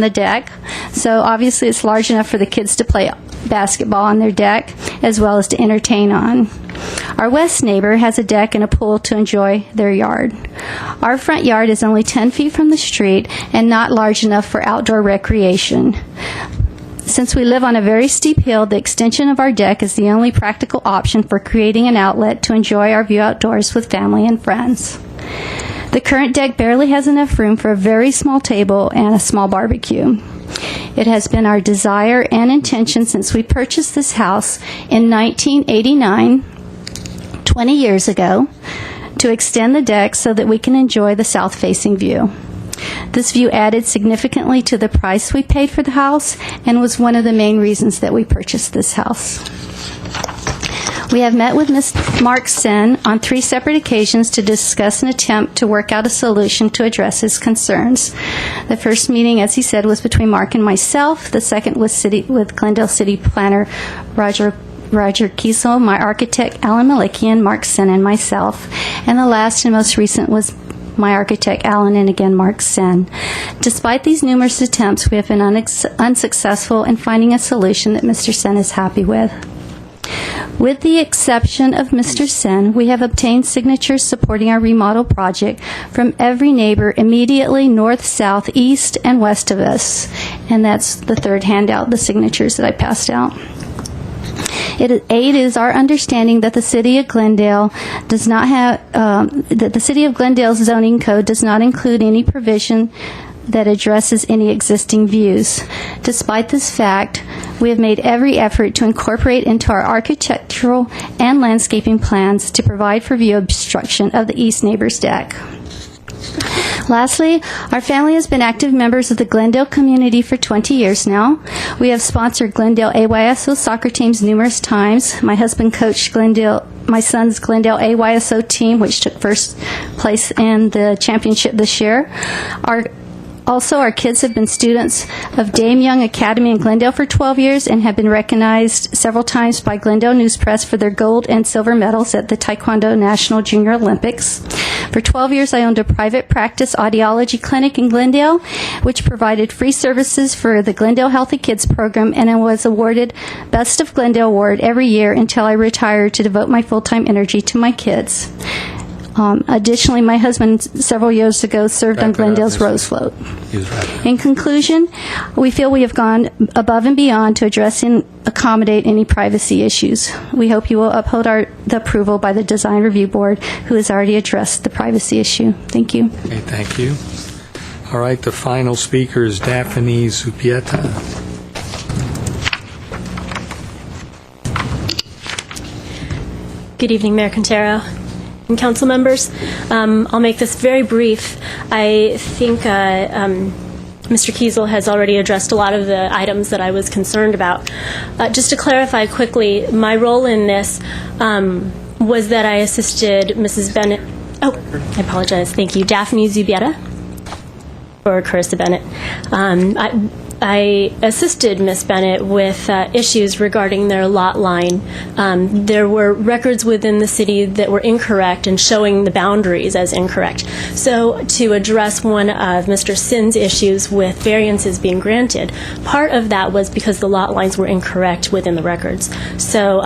Speaker 14: the deck, so obviously it's large enough for the kids to play basketball on their deck as well as to entertain on. Our west neighbor has a deck and a pool to enjoy their yard. Our front yard is only 10 feet from the street and not large enough for outdoor recreation. Since we live on a very steep hill, the extension of our deck is the only practical option for creating an outlet to enjoy our view outdoors with family and friends. The current deck barely has enough room for a very small table and a small barbecue. It has been our desire and intention since we purchased this house in 1989, 20 years ago, to extend the deck so that we can enjoy the south-facing view. This view added significantly to the price we paid for the house and was one of the main reasons that we purchased this house. We have met with Mr. Mark Sen on 3 separate occasions to discuss an attempt to work out a solution to address his concerns. The first meeting, as he said, was between Mark and myself. The second was with Glendale City Planner Roger Kiesel, my architect Alan Malikian, Mark Sen, and myself. And the last and most recent was my architect Alan and again Mark Sen. Despite these numerous attempts, we have been unsuccessful in finding a solution that Mr. Sen is happy with. With the exception of Mr. Sen, we have obtained signatures supporting our remodel project from every neighbor immediately north, south, east, and west of us. And that's the third handout, the signatures that I passed out. It is our understanding that the City of Glendale does not have, that the City of Glendale's zoning code does not include any provision that addresses any existing views. Despite this fact, we have made every effort to incorporate into our architectural and landscaping plans to provide for view obstruction of the east neighbor's deck. Lastly, our family has been active members of the Glendale community for 20 years now. We have sponsored Glendale AYSO soccer teams numerous times. My husband coached my son's Glendale AYSO team, which took first place in the championship this year. Also, our kids have been students of Dame Young Academy in Glendale for 12 years and have been recognized several times by Glendale News Press for their gold and silver medals at the Taekwondo National Junior Olympics. For 12 years, I owned a private practice audiology clinic in Glendale, which provided free services for the Glendale Healthy Kids program, and I was awarded Best of Glendale Award every year until I retired to devote my full-time energy to my kids. Additionally, my husband several years ago served on Glendale's Rose Float. In conclusion, we feel we have gone above and beyond to address and accommodate any privacy issues. We hope you will uphold the approval by the Design Review Board, who has already addressed the privacy issue. Thank you.
Speaker 1: Okay, thank you. All right, the final speaker is Daphne Zupieta.
Speaker 4: Good evening, Mayor Quintero and council members. I'll make this very brief. I think Mr. Kiesel has already addressed a lot of the items that I was concerned about. Just to clarify quickly, my role in this was that I assisted Mrs. Bennett. Oh, I apologize. Thank you. Daphne Zubieta or Carissa Bennett. I assisted Ms. Bennett with issues regarding their lot line. There were records within the city that were incorrect and showing the boundaries as incorrect. So to address one of Mr. Sin's issues with variances being granted, part of that was because the lot lines were incorrect within the records. So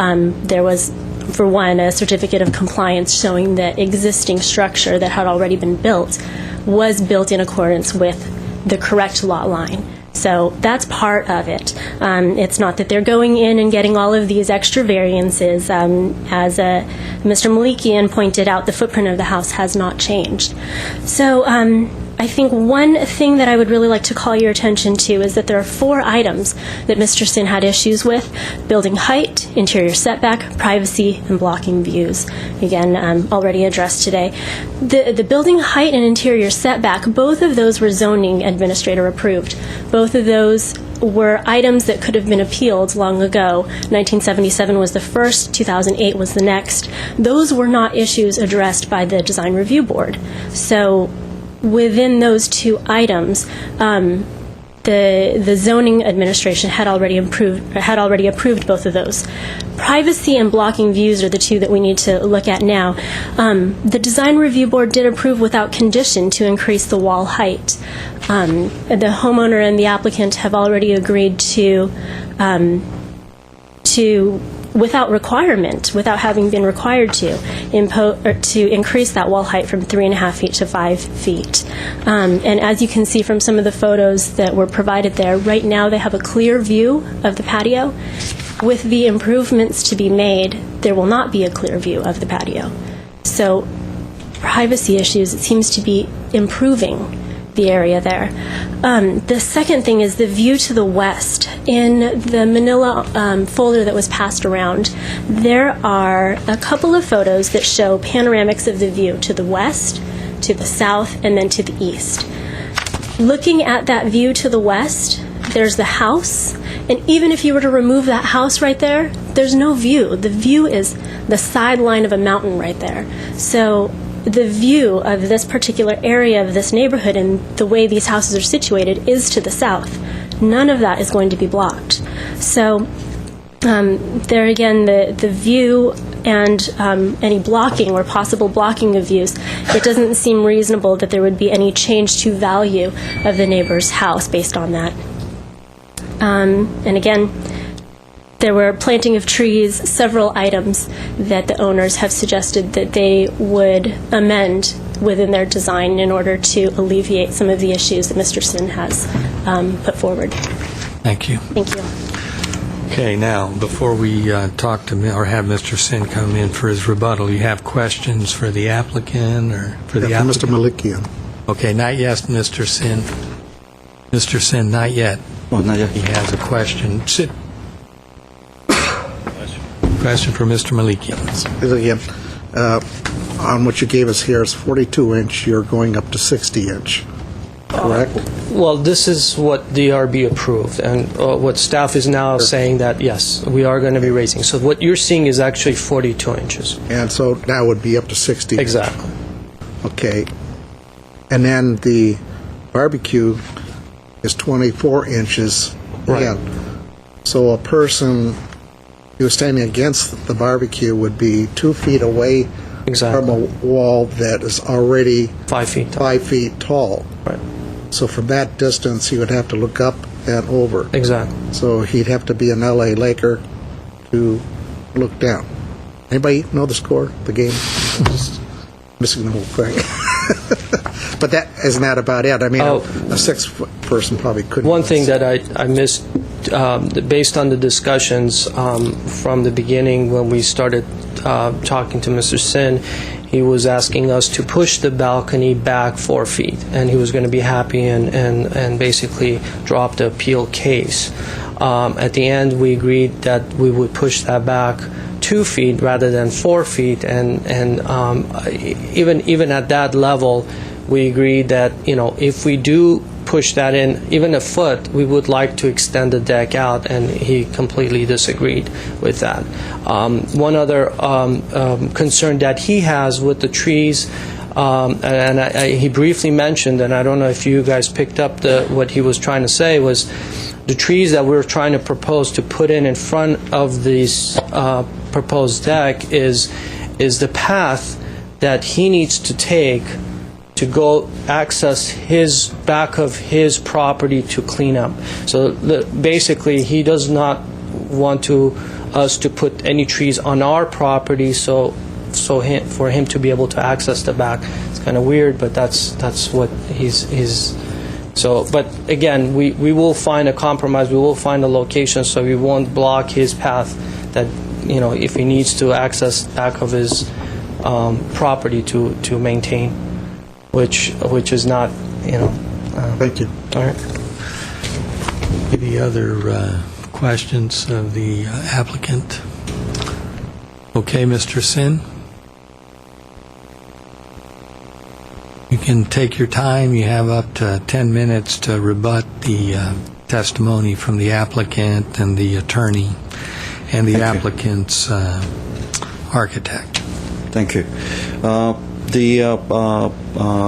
Speaker 4: there was, for one, a certificate of compliance showing that existing structure that had already been built was built in accordance with the correct lot line. So that's part of it. It's not that they're going in and getting all of these extra variances. As Mr. Malikian pointed out, the footprint of the house has not changed. So I think one thing that I would really like to call your attention to is that there are 4 items that Mr. Sin had issues with: building height, interior setback, privacy, and blocking views. Again, already addressed today. The building height and interior setback, both of those were zoning administrator approved. Both of those were items that could have been appealed long ago. 1977 was the first, 2008 was the next. Those were not issues addressed by the Design Review Board. So within those 2 items, the zoning administration had already approved both of those. Privacy and blocking views are the 2 that we need to look at now. The Design Review Board did approve without condition to increase the wall height. The homeowner and the applicant have already agreed to without requirement, without having been required to increase that wall height from 3.5 feet to 5 feet. And as you can see from some of the photos that were provided there, right now they have a clear view of the patio. With the improvements to be made, there will not be a clear view of the patio. So privacy issues, it seems to be improving the area there. The second thing is the view to the west. In the manila folder that was passed around, there are a couple of photos that show panoramics of the view to the west, to the south, and then to the east. Looking at that view to the west, there's the house, and even if you were to remove that house right there, there's no view. The view is the sideline of a mountain right there. So the view of this particular area of this neighborhood and the way these houses are situated is to the south. None of that is going to be blocked. So there again, the view and any blocking or possible blocking of views, it doesn't seem reasonable that there would be any change to value of the neighbor's house based on that. And again, there were planting of trees, several items that the owners have suggested that they would amend within their design in order to alleviate some of the issues that Mr. Sin has put forward.
Speaker 1: Thank you.
Speaker 4: Thank you.
Speaker 1: Okay, now, before we talk to or have Mr. Sin come in for his rebuttal, you have questions for the applicant or for the applicant?
Speaker 6: Mr. Malikian.
Speaker 1: Okay, not yet, Mr. Sin. Mr. Sin, not yet.
Speaker 7: Oh, not yet.
Speaker 1: He has a question. Sit. Question for Mr. Malikian.
Speaker 6: On what you gave us here is 42-inch, you're going up to 60-inch, correct?
Speaker 13: Well, this is what DRB approved, and what staff is now saying that, yes, we are going to be raising. So what you're seeing is actually 42 inches.
Speaker 6: And so that would be up to 60?
Speaker 13: Exactly.
Speaker 6: Okay. And then the barbecue is 24 inches.
Speaker 13: Right.
Speaker 6: Again. So a person who is standing against the barbecue would be 2 feet away from a wall that is already
Speaker 13: 5 feet tall.
Speaker 6: 5 feet tall.
Speaker 13: Right.
Speaker 6: So from that distance, he would have to look up and over.
Speaker 13: Exactly.
Speaker 6: So he'd have to be an LA Laker to look down. Anybody know the score, the game? I'm just missing the whole thing. But that isn't that about it. I mean, a 6-foot person probably couldn't.
Speaker 13: One thing that I missed, based on the discussions from the beginning when we started talking to Mr. Sin, he was asking us to push the balcony back 4 feet, and he was going to be happy and basically drop the appeal case. At the end, we agreed that we would push that back 2 feet rather than 4 feet, and even at that level, we agreed that, you know, if we do push that in even a foot, we would like to extend the deck out, and he completely disagreed with that. One other concern that he has with the trees, He briefly mentioned, and I don't know if you guys picked up what he was trying to say, was the trees that we're trying to propose to put in front of this proposed deck is the path that he needs to take to go access his back of his property to clean up. So basically, he does not want us to put any trees on our property, so for him to be able to access the back. It's kind of weird, but that's what he's. So, but again, we will find a compromise. We will find a location so we won't block his path. That if he needs to access back of his property to maintain, which is not
Speaker 6: Thank you.
Speaker 13: All right.
Speaker 1: Any other questions of the applicant? Okay, Mr. Sin? You can take your time. You have up to 10 minutes to rebut the testimony from the applicant and the attorney and the applicant's architect.
Speaker 7: Thank you. The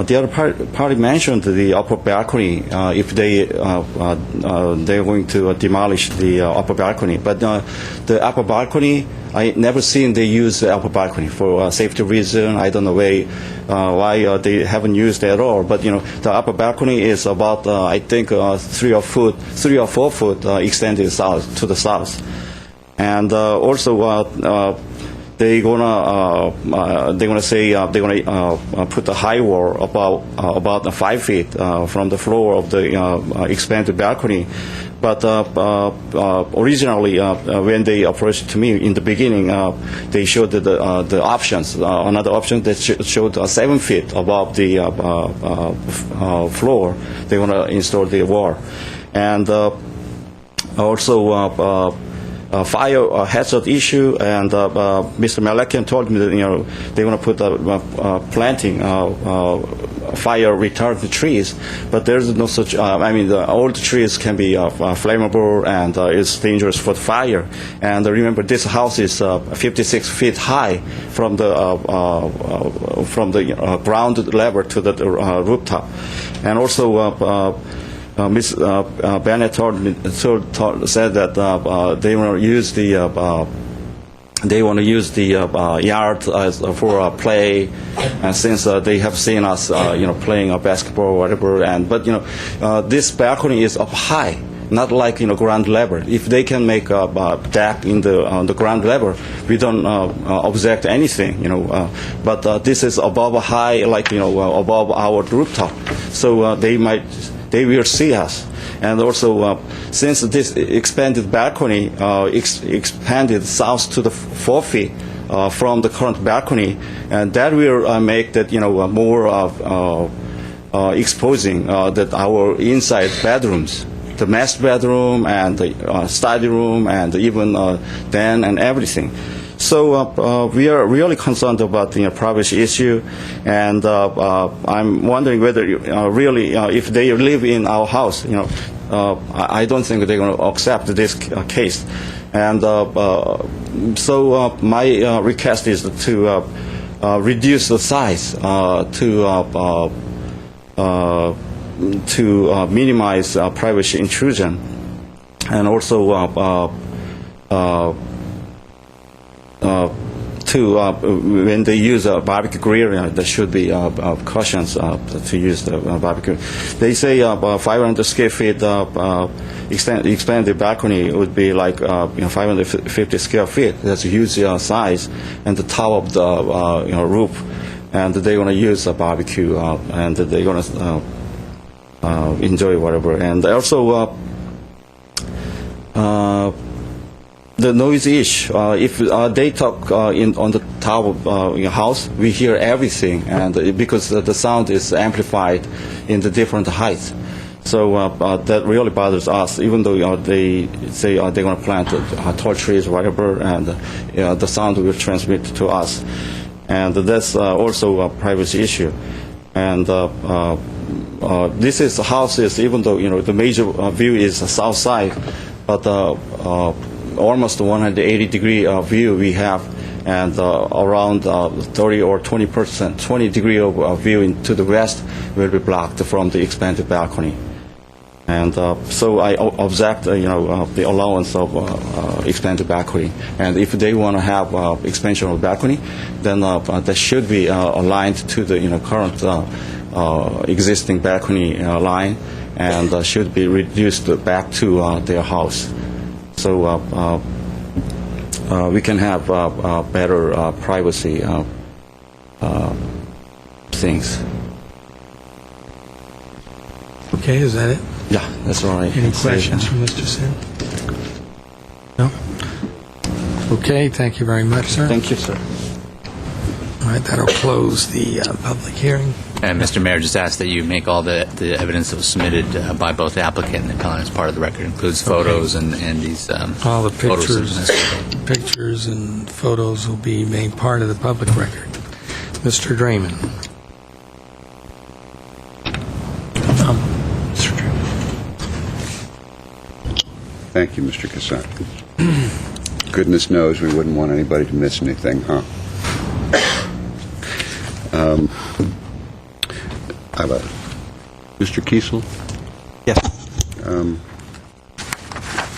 Speaker 7: other party mentioned the upper balcony. If they're going to demolish the upper balcony, but the upper balcony, I never seen they use the upper balcony for safety reason. I don't know why they haven't used it at all. But the upper balcony is about I think 3 or 4 foot extended south to the south, and also. They're gonna say they're gonna put a high wall about 5 feet from the floor of the expanded balcony. But originally, when they approached to me in the beginning, they showed the options. Another option that showed 7 feet above the floor. They want to install the wall, and also. Fire hazard issue, and Mr. Malakian told me that they want to put planting fire retardant trees, but there's no such. All the trees can be flammable and it's dangerous for the fire. And remember, this house is 56 feet high from the ground level to the rooftop, and also. Ms. Bennett said that they want to use the yard for play, and since they have seen us, playing basketball or whatever. But this balcony is up high, not like ground level. If they can make a deck on the ground level, we don't object anything. But this is above high, like above our rooftop, so they will see us. And also, since this expanded balcony expanded south to the 4 feet from the current balcony, and that will make that more exposing that our inside bedrooms, the master bedroom and the study room and even den and everything. So we are really concerned about the privacy issue, and I'm wondering whether really, if they live in our house, I don't think they're going to accept this case. And so my request is to reduce the size to minimize privacy intrusion, and also. When they use a barbecue grill, there should be cautions to use the barbecue. They say 500 square feet expanded balcony would be like 550 square feet. That's a huge size, and the top of the roof. And they're going to use a barbecue, and they're going to enjoy whatever. And also. The noise issue. If they talk on the top of your house, we hear everything, and because the sound is amplified in the different heights. So that really bothers us. Even though they say they're going to plant tall trees or whatever, and the sound will transmit to us, and that's also a privacy issue. And this is houses, even though the major view is the south side, but almost 180-degree view we have and around 30 or 20%, 20 degree of view into the west will be blocked from the expanded balcony. And so I object, the allowance of expanded balcony. And if they want to have expansion of balcony, then that should be aligned to the current existing balcony line, and should be reduced back to their house. So we can have better privacy things.
Speaker 1: Okay, is that it?
Speaker 7: Yeah, that's all right.
Speaker 1: Any questions from Mr. Sin? No? Okay, thank you very much, sir.
Speaker 7: Thank you, sir.
Speaker 1: All right, that'll close the public hearing.
Speaker 15: And Mr. Mayor, just ask that you make all the evidence that was submitted by both the applicant and the appellant as part of the record. It includes photos and these
Speaker 1: all the
Speaker 15: photos
Speaker 1: pictures and photos will be made part of the public record. Mr. Draymond.
Speaker 5: Thank you, Mr. Cassatt. Goodness knows we wouldn't want anybody to miss anything, huh? Mr. Kiesel?
Speaker 23: Yes.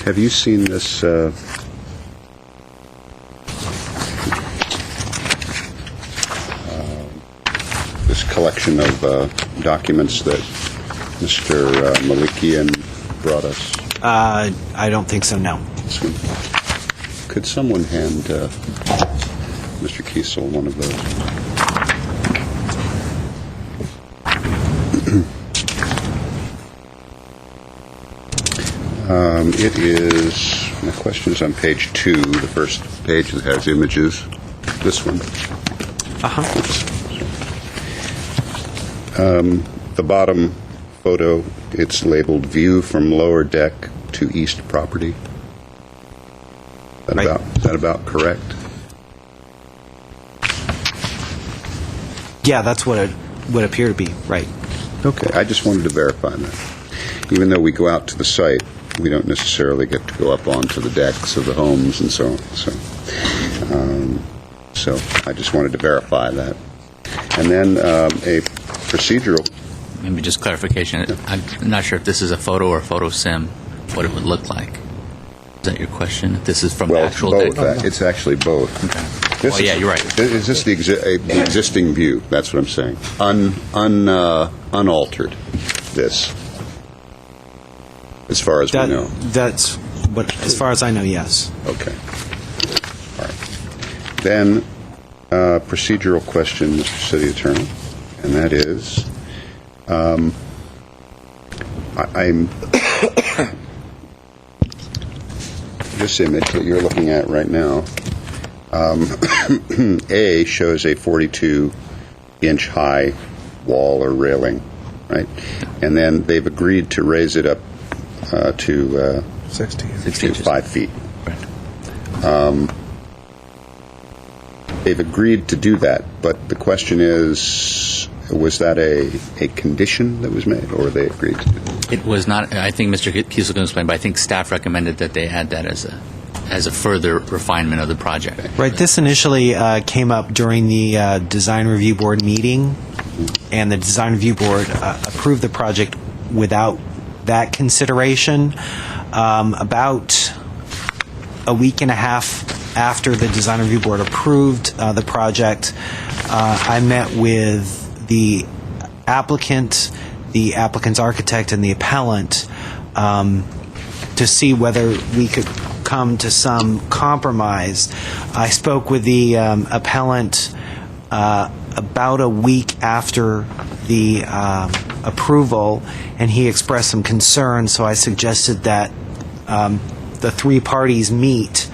Speaker 5: Have you seen this this collection of documents that Mr. Malikian brought us?
Speaker 23: I don't think so, no.
Speaker 5: Could someone hand Mr. Kiesel one of those? It is, my question is on page 2, the first page that has images. This one. The bottom photo, it's labeled view from lower deck to east property. Is that about correct?
Speaker 23: Yeah, that's what it would appear to be, right.
Speaker 5: Okay, I just wanted to verify that. Even though we go out to the site, we don't necessarily get to go up onto the decks of the homes and so on. So I just wanted to verify that. And then a procedural.
Speaker 15: Maybe just clarification. I'm not sure if this is a photo or a photo sim, what it would look like. Is that your question? If this is from the actual
Speaker 5: both.
Speaker 15: deck?
Speaker 5: It's actually both.
Speaker 15: Okay. Well, yeah, you're right.
Speaker 5: Is this the existing view? That's what I'm saying. Unaltered, this. As far as we know.
Speaker 23: That's what, as far as I know, yes.
Speaker 5: Okay. All right. Then, procedural question, Mr. City Attorney, and that is, I'm this image that you're looking at right now. A shows a 42-inch high wall or railing, right? And then they've agreed to raise it up to 5 feet.
Speaker 15: Right.
Speaker 5: They've agreed to do that, but the question is, was that a condition that was made, or they agreed to do it?
Speaker 15: It was not. I think Mr. Kiesel can explain, but I think staff recommended that they add that as a further refinement of the project.
Speaker 23: Right. This initially came up during the Design Review Board meeting, and the Design Review Board approved the project without that consideration. About a week and a half after the Design Review Board approved the project, I met with the applicant, the applicant's architect, and the appellant to see whether we could come to some compromise. I spoke with the appellant about a week after the approval, and he expressed some concern, so I suggested that the three parties meet.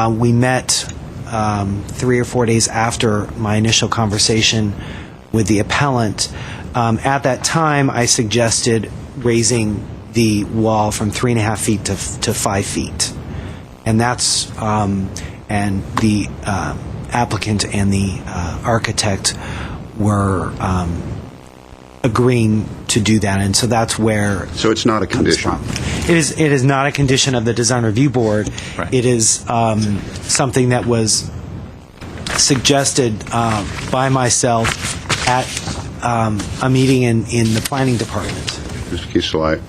Speaker 23: We met 3 or 4 days after my initial conversation with the appellant. At that time, I suggested raising the wall from 3.5 feet to 5 feet. And that's, and the applicant and the architect were agreeing to do that, and so that's where.
Speaker 5: So it's not a condition.
Speaker 23: It is not a condition of the Design Review Board.
Speaker 15: Right.
Speaker 23: It is something that was suggested by myself at a meeting in the planning department.
Speaker 5: Mr. Kiesel,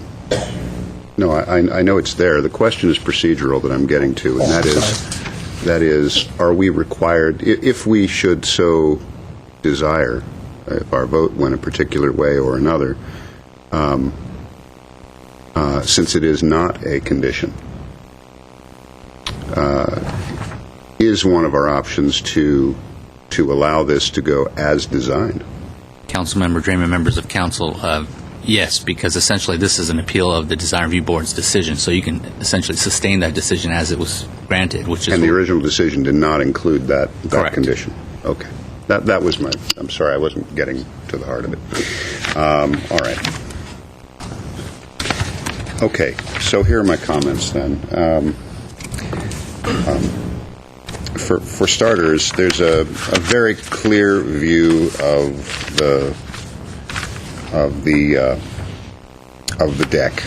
Speaker 5: I know it's there. The question is procedural that I'm getting to, and that is, are we required, if we should so desire, if our vote went a particular way or another, since it is not a condition, is one of our options to allow this to go as designed?
Speaker 15: Councilmember Draymond, members of council, yes, because essentially this is an appeal of the Design Review Board's decision, so you can essentially sustain that decision as it was granted, which is...
Speaker 5: And the original decision did not include that
Speaker 15: Correct.
Speaker 5: Condition? Okay. That was my... I'm sorry, I wasn't getting to the heart of it. All right. Okay, so here are my comments then. For starters, there's a very clear view of the deck.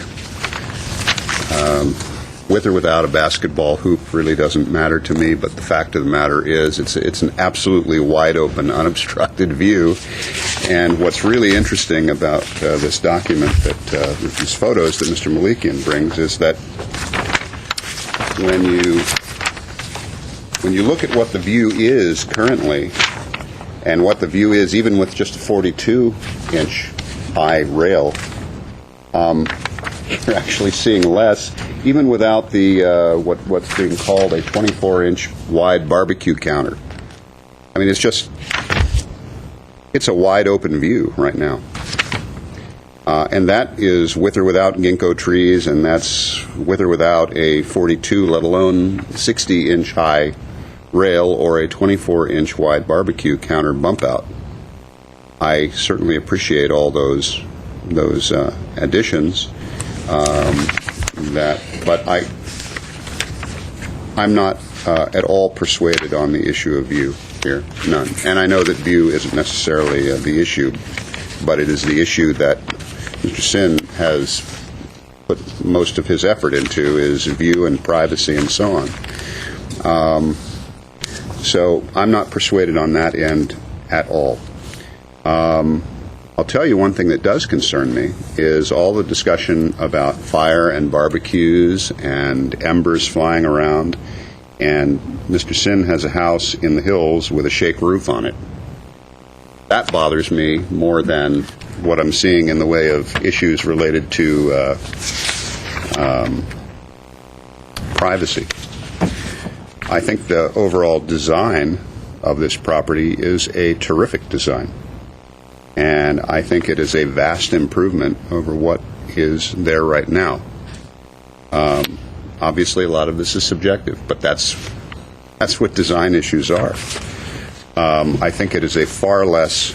Speaker 5: With or without a basketball hoop really doesn't matter to me, but the fact of the matter is it's an absolutely wide open, unobstructed view. And what's really interesting about this document, these photos that Mr. Malikian brings, is that when you look at what the view is currently, and what the view is even with just a 42-inch high rail, you're actually seeing less, even without the what's being called a 24-inch wide barbecue counter. I mean, it's a wide open view right now. And that is with or without ginkgo trees, and that's with or without a 42, let alone 60-inch high rail or a 24-inch wide barbecue counter bump out. I certainly appreciate all those additions. But I'm not at all persuaded on the issue of view here, none. And I know that view isn't necessarily the issue, but it is the issue that Mr. Sin has put most of his effort into, is view and privacy and so on. So I'm not persuaded on that end at all. I'll tell you one thing that does concern me is all the discussion about fire and barbecues and embers flying around, and Mr. Sin has a house in the hills with a shake roof on it. That bothers me more than what I'm seeing in the way of issues related to privacy. I think the overall design of this property is a terrific design. And I think it is a vast improvement over what is there right now. Obviously, a lot of this is subjective, but that's what design issues are. I think it is a far less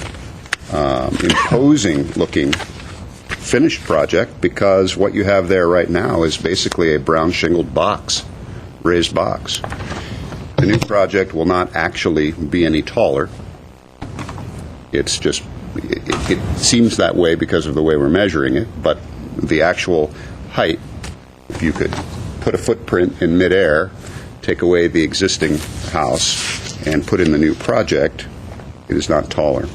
Speaker 5: imposing-looking finished project, because what you have there right now is basically a brown shingled box, raised box. The new project will not actually be any taller. It's just... It seems that way because of the way we're measuring it, but the actual height, if you could put a footprint in midair, take away the existing house, and put in the new project, it is not taller.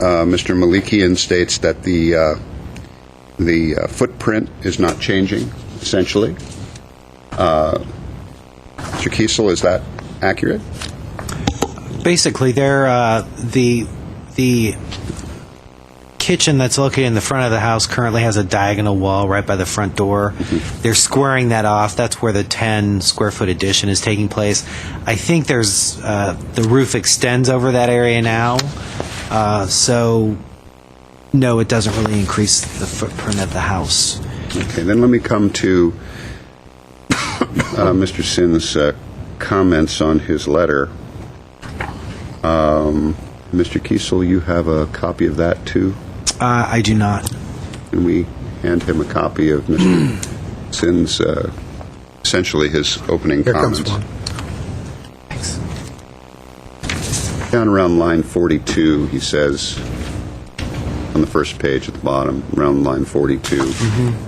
Speaker 5: Mr. Malikian states that the footprint is not changing, essentially. Mr. Kiesel, is that accurate?
Speaker 23: Basically, the kitchen that's located in the front of the house currently has a diagonal wall right by the front door. Mm-hmm. They're squaring that off. That's where the 10-square-foot addition is taking place. I think there's the roof extends over that area now, so no, it doesn't really increase the footprint of the house.
Speaker 5: Okay, then let me come to Mr. Sin's comments on his letter. Mr. Kiesel, you have a copy of that too?
Speaker 23: I do not.
Speaker 5: Can we hand him a copy of Mr. Sin's, essentially his opening comments?
Speaker 6: Here comes one.
Speaker 23: Thanks.
Speaker 5: Down around line 42, he says, on the first page at the bottom, around line 42.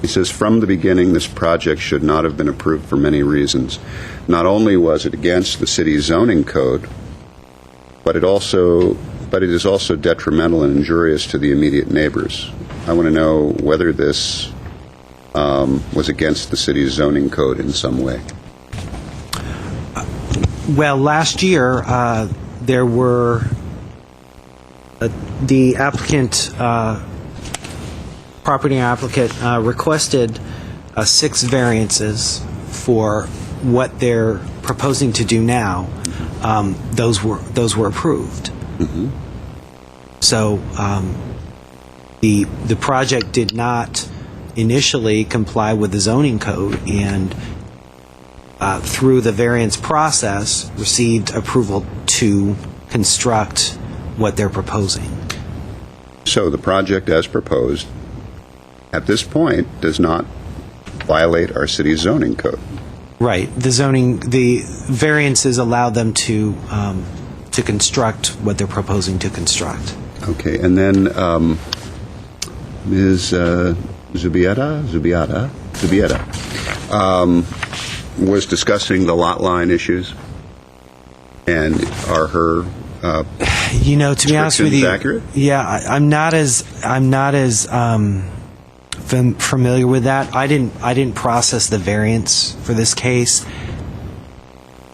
Speaker 5: He says, from the beginning, this project should not have been approved for many reasons. Not only was it against the city's zoning code, but it is also detrimental and injurious to the immediate neighbors. I want to know whether this was against the city's zoning code in some way.
Speaker 23: Well, last year, there were the property applicant requested 6 variances for what they're proposing to do now. Those were approved. So the project did not initially comply with the zoning code, and through the variance process received approval to construct what they're proposing.
Speaker 5: So the project as proposed at this point does not violate our city's zoning code.
Speaker 23: Right. The variances allow them to construct what they're proposing to construct.
Speaker 5: Okay, and then Ms. Zubieta was discussing the lot line issues, and are her
Speaker 23: to be honest with you,
Speaker 5: accurate?
Speaker 23: Yeah, I'm not as familiar with that. I didn't process the variance for this case.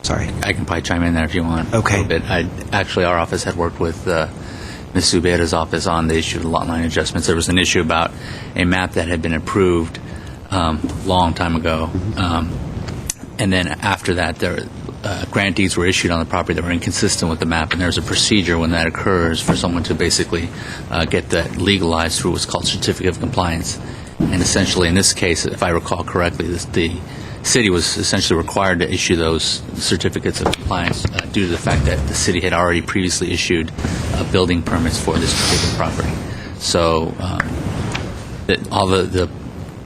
Speaker 23: Sorry.
Speaker 15: I can probably chime in there if you want.
Speaker 23: Okay.
Speaker 15: A little bit. Actually, our office had worked with Ms. Zubieta's office on the issue of the lot line adjustments. There was an issue about a map that had been approved long time ago. And then after that, grant deeds were issued on the property that were inconsistent with the map, and there's a procedure when that occurs for someone to basically get that legalized through what's called certificate of compliance. And essentially, in this case, if I recall correctly, the city was essentially required to issue those certificates of compliance due to the fact that the city had already previously issued building permits for this particular property. So that all the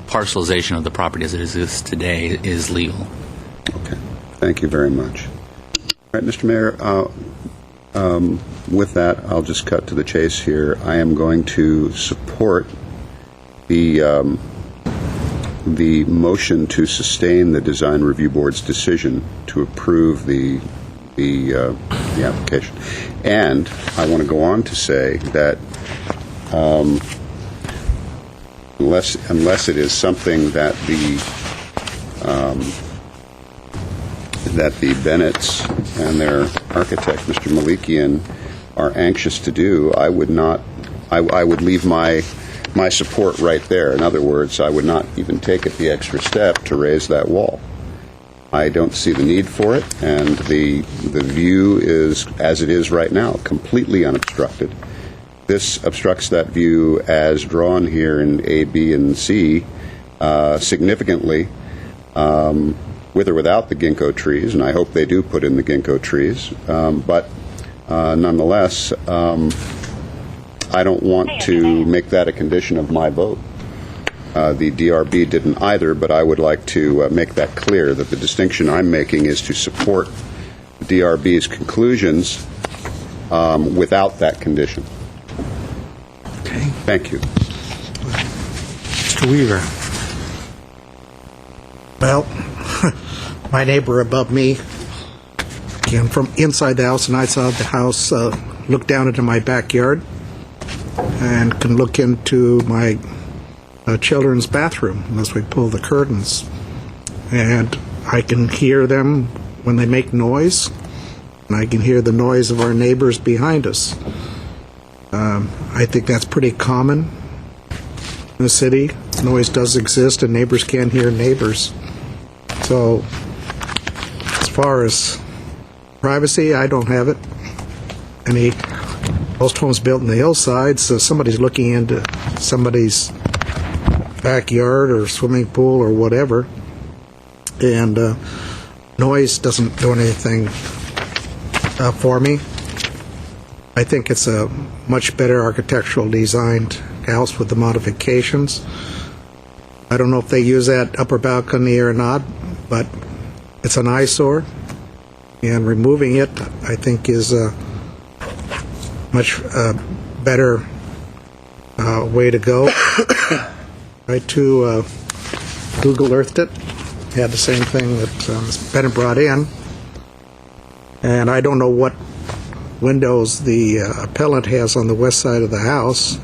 Speaker 15: parcelization of the property as it exists today is legal.
Speaker 5: Okay. Thank you very much. All right, Mr. Mayor, with that, I'll just cut to the chase here. I am going to support the motion to sustain the Design Review Board's decision to approve the application. And I want to go on to say that unless it is something that the Bennetts and their architect, Mr. Malikian, are anxious to do, I would leave my support right there. In other words, I would not even take it the extra step to raise that wall. I don't see the need for it, and the view is, as it is right now, completely unobstructed. This obstructs that view as drawn here in A, B, and C significantly, with or without the ginkgo trees, and I hope they do put in the ginkgo trees. But nonetheless, I don't want to make that a condition of my vote. The DRB didn't either, but I would like to make that clear, that the distinction I'm making is to support the DRB's conclusions without that condition.
Speaker 6: Okay.
Speaker 5: Thank you.
Speaker 6: Mr. Weaver. Well, my neighbor above me came from inside the house and outside the house, looked down into my backyard and can look into my children's bathroom unless we pull the curtains. And I can hear them when they make noise, and I can hear the noise of our neighbors behind us. I think that's pretty common in the city. Noise does exist, and neighbors can hear neighbors. So, as far as privacy, I don't have it. Most homes built in the hillsides, so somebody's looking into somebody's backyard or swimming pool or whatever, and noise doesn't do anything for me. I think it's a much better architectural designed house with the modifications. I don't know if they use that upper balcony or not, but it's an eyesore, and removing it, I think, is a much better way to go. I too Google Earthed it. Had the same thing that Ms. Bennett brought in. And I don't know what windows the appellant has on the west side of the house.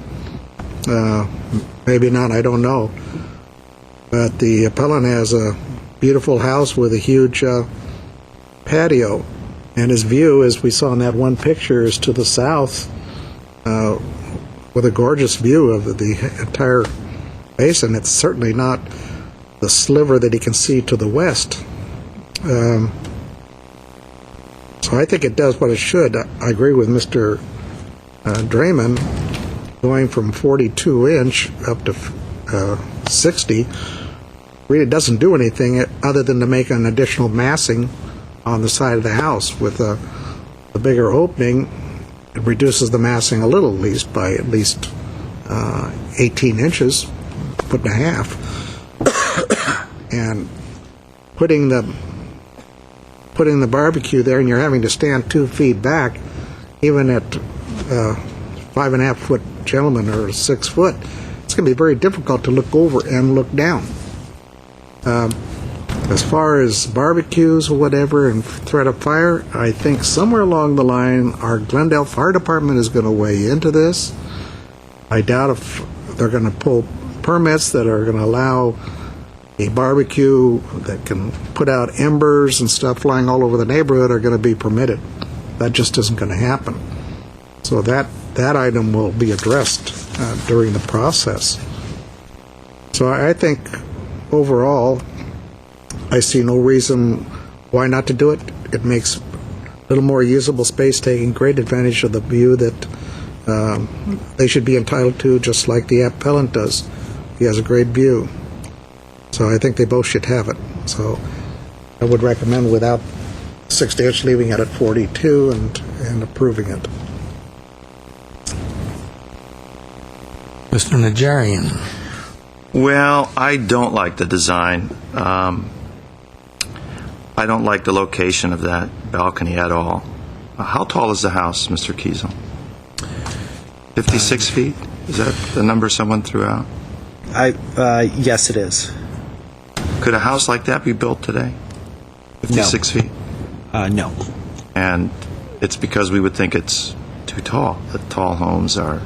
Speaker 6: Maybe not, I don't know. But the appellant has a beautiful house with a huge patio. And his view, as we saw in that one picture, is to the south with a gorgeous view of the entire basin. It's certainly not the sliver that he can see to the west. So I think it does what it should. I agree with Mr. Draymond, going from 42-inch up to 60 really doesn't do anything other than to make an additional massing on the side of the house. With the bigger opening, it reduces the massing a little, at least by 18 inches, foot and a half. And putting the barbecue there, and you're having to stand 2 feet back, even at 5.5 foot gentlemen or 6 foot, it's going to be very difficult to look over and look down. As far as barbecues or whatever and threat of fire, I think somewhere along the line our Glendale Fire Department is going to weigh into this. I doubt if they're going to pull permits that are going to allow a barbecue that can put out embers and stuff flying all over the neighborhood are going to be permitted. That just isn't going to happen. So that item will be addressed during the process. So I think overall, I see no reason why not to do it. It makes a little more usable space, taking great advantage of the view that they should be entitled to, just like the appellant does. He has a great view. So I think they both should have it. So I would recommend, without 60-inch, leaving it at 42 and approving it.
Speaker 1: Mr. Najarian.
Speaker 3: Well, I don't like the design. I don't like the location of that balcony at all. How tall is the house, Mr. Kiesel? 56 feet? Is that the number someone threw out?
Speaker 23: Yes, it is.
Speaker 3: Could a house like that be built today? 56 feet?
Speaker 23: No.
Speaker 3: And it's because we would think it's too tall, that tall homes are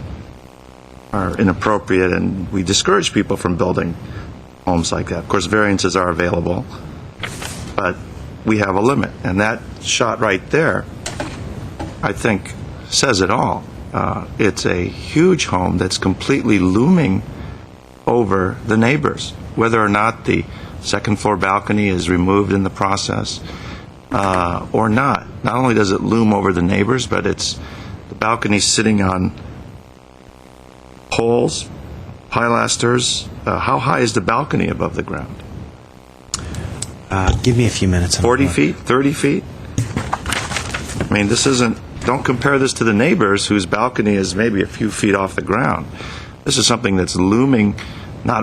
Speaker 3: inappropriate, and we discourage people from building homes like that. Of course, variances are available, but we have a limit. And that shot right there, I think, says it all. It's a huge home that's completely looming over the neighbors, whether or not the second floor balcony is removed in the process or not. Not only does it loom over the neighbors, but the balcony's sitting on poles, pilasters. How high is the balcony above the ground?
Speaker 23: Give me a few minutes.
Speaker 3: 40 feet? 30 feet? I mean, don't compare this to the neighbors whose balcony is maybe a few feet off the ground. This is something that's looming not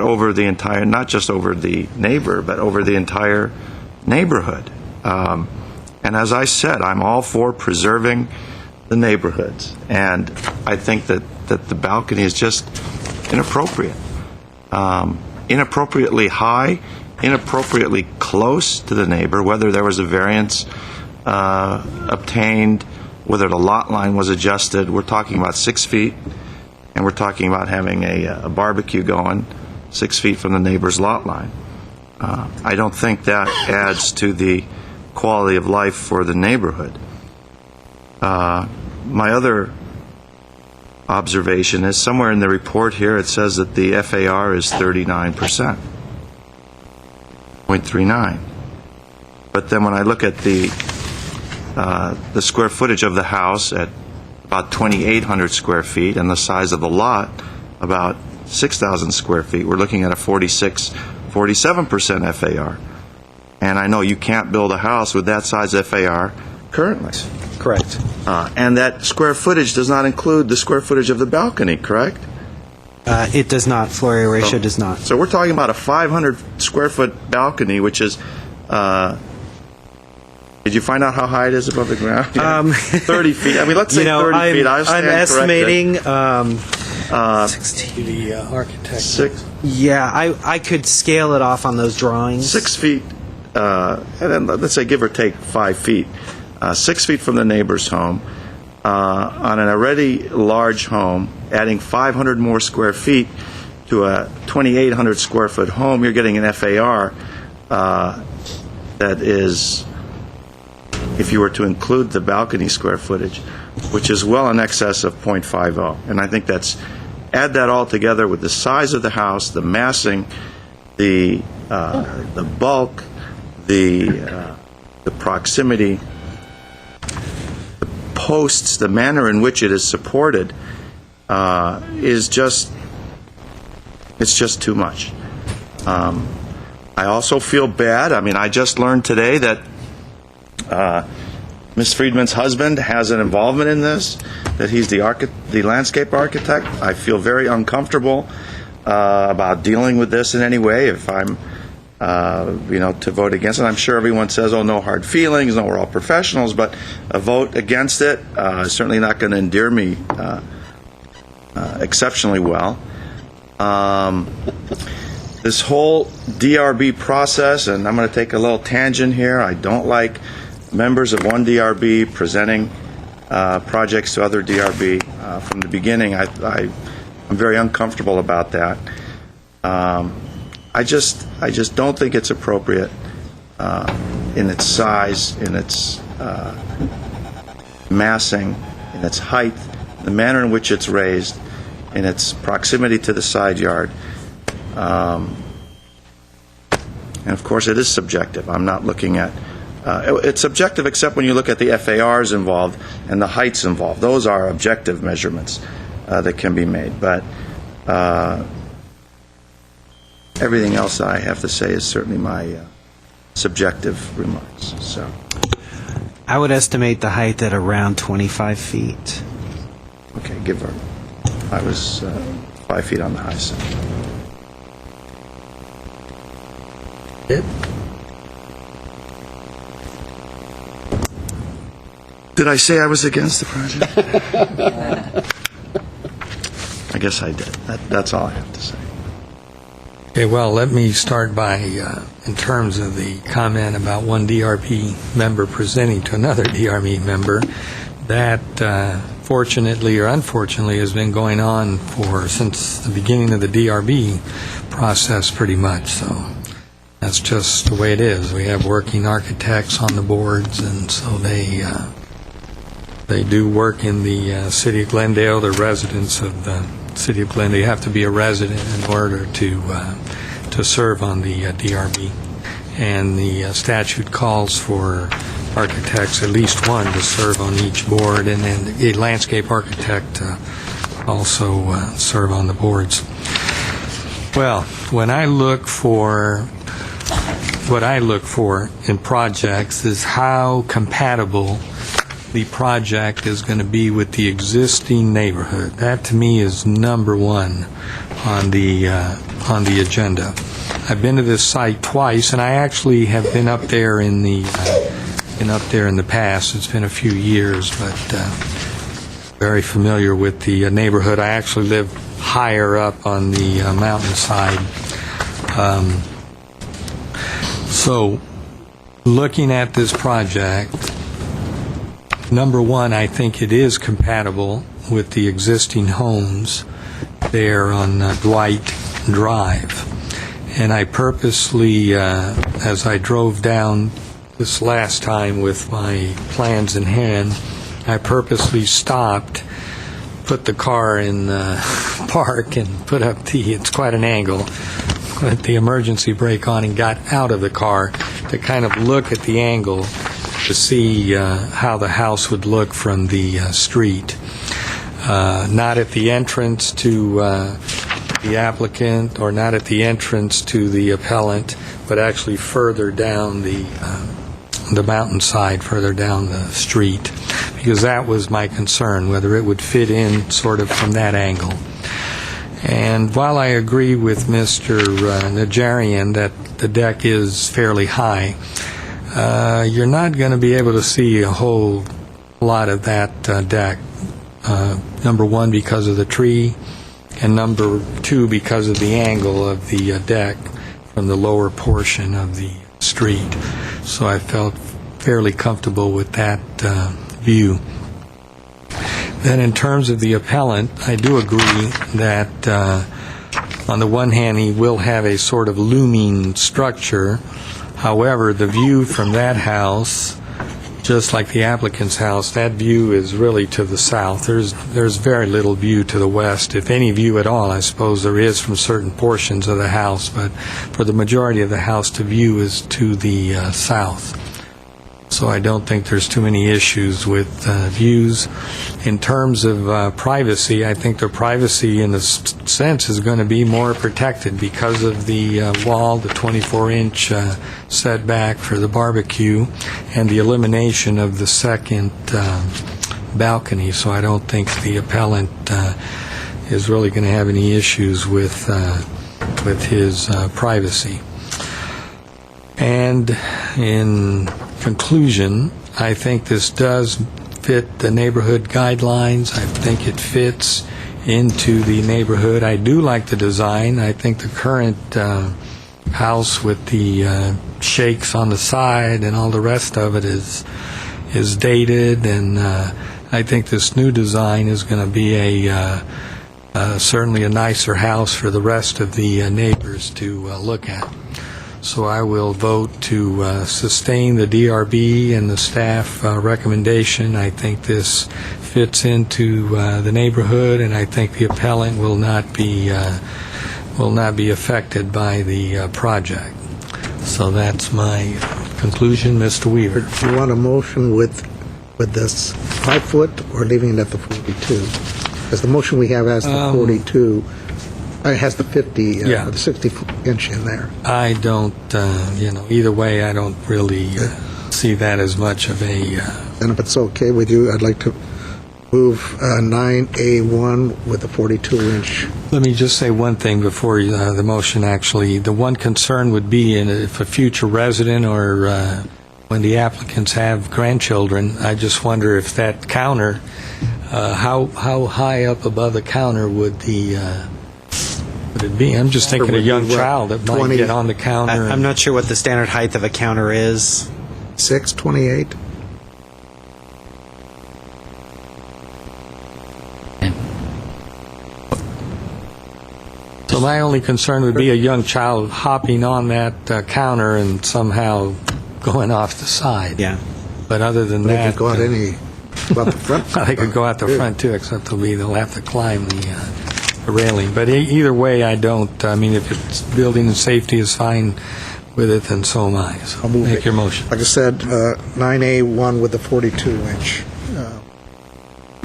Speaker 3: just over the neighbor, but over the entire neighborhood. And as I said, I'm all for preserving the neighborhoods. And I think that the balcony is just inappropriate. Inappropriately high, inappropriately close to the neighbor, whether there was a variance obtained, whether the lot line was adjusted. We're talking about 6 feet, and we're talking about having a barbecue going 6 feet from the neighbor's lot line. I don't think that adds to the quality of life for the neighborhood. My other observation is, somewhere in the report here it says that the FAR is 39%, 0.39. But then when I look at the square footage of the house at about 2,800 square feet and the size of the lot about 6,000 square feet, we're looking at a 47% FAR. And I know you can't build a house with that size FAR currently.
Speaker 23: Correct.
Speaker 3: And that square footage does not include the square footage of the balcony, correct?
Speaker 23: It does not. Floor area ratio does not.
Speaker 3: So we're talking about a 500 square foot balcony, which is... did you find out how high it is above the ground? 30 feet. I mean, let's say 30 feet.
Speaker 23: I'm estimating
Speaker 1: The architect.
Speaker 23: Yeah, I could scale it off on those drawings.
Speaker 3: 6 feet, and then let's say give or take 5 feet, 6 feet from the neighbor's home, on an already large home, adding 500 more square feet to a 2,800 square foot home, you're getting an FAR that is, if you were to include the balcony square footage, which is well in excess of 0.50. And I think add that all together with the size of the house, the massing, the bulk, the proximity, the posts, the manner in which it is supported, it's just too much. I also feel bad. I mean, I just learned today that Ms. Friedman's husband has an involvement in this, that he's the landscape architect. I feel very uncomfortable about dealing with this in any way if I'm, to vote against it. I'm sure everyone says, oh, no hard feelings, no, we're all professionals, but a vote against it is certainly not going to endear me exceptionally well. This whole DRB process, and I'm going to take a little tangent here, I don't like members of one DRB presenting projects to other DRB. From the beginning, I'm very uncomfortable about that. I just don't think it's appropriate in its size, in its massing, in its height, the manner in which it's raised, in its proximity to the side yard. And of course, it is subjective. I'm not looking at it's subjective except when you look at the FARs involved and the heights involved. Those are objective measurements that can be made. But everything else I have to say is certainly my subjective remarks. So,
Speaker 23: I would estimate the height at around 25 feet.
Speaker 3: Okay, give her. I was 5 feet on the high side. Did I say I was against the project? I guess I did. That's all I have to say.
Speaker 1: Okay, well, let me start by, in terms of the comment about one DRB member presenting to another DRB member, that fortunately or unfortunately has been going on since the beginning of the DRB process pretty much, so that's just the way it is. We have working architects on the boards, and so they do work in the city of Glendale. They're residents of the city of Glendale. You have to be a resident in order to serve on the DRB. And the statute calls for architects, at least one, to serve on each board, and then a landscape architect also serve on the boards. Well, what I look for in projects is how compatible the project is going to be with the existing neighborhood. That to me is number one on the agenda. I've been to this site twice, and I actually have been up there in the past. It's been a few years, but very familiar with the neighborhood. I actually live higher up on the mountainside. So, looking at this project, number one, I think it is compatible with the existing homes there on Dwight Drive. And I purposely, as I drove down this last time with my plans in hand, I purposely stopped, put the car in park, and put up it's quite an angle, put the emergency brake on and got out of the car to kind of look at the angle to see how the house would look from the street. Not at the entrance to the applicant or not at the entrance to the appellant, but actually further down the mountainside, further down the street, because that was my concern, whether it would fit in sort of from that angle. And while I agree with Mr. Najarian that the deck is fairly high, you're not going to be able to see a whole lot of that deck. Number one, because of the tree and number 2 because of the angle of the deck from the lower portion of the street. So I felt fairly comfortable with that view. Then in terms of the appellant, I do agree that on the one hand he will have a sort of looming structure. However, the view from that house, just like the applicant's house, that view is really to the south. There's very little view to the west, if any view at all. I suppose there is from certain portions of the house, but for the majority of the house, the view is to the south. So I don't think there's too many issues with views. In terms of privacy, I think their privacy in a sense is going to be more protected because of the wall, the 24-inch setback for the barbecue, and the elimination of the second balcony. So I don't think the appellant is really going to have any issues with his privacy. And in conclusion, I think this does fit the neighborhood guidelines. I think it fits into the neighborhood. I do like the design. I think the current house with the shakes on the side and all the rest of it is dated, and I think this new design is going to be certainly a nicer house for the rest of the neighbors to look at. So I will vote to sustain the DRB and the staff recommendation. I think this fits into the neighborhood, and I think the appellant will not be affected by the project. So that's my conclusion, Mr. Weaver.
Speaker 6: Do you want a motion with this 5 foot or leaving it at the 42? Because the motion we have has the 42. It has the 50, the 60-inch in there.
Speaker 1: I don't, either way, I don't really see that as much of a...
Speaker 6: And if it's okay with you, I'd like to move 9A1 with the 42-inch.
Speaker 1: Let me just say one thing before the motion, actually. The one concern would be if a future resident or when the applicants have grandchildren, I just wonder if that counter, how high up above the counter would it be? I'm just thinking a young child that might get on the counter.
Speaker 23: I'm not sure what the standard height of a counter is.
Speaker 6: 628.
Speaker 1: So my only concern would be a young child hopping on that counter and somehow going off the side.
Speaker 23: Yeah.
Speaker 1: But other than
Speaker 6: They
Speaker 1: that...
Speaker 6: could go out about the front.
Speaker 1: They could go out the front, too, except they'll have to climb the railing. But either way, I don't. I mean, if it's building and safety is fine with it, then so am I. So make your motion.
Speaker 6: Like I said, 9A1 with the 42-inch,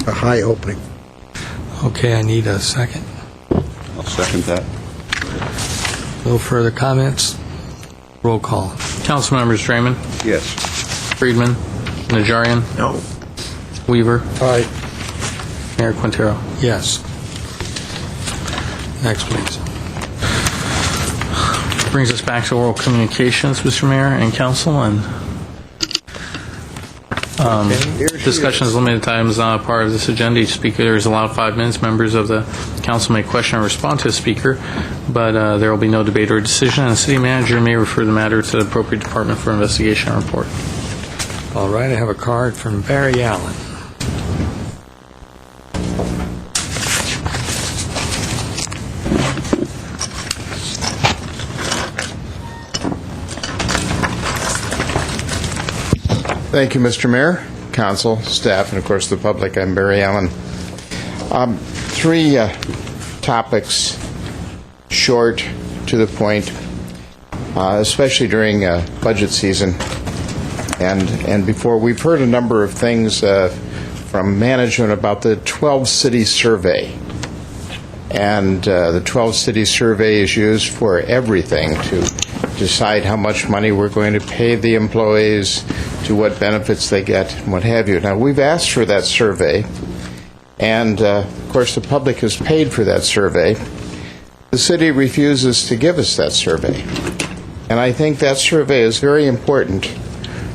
Speaker 6: a high opening.
Speaker 1: Okay, I need a second.
Speaker 5: I'll second that.
Speaker 1: No further comments? Roll call.
Speaker 2: Councilmembers Draymond,
Speaker 5: Yes.
Speaker 2: Friedman, Najarian.
Speaker 8: No.
Speaker 2: Weaver.
Speaker 6: Aye.
Speaker 2: Mayor Quintero.
Speaker 1: Yes. Next, please.
Speaker 2: Brings us back to oral communications, Mr. Mayor and Council, and discussion is limited time is not a part of this agenda. Each speaker is allowed 5 minutes. Members of the council may question or respond to a speaker, but there will be no debate or decision, and the city manager may refer the matter to the appropriate department for investigation and report.
Speaker 1: All right, I have a card from Barry Allen.
Speaker 16: Thank you, Mr. Mayor, council, staff, and of course the public. I'm Barry Allen. 3 topics, short, to the point, especially during budget season. And before, we've heard a number of things from management about the 12-city survey. And the 12-city survey is used for everything, to decide how much money we're going to pay the employees, to what benefits they get, and what have you. Now, we've asked for that survey, and of course the public has paid for that survey. The city refuses to give us that survey. And I think that survey is very important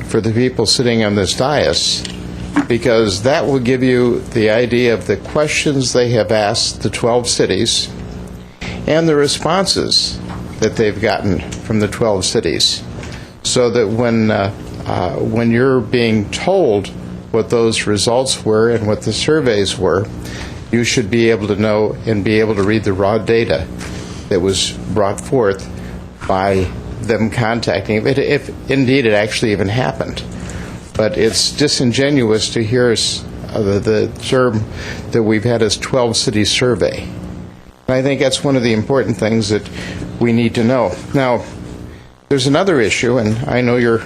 Speaker 16: for the people sitting on this dais because that will give you the idea of the questions they have asked the 12 cities and the responses that they've gotten from the 12 cities, so that when you're being told what those results were and what the surveys were, you should be able to know and be able to read the raw data that was brought forth by them contacting, if indeed it actually even happened. But it's disingenuous to hear the term that we've had as 12-city survey. And I think that's one of the important things that we need to know. Now, there's another issue, and I know you're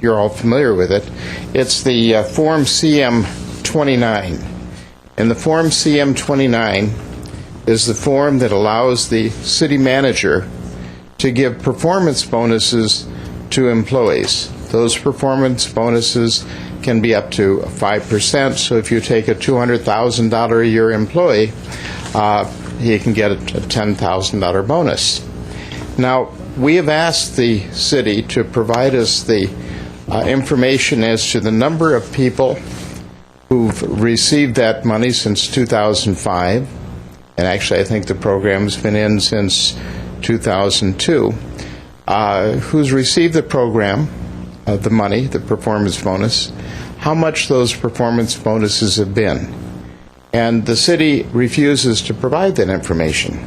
Speaker 16: all familiar with it. It's the Form CM-29. And the Form CM-29 is the form that allows the city manager to give performance bonuses to employees. Those performance bonuses can be up to 5%. So if you take a $200,000 a year employee, he can get a $10,000 bonus. Now, we have asked the city to provide us the information as to the number of people who've received that money since 2005. And actually, I think the program's been in since 2002. Who's received the program, the money, the performance bonus, how much those performance bonuses have been. And the city refuses to provide that information.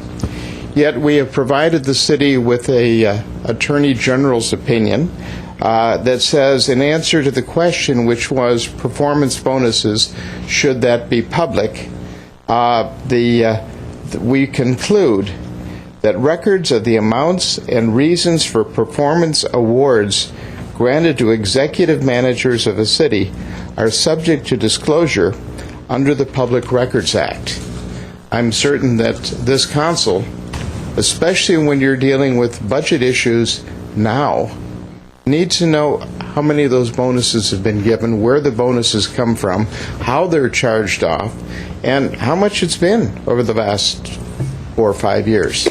Speaker 16: Yet we have provided the city with a Attorney General's opinion that says, in answer to the question, which was performance bonuses, should that be public, we conclude that records of the amounts and reasons for performance awards granted to executive managers of a city are subject to disclosure under the Public Records Act. I'm certain that this council, especially when you're dealing with budget issues now, needs to know how many of those bonuses have been given, where the bonuses come from, how they're charged off, and how much it's been over the last 4 or 5 years.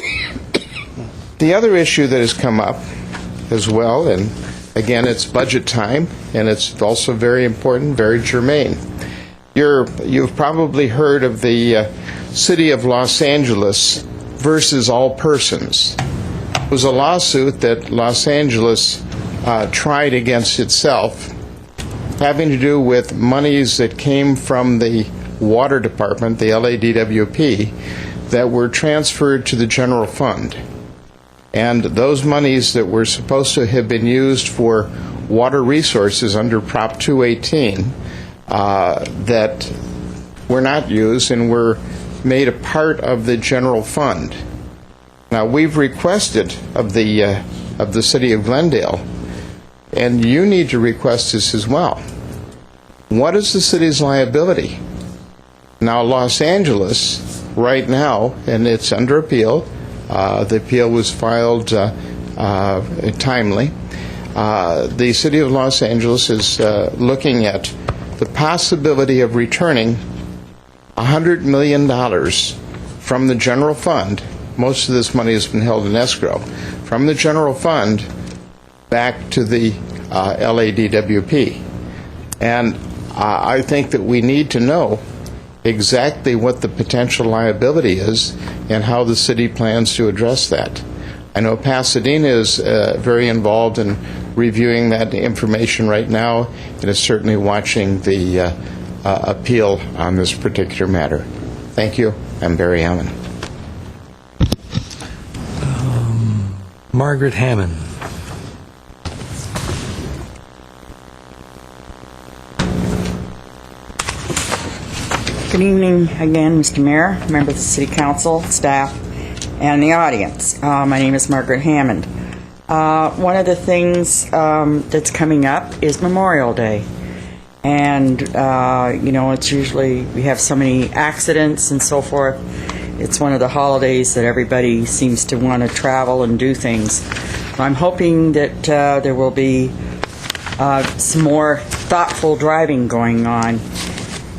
Speaker 16: The other issue that has come up as well, and again, it's budget time, and it's also very important, very germane. You've probably heard of the City of Los Angeles versus all persons. It was a lawsuit that Los Angeles tried against itself, having to do with monies that came from the water department, the LADWP, that were transferred to the general fund. And those monies that were supposed to have been used for water resources under Prop 218 that were not used and were made a part of the general fund. Now, we've requested of the city of Glendale, and you need to request this as well. What is the city's liability? Now, Los Angeles, right now, and it's under appeal, the appeal was filed timely. The city of Los Angeles is looking at the possibility of returning $100 million from the general fund. Most of this money has been held in escrow. From the general fund back to the LADWP. And I think that we need to know exactly what the potential liability is and how the city plans to address that. I know Pasadena is very involved in reviewing that information right now and is certainly watching the appeal on this particular matter. Thank you. I'm Barry Allen.
Speaker 1: Margaret Hammond.
Speaker 11: Good evening again, Mr. Mayor, members of the City Council, staff, and the audience. My name is Margaret Hammond. One of the things that's coming up is Memorial Day. And, it's usually, we have so many accidents and so forth. It's one of the holidays that everybody seems to want to travel and do things. I'm hoping that there will be some more thoughtful driving going on.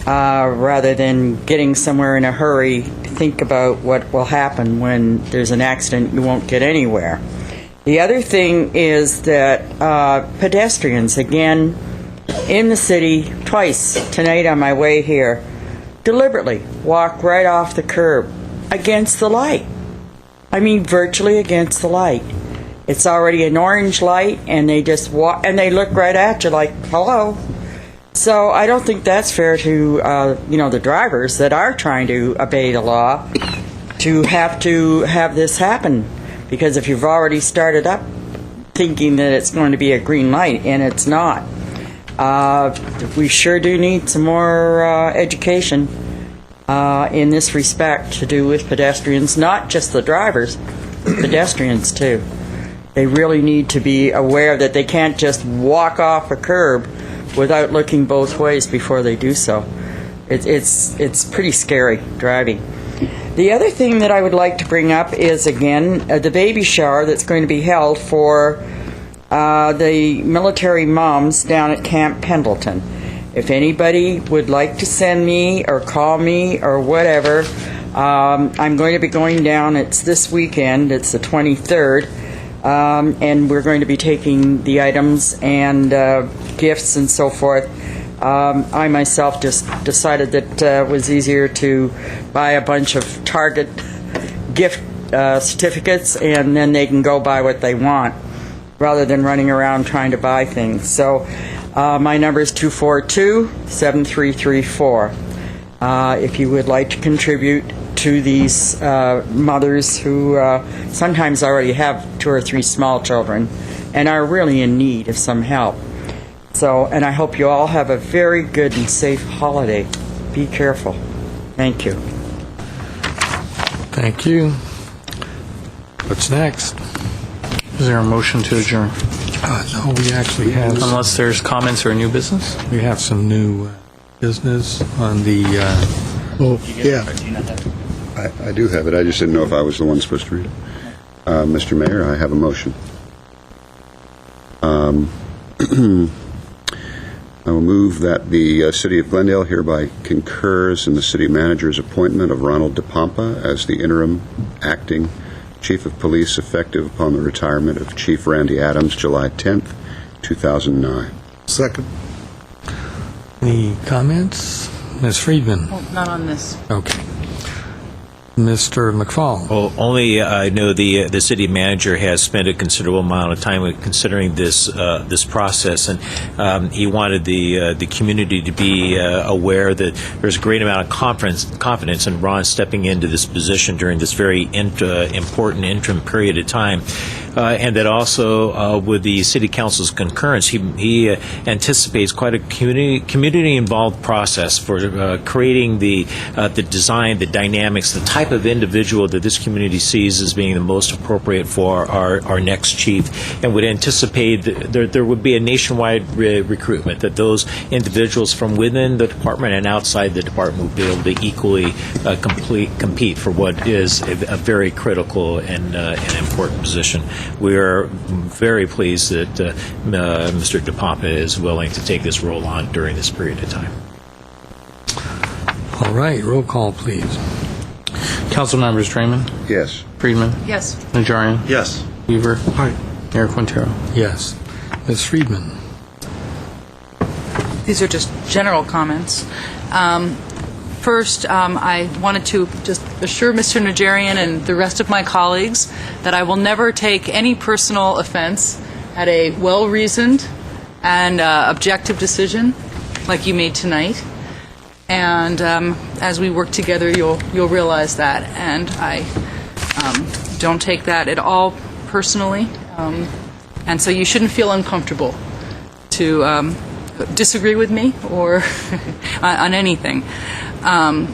Speaker 11: Rather than getting somewhere in a hurry, think about what will happen when there's an accident. You won't get anywhere. The other thing is that pedestrians, again, in the city twice tonight on my way here, deliberately walk right off the curb against the light. I mean, virtually against the light. It's already an orange light, and they just walk, and they look right at you like, hello. So I don't think that's fair to, the drivers that are trying to obey the law to have this happen. Because if you've already started up thinking that it's going to be a green light, and it's not, we sure do need some more education in this respect to do with pedestrians, not just the drivers, pedestrians too. They really need to be aware that they can't just walk off a curb without looking both ways before they do so. It's pretty scary driving. The other thing that I would like to bring up is, again, the baby shower that's going to be held for the military moms down at Camp Pendleton. If anybody would like to send me or call me or whatever, I'm going to be going down. It's this weekend. It's the 23rd. And we're going to be taking the items and gifts and so forth. I myself just decided that it was easier to buy a bunch of Target gift certificates, and then they can go buy what they want rather than running around trying to buy things. So my number is 242-7334. If you would like to contribute to these mothers who sometimes already have 2 or 3 small children and are really in need of some help. So, and I hope you all have a very good and safe holiday. Be careful. Thank you.
Speaker 1: Thank you. What's next?
Speaker 2: Is there a motion to adjourn?
Speaker 1: No, we actually have...
Speaker 2: Unless there's comments or new business?
Speaker 1: We have some new business on the...
Speaker 5: I do have it. I just didn't know if I was the one supposed to read it. Mr. Mayor, I have a motion. I will move that the City of Glendale hereby concurs in the City Manager's appointment of Ronald DePompa as the interim acting Chief of Police effective upon the retirement of Chief Randy Adams, July 10th, 2009.
Speaker 6: Second.
Speaker 1: Any comments? Ms. Friedman?
Speaker 21: Well, not on this.
Speaker 1: Okay. Mr. McFall?
Speaker 9: Well, only I know the city manager has spent a considerable amount of time considering this process, and he wanted the community to be aware that there's a great amount of confidence in Ron stepping into this position during this very important interim period of time. And that also, with the City Council's concurrence, he anticipates quite a community-involved process for creating the design, the dynamics, the type of individual that this community sees as being the most appropriate for our next chief, and would anticipate that there would be a nationwide recruitment, that those individuals from within the department and outside the department would be able to equally compete for what is a very critical and important position. We are very pleased that Mr. DePompa is willing to take this role on during this period of time.
Speaker 1: All right, roll call, please.
Speaker 2: Council members Draymond?
Speaker 5: Yes.
Speaker 2: Friedman?
Speaker 21: Yes.
Speaker 2: Najarian?
Speaker 3: Yes.
Speaker 2: Weaver? Aye. Mayor Quintero?
Speaker 1: Yes. Ms. Friedman?
Speaker 21: These are just general comments. First, I wanted to just assure Mr. Najarian and the rest of my colleagues that I will never take any personal offense at a well-reasoned and objective decision like you made tonight. And as we work together, you'll realize that. And I don't take that at all personally. And so you shouldn't feel uncomfortable to disagree with me or on anything. And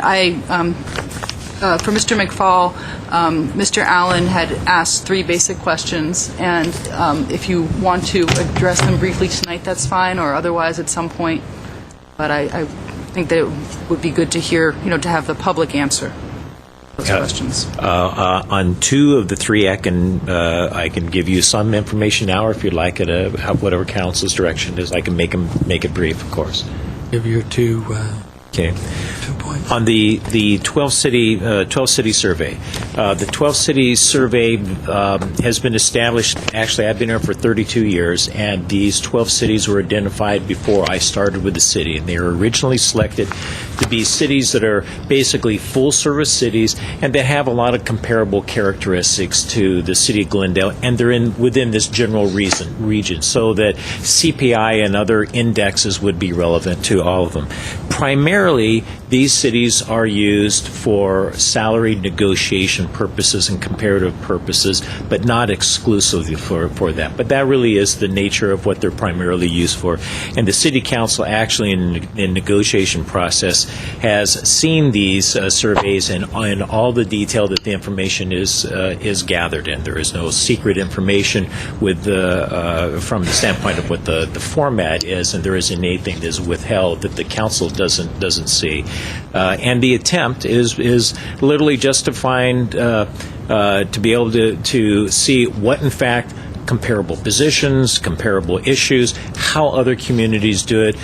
Speaker 21: for Mr. McFall, Mr. Allen had asked 3 basic questions, and if you want to address them briefly tonight, that's fine, or otherwise at some point. But I think that it would be good to hear, to have the public answer those questions.
Speaker 9: On 2 of the 3, I can give you some information now, or if you'd like it, whatever council's direction is, I can make it brief, of course.
Speaker 1: Give your 2
Speaker 9: Okay. On the 12 city survey, the 12 city survey has been established. Actually, I've been here for 32 years, and these 12 cities were identified before I started with the city, and they were originally selected to be cities that are basically full-service cities and that have a lot of comparable characteristics to the city of Glendale, and they're within this general region, so that CPI and other indexes would be relevant to all of them. Primarily, these cities are used for salary negotiation purposes and comparative purposes, but not exclusively for that. But that really is the nature of what they're primarily used for. And the City Council actually in negotiation process has seen these surveys and all the detail that the information is gathered in. There is no secret information with from the standpoint of what the format is, and there isn't anything that is withheld that the council doesn't see. And the attempt is literally just to find to be able to see what in fact comparable positions, comparable issues, how other communities do it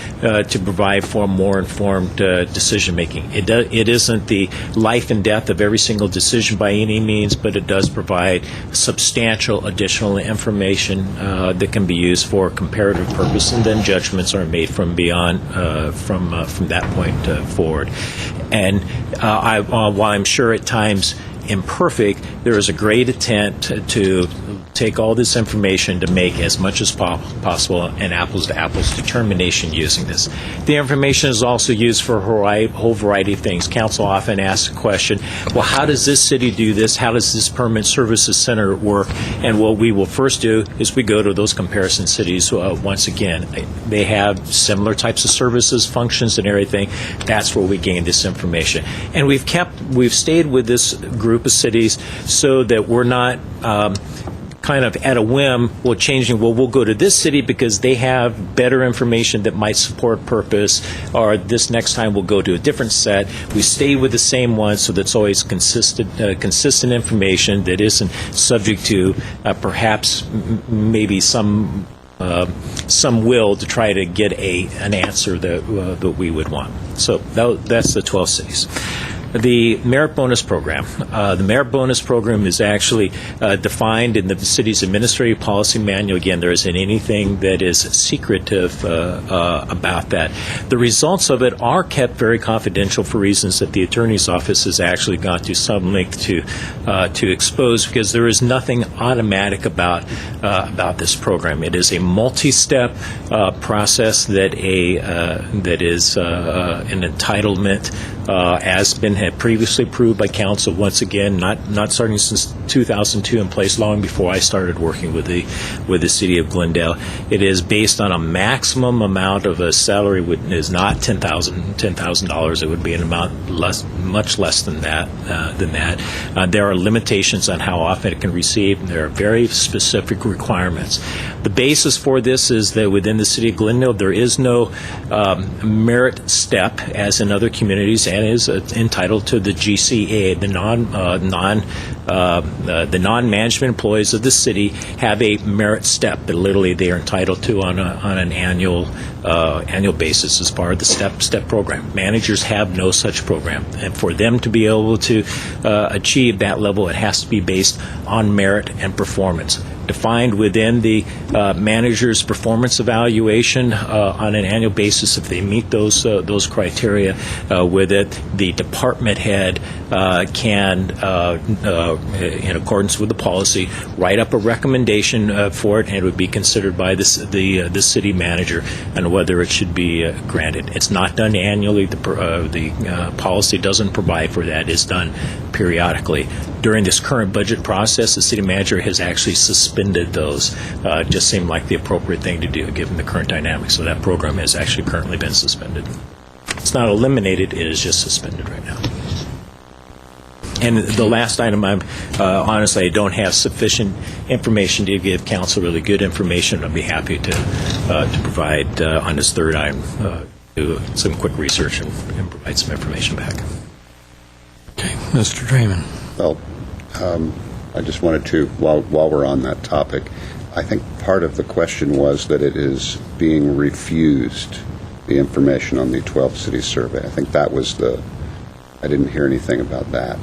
Speaker 9: to provide for more informed decision making. It isn't the life and death of every single decision by any means, but it does provide substantial additional information that can be used for comparative purpose, and then judgments are made from beyond from that point forward. And while I'm sure at times imperfect, there is a great intent to take all this information to make as much as possible an apples-to-apples determination using this. The information is also used for a whole variety of things. Council often asks the question, well, how does this city do this? How does this Permanent Services Center work? And what we will first do is we go to those comparison cities once again. They have similar types of services, functions, and everything. That's where we gain this information. And we've stayed with this group of cities so that we're not kind of at a whim, we'll go to this city because they have better information that might support purpose, or this next time we'll go to a different set. We stay with the same one so that's always consistent information that isn't subject to perhaps maybe some will to try to get an answer that we would want. So that's the 12 cities. The merit bonus program. The merit bonus program is actually defined in the city's administrative policy manual. Again, there isn't anything that is secretive about that. The results of it are kept very confidential for reasons that the attorney's office has actually gone to some length to expose, because there is nothing automatic about this program. It is a multi-step process that is an entitlement has been previously approved by council. Once again, not starting since 2002, in place long before I started working with the city of Glendale. It is based on a maximum amount of a salary. Is not $10,000. It would be an amount much less than that. There are limitations on how often it can receive. There are very specific requirements. The basis for this is that within the city of Glendale, there is no merit step as in other communities, and is entitled to the GCA. The non-management employees of the city have a merit step that literally they are entitled to on an annual basis as part of the step program. Managers have no such program, and for them to be able to achieve that level, it has to be based on merit and performance. Defined within the manager's performance evaluation on an annual basis. If they meet those criteria with it, the department head can, in accordance with the policy, write up a recommendation for it, and it would be considered by the city manager and whether it should be granted. It's not done annually. The policy doesn't provide for that. It's done periodically. During this current budget process, the city manager has actually suspended those. Just seemed like the appropriate thing to do given the current dynamics. So that program has actually currently been suspended. It's not eliminated, it is just suspended right now. And the last item, honestly, I don't have sufficient information to give council really good information. I'd be happy to provide on this third item, do some quick research and provide some information back.
Speaker 1: Okay, Mr. Draymond.
Speaker 5: Well, I just wanted to, while we're on that topic, I think part of the question was that it is being refused the information on the 12 city survey. I think that was I didn't hear anything about that.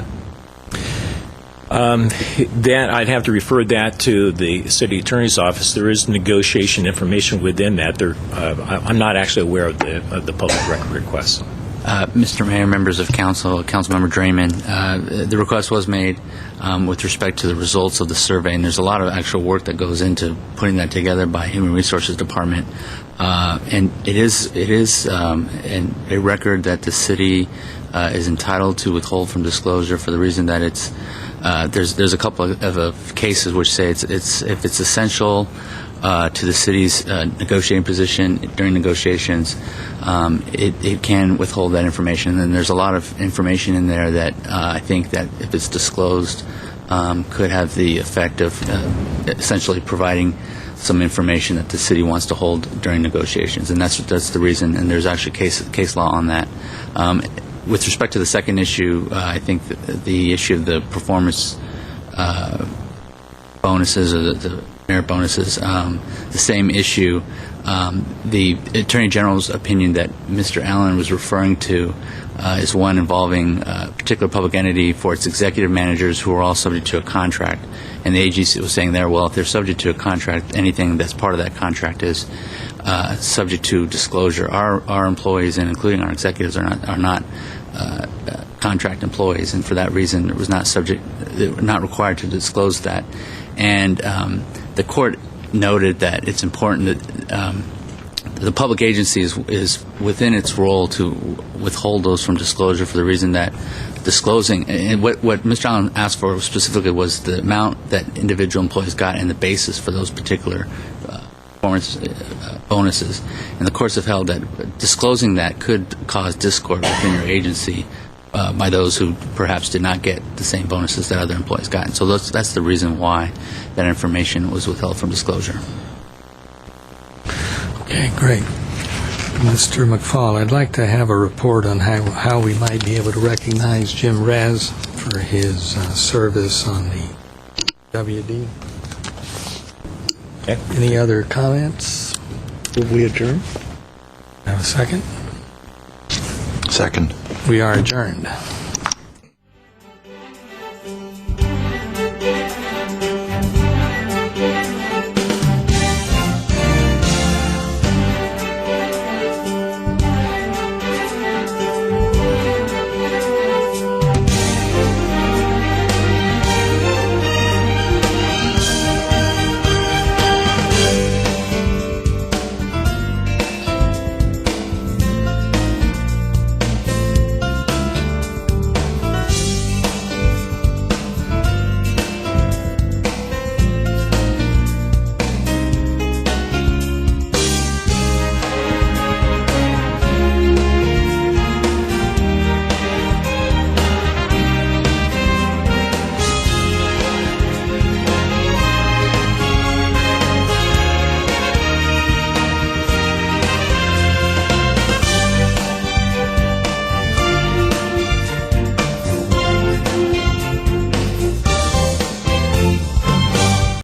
Speaker 9: That I'd have to refer that to the city attorney's office. There is negotiation information within that. I'm not actually aware of the public record request.
Speaker 15: Mr. Mayor, members of council, Councilmember Draymond, the request was made with respect to the results of the survey, and there's a lot of actual work that goes into putting that together by Human Resources Department. And it is a record that the city is entitled to withhold from disclosure for the reason that it's there's a couple of cases which say if it's essential to the city's negotiating position during negotiations, it can withhold that information. And there's a lot of information in there that I think that if it's disclosed could have the effect of essentially providing some information that the city wants to hold during negotiations. And that's the reason, and there's actually case law on that. With respect to the second issue, I think that the issue of the performance bonuses or the merit bonuses, the same issue. The Attorney General's opinion that Mr. Allen was referring to is one involving a particular public entity for its executive managers who are all subject to a contract. And the agency was saying there, well, if they're subject to a contract, anything that's part of that contract is subject to disclosure. Our employees, and including our executives, are not contract employees, and for that reason, it was not required to disclose that. And the court noted that it's important that the public agency is within its role to withhold those from disclosure for the reason that disclosing, and what Mr. Allen asked for specifically was the amount that individual employees got and the basis for those particular performance bonuses. And the courts have held that disclosing that could cause discord within your agency by those who perhaps did not get the same bonuses that other employees got. And so that's the reason why that information was withheld from disclosure.
Speaker 1: Okay, great. Mr. McFall, I'd like to have a report on how we might be able to recognize Jim Rez for his service on the WD.
Speaker 9: Okay.
Speaker 1: Any other comments?
Speaker 6: Will we adjourn?
Speaker 1: Have a second?
Speaker 3: Second.
Speaker 1: We are adjourned.